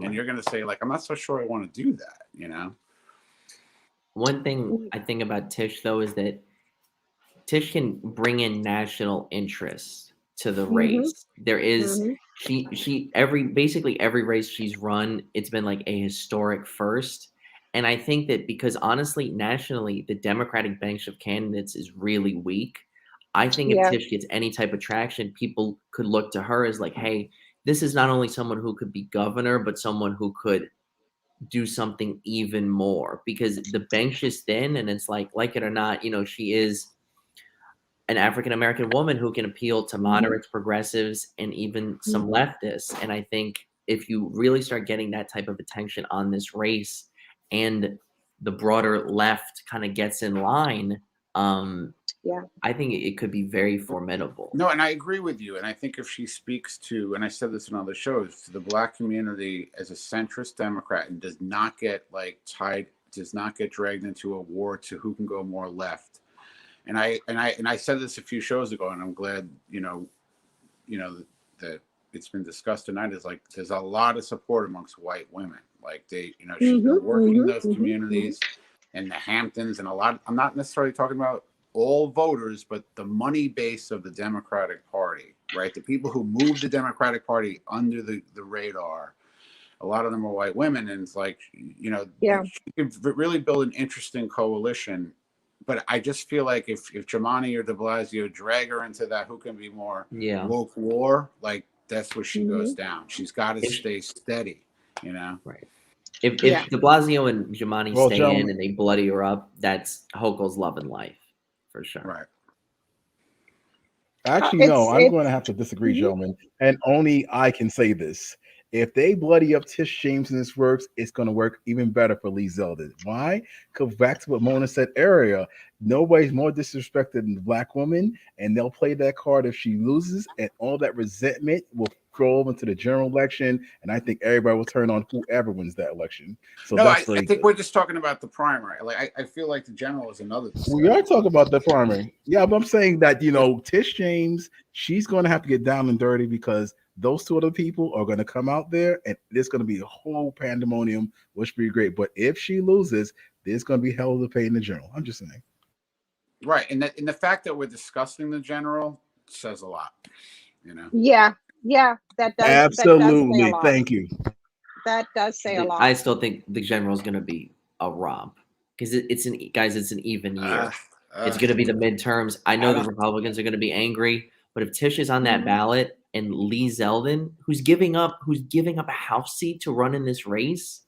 and you're going to say, like, I'm not so sure I want to do that, you know. One thing I think about Tish, though, is that Tish can bring in national interest to the race. There is basically every race she's run, it's been like a historic first. And I think that because honestly, nationally, the Democratic bench of candidates is really weak. I think if Tish gets any type of traction, people could look to her as like, hey, this is not only someone who could be governor, but someone who could do something even more, because the bench is thin, and it's like it or not, you know, she is an African-American woman who can appeal to moderates, progressives, and even some leftists. And I think if you really start getting that type of attention on this race, and the broader left kind of gets in line, I think it could be very formidable. No, and I agree with you. And I think if she speaks to, and I said this in other shows, to the Black community as a centrist Democrat, and does not get dragged into a war to who can go more left. And I said this a few shows ago, and I'm glad, you know that it's been discussed tonight, is like, there's a lot of support amongst white women. Like, they, you know, she's been working in those communities and the Hamptons, and a lot, I'm not necessarily talking about all voters, but the money base of the Democratic Party, right? The people who moved the Democratic Party under the radar, a lot of them are white women. And it's like, you know, she could really build an interesting coalition. But I just feel like if Jumaane or de Blasio drag her into that who can be more woke war, like, that's where she goes down. She's got to stay steady, you know? Right. If de Blasio and Jumaane stay in and they bloody her up, that's Hochul's love and life, for sure. Right. Actually, no, I'm going to have to disagree, gentlemen. And only I can say this. If they bloody up Tish James and this works, it's going to work even better for Lee Zeldin. Why? Because back to what Mona said earlier, nobody's more disrespected than the Black woman, and they'll play that card if she loses, and all that resentment will go over to the general election, and I think everybody will turn on whoever wins that election. So no, that's I think we're just talking about the primary. Like I feel like the general is another discussion. We are talking about the primary. Yeah, but I'm saying that, Tish James, she's going to have to get down and dirty because those two other people are going to come out there and there's going to be a whole pandemonium, which would be great. But if she loses, there's going to be hell to pay in the general. I'm just saying. Right. And the fact that we're discussing the general says a lot, Yeah, that does. Absolutely. That does say a lot. Thank you. That does say a lot. I still think the general is going to be a romp because it's an even year. It's going to be the midterms. I know the Republicans are going to be angry, but if Tish is on that ballot and Lee Zeldin, who's giving up a House seat to run in this race,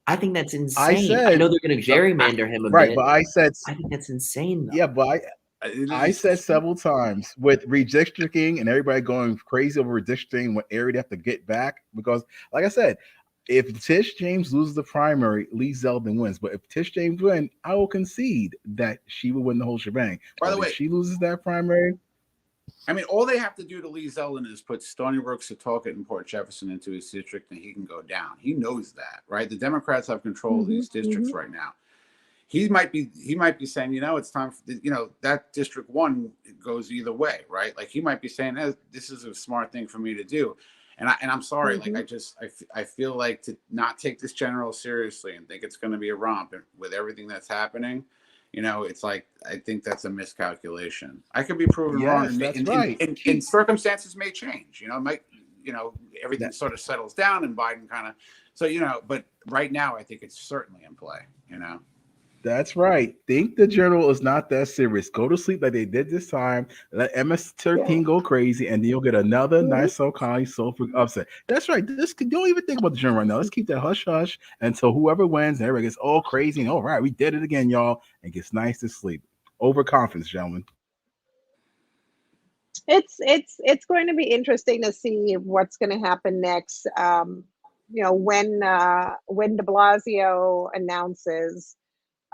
I think that's insane. I know they're going to gerrymander him a bit. But I think that's insane, though. Yeah, but I said several times with redistricting and everybody going crazy over redistricting what area they have to get back because, like I said, if Tish James loses the primary, Lee Zeldin wins. But if Tish James wins, I will concede that she will win the whole shebang. By the way, if she loses that primary, I mean, all they have to do to Lee Zeldin is put Stony Brook, Setauket, and Port Jefferson into his district, and he can go down. He knows that, right? The Democrats have control of these districts right now. He might be saying, it's time for that District 1 goes either way, right? Like he might be saying, this is a smart thing for me to do. And I'm sorry, I feel like to not take this general seriously and think it's going to be a romp with everything that's happening. It's like I think that's a miscalculation. I could be proven wrong, and circumstances may change. Everything sort of settles down, and Biden kind of. So but right now I think it's certainly in play. That's right. Think the general is not that serious. Go to sleep like they did this time. Let MS-13 go crazy, and then you'll get another nice O'Connell soulful upset. That's right. Don't even think about the general right now. Let's keep that hush hush until whoever wins, everybody gets all crazy and all right, we did it again, y'all, and gets nice to sleep. Overconfidence, gentlemen. It's going to be interesting to see what's going to happen next. When De Blasio announces.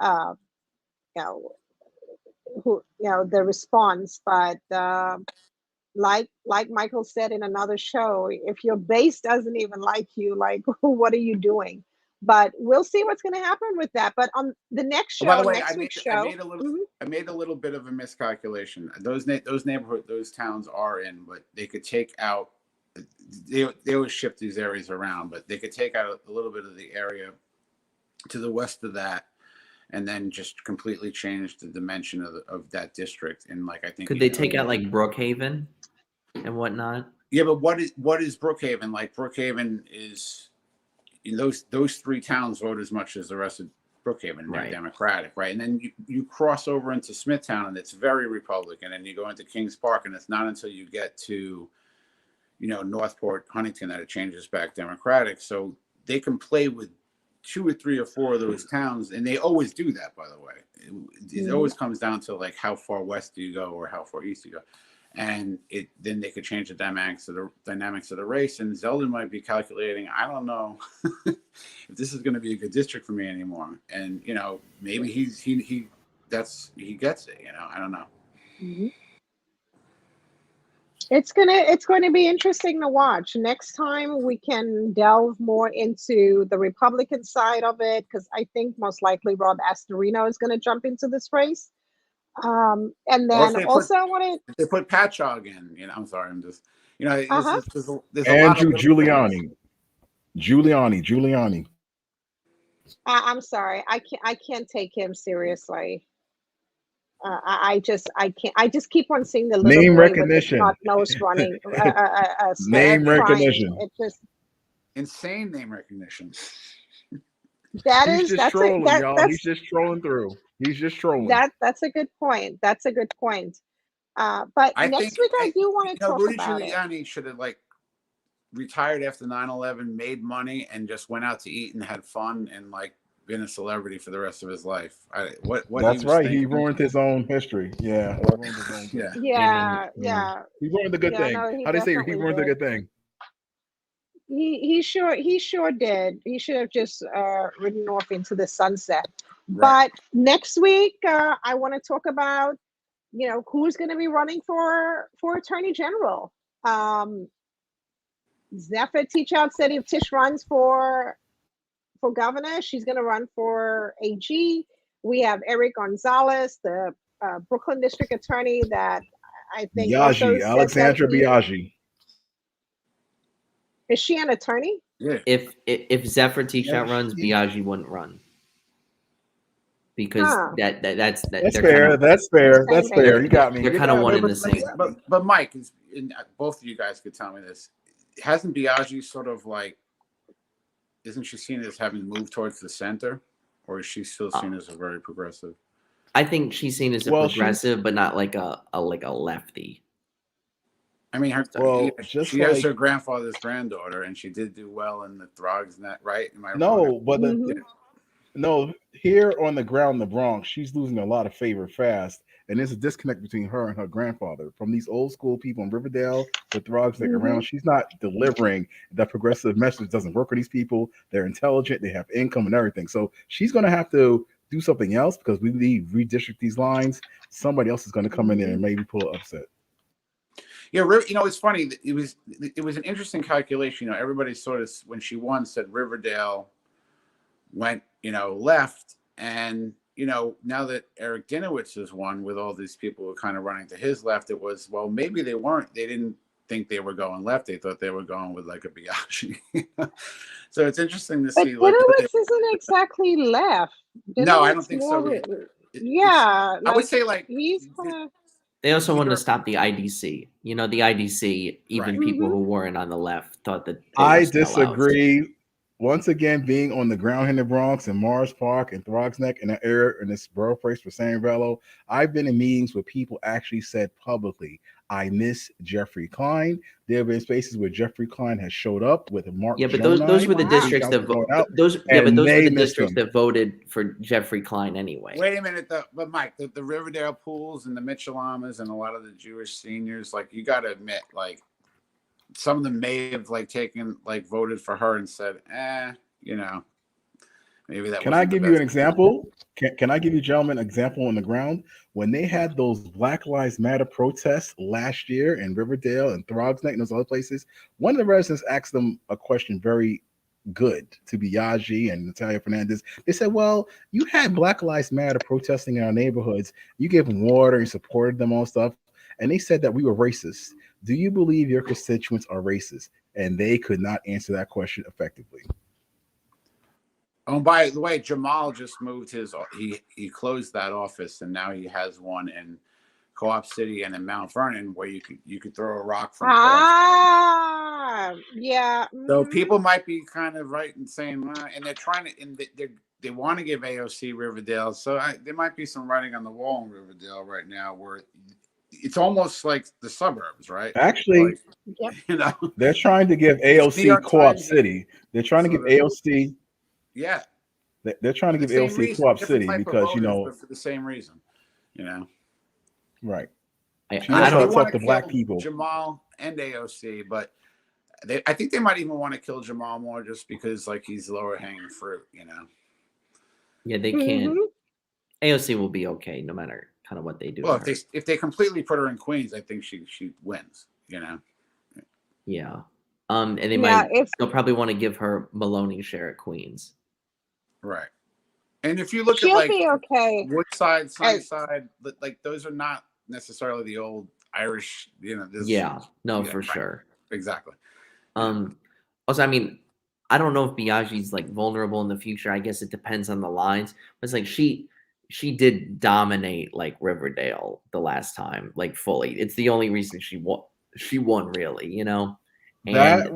The response, but like Michael said in another show, if your base doesn't even like you, like what are you doing? But we'll see what's going to happen with that. But on the next show, by the way, I made a little bit of a miscalculation. Those neighborhoods, those towns are in, but they could take out. They always shift these areas around, but they could take out a little bit of the area to the west of that. And then just completely change the dimension of that district. And I think could they take out like Brookhaven and whatnot? Yeah, but what is Brookhaven? Like Brookhaven is those three towns vote as much as the rest of Brookhaven, and they're Democratic, right? And then you cross over into Smithtown, and it's very Republican, and you go into Kings Park, and it's not until you get to Northport, Huntington that it changes back Democratic. So they can play with 2 or 3 or 4 of those towns, and they always do that, by the way. It always comes down to how far west do you go or how far east do you go, and then they could change the dynamics of the race. And Zeldin might be calculating, I don't know if this is going to be a good district for me anymore, and maybe he gets it. I don't know. It's going to be interesting to watch. Next time we can delve more into the Republican side of it, because I think most likely Rob Astorino is going to jump into this race. And then they put Patchogue in. I'm sorry, I'm just there's Andrew Giuliani. I'm sorry, I can't take him seriously. I just keep on seeing the little name boy recognition, with the nose running. Name recognition. It's just insane name recognition. He's just trolling, y'all. He's just trolling through. He's just trolling. That's a good point. But next week I do want to talk Rudy about Giuliani should have retired after 9/11, made money, and just went out to eat and had fun and been a celebrity for the rest of his life. That's right. He ruined his own history. Yeah. Yeah. He ruined the good thing. How do you say he ruined the good thing? He sure did. He should have just ridden off into the sunset. Right. But next week, I want to talk about, who's going to be running for Attorney General. Zephyr Teachout said if Tish runs for governor, she's going to run for AG. We have Eric Gonzalez, the Brooklyn district attorney, that I think Biaggi, Alexandra Biaggi. Is she an attorney? Yeah. If Zephyr Teachout runs, Biaggi wouldn't run. Because that's fair. That's fair. You got me. They're kind of one in the same. But Mike, and both of you guys could tell me this. Hasn't Biaggi sort of like, isn't she seen as having moved towards the center, or is she still seen as a very progressive? I think she's seen as a progressive, but not like a lefty. I mean, she has her grandfather's granddaughter, and she did do well in the Throgs and that, right? Am I wrong? But no, here on the ground in the Bronx, she's losing a lot of favor fast. And there's a disconnect between her and her grandfather. From these old school people in Riverdale, the Throgs that are around, she's not delivering the progressive message. Doesn't work for these people. They're intelligent. They have income and everything. So she's going to have to do something else because we need redistrict these lines. Somebody else is going to come in there and maybe pull an upset. Yeah, it's funny. It was an interesting calculation. Everybody sort of, when she won, said Riverdale went, left, and now that Eric Dinowitz has won with all these people who are kind of running to his left, it was, well, maybe they didn't think they were going left. They thought they were going with like a Biaggi. So it's interesting to see. But Dinowitz isn't exactly left. No, I don't think so. I would say like he's kind of. They also wanted to stop the IDC. The IDC, even people who weren't on the left thought that. I disagree. Once again, being on the ground in the Bronx and Mars Park and Throgs Neck in that area in this borough place for San Vello, I've been in meetings where people actually said publicly, I miss Jeffrey Klein. There have been spaces where Jeffrey Klein has showed up with Mark. Yeah, but those were the districts that those were the districts that voted for Jeffrey Klein anyway. Wait a minute, but Mike, the Riverdale Pools and the Mitchellamas and a lot of the Jewish seniors, like, you got to admit, like, some of them may have voted for her and said, maybe that. Can I give you an example? Can I give you, gentlemen, an example on the ground? When they had those Black Lives Matter protests last year in Riverdale and Throgs Neck and those other places, one of the residents asked them a question very good to Biaggi and Natalia Fernandez. They said, well, you had Black Lives Matter protesting in our neighborhoods. You gave them water and supported them on stuff. And they said that we were racist. Do you believe your constituents are racist? And they could not answer that question effectively. Oh, by the way, Jamal just moved he closed that office, and now he has one in Co-op City and in Mount Vernon where you could throw a rock from. Yeah. So people might be kind of right in saying, and they're trying to, and they want to give AOC Riverdale. So there might be some writing on the wall in Riverdale right now where it's almost like the suburbs, right? Actually, they're trying to give AOC Co-op City. They're trying to give AOC. Yeah. They're trying to give AOC Co-op City because, for the same reason, Right. I don't talk to black people. Jamal and AOC, but I think they might even want to kill Jamal more just because, like, he's lower hanging fruit, Yeah, they can't. AOC will be okay no matter kind of what they do. Well, if they completely put her in Queens, I think she wins. Yeah. And they'll probably want to give her Maloney share at Queens. Right. And if you look She'll at be okay. Woodside, Sunnyside, like those are not necessarily the old Irish, for sure. Exactly. Also, I mean, I don't know if Biaggi's like vulnerable in the future. I guess it depends on the lines. But it's like she did dominate like Riverdale the last time, like fully. It's the only reason she won really, And that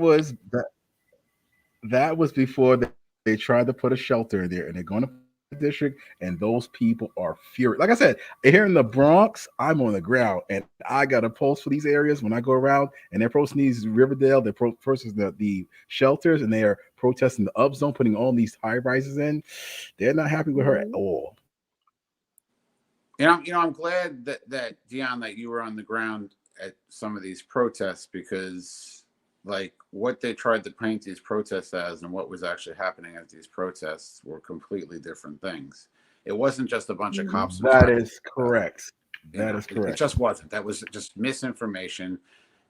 was before they tried to put a shelter in there, and they're going to the district, and those people are furious. Like I said, here in the Bronx, I'm on the ground, and I got a pulse for these areas when I go around, and they're protesting these Riverdale, they're protesting the shelters, and they are protesting the up zone, putting all these high rises in. They're not happy with her at all. I'm glad that Dion, that you were on the ground at some of these protests, because like what they tried to paint these protests as and what was actually happening at these protests were completely different things. It wasn't just a bunch of cops. That is correct. That is correct. It just wasn't. That was just misinformation,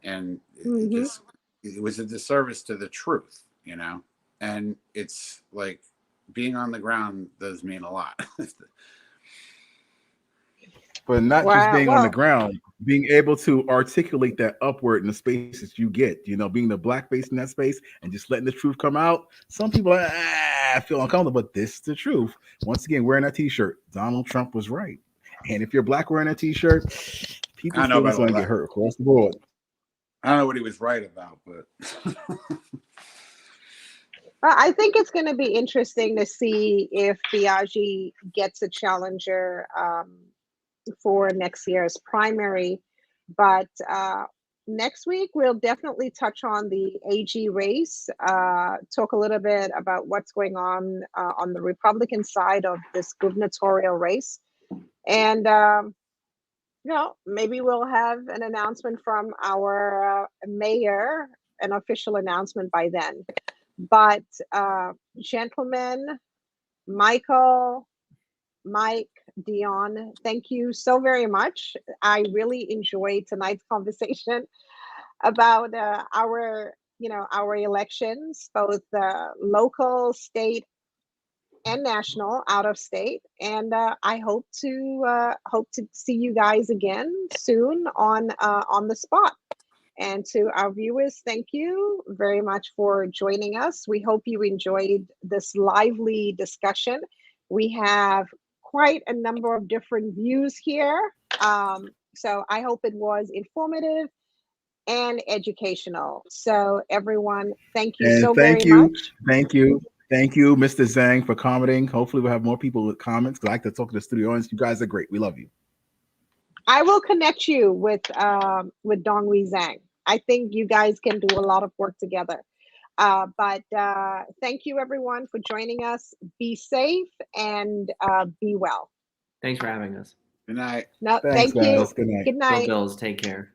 and it just it was a disservice to the truth, you know. And it's like being on the ground does mean a lot. But not just being on the ground, being able to articulate that upward in the spaces you get, you know, being the black face in that space and just letting the truth come out. Some people are, I feel uncomfortable, but this is the truth. Once again, wearing that t-shirt, Donald Trump was right. And if you're black wearing that t-shirt, people's feelings going to get hurt across the board. I don't know what he was right about, but I think it's going to be interesting to see if Biaggi gets a challenger for next year's primary. But next week, we'll definitely touch on the AG race, talk a little bit about what's going on the Republican side of this gubernatorial race. And, you know, maybe we'll have an announcement from our mayor, an official announcement by then. But gentlemen, Michael, Mike, Dion, thank you so very much. I really enjoyed tonight's conversation about our elections, both local, state, and national, out of state. And I hope to see you guys again soon on the spot. And to our viewers, thank you very much for joining us. We hope you enjoyed this lively discussion. We have quite a number of different views here. So I hope it was informative and educational. So everyone, thank you so very much. Thank you, Mr. Zhang, for commenting. Hopefully we'll have more people with comments, because I like to talk to the studio audience. You guys are great. We love you. I will connect you with Donghui Zhang. I think you guys can do a lot of work together. But thank you, everyone, for joining us. Be safe and be well. Thanks for having us. Good night. No, Thanks, thank you. guys. Good night. Good night. Go Bills. Take care.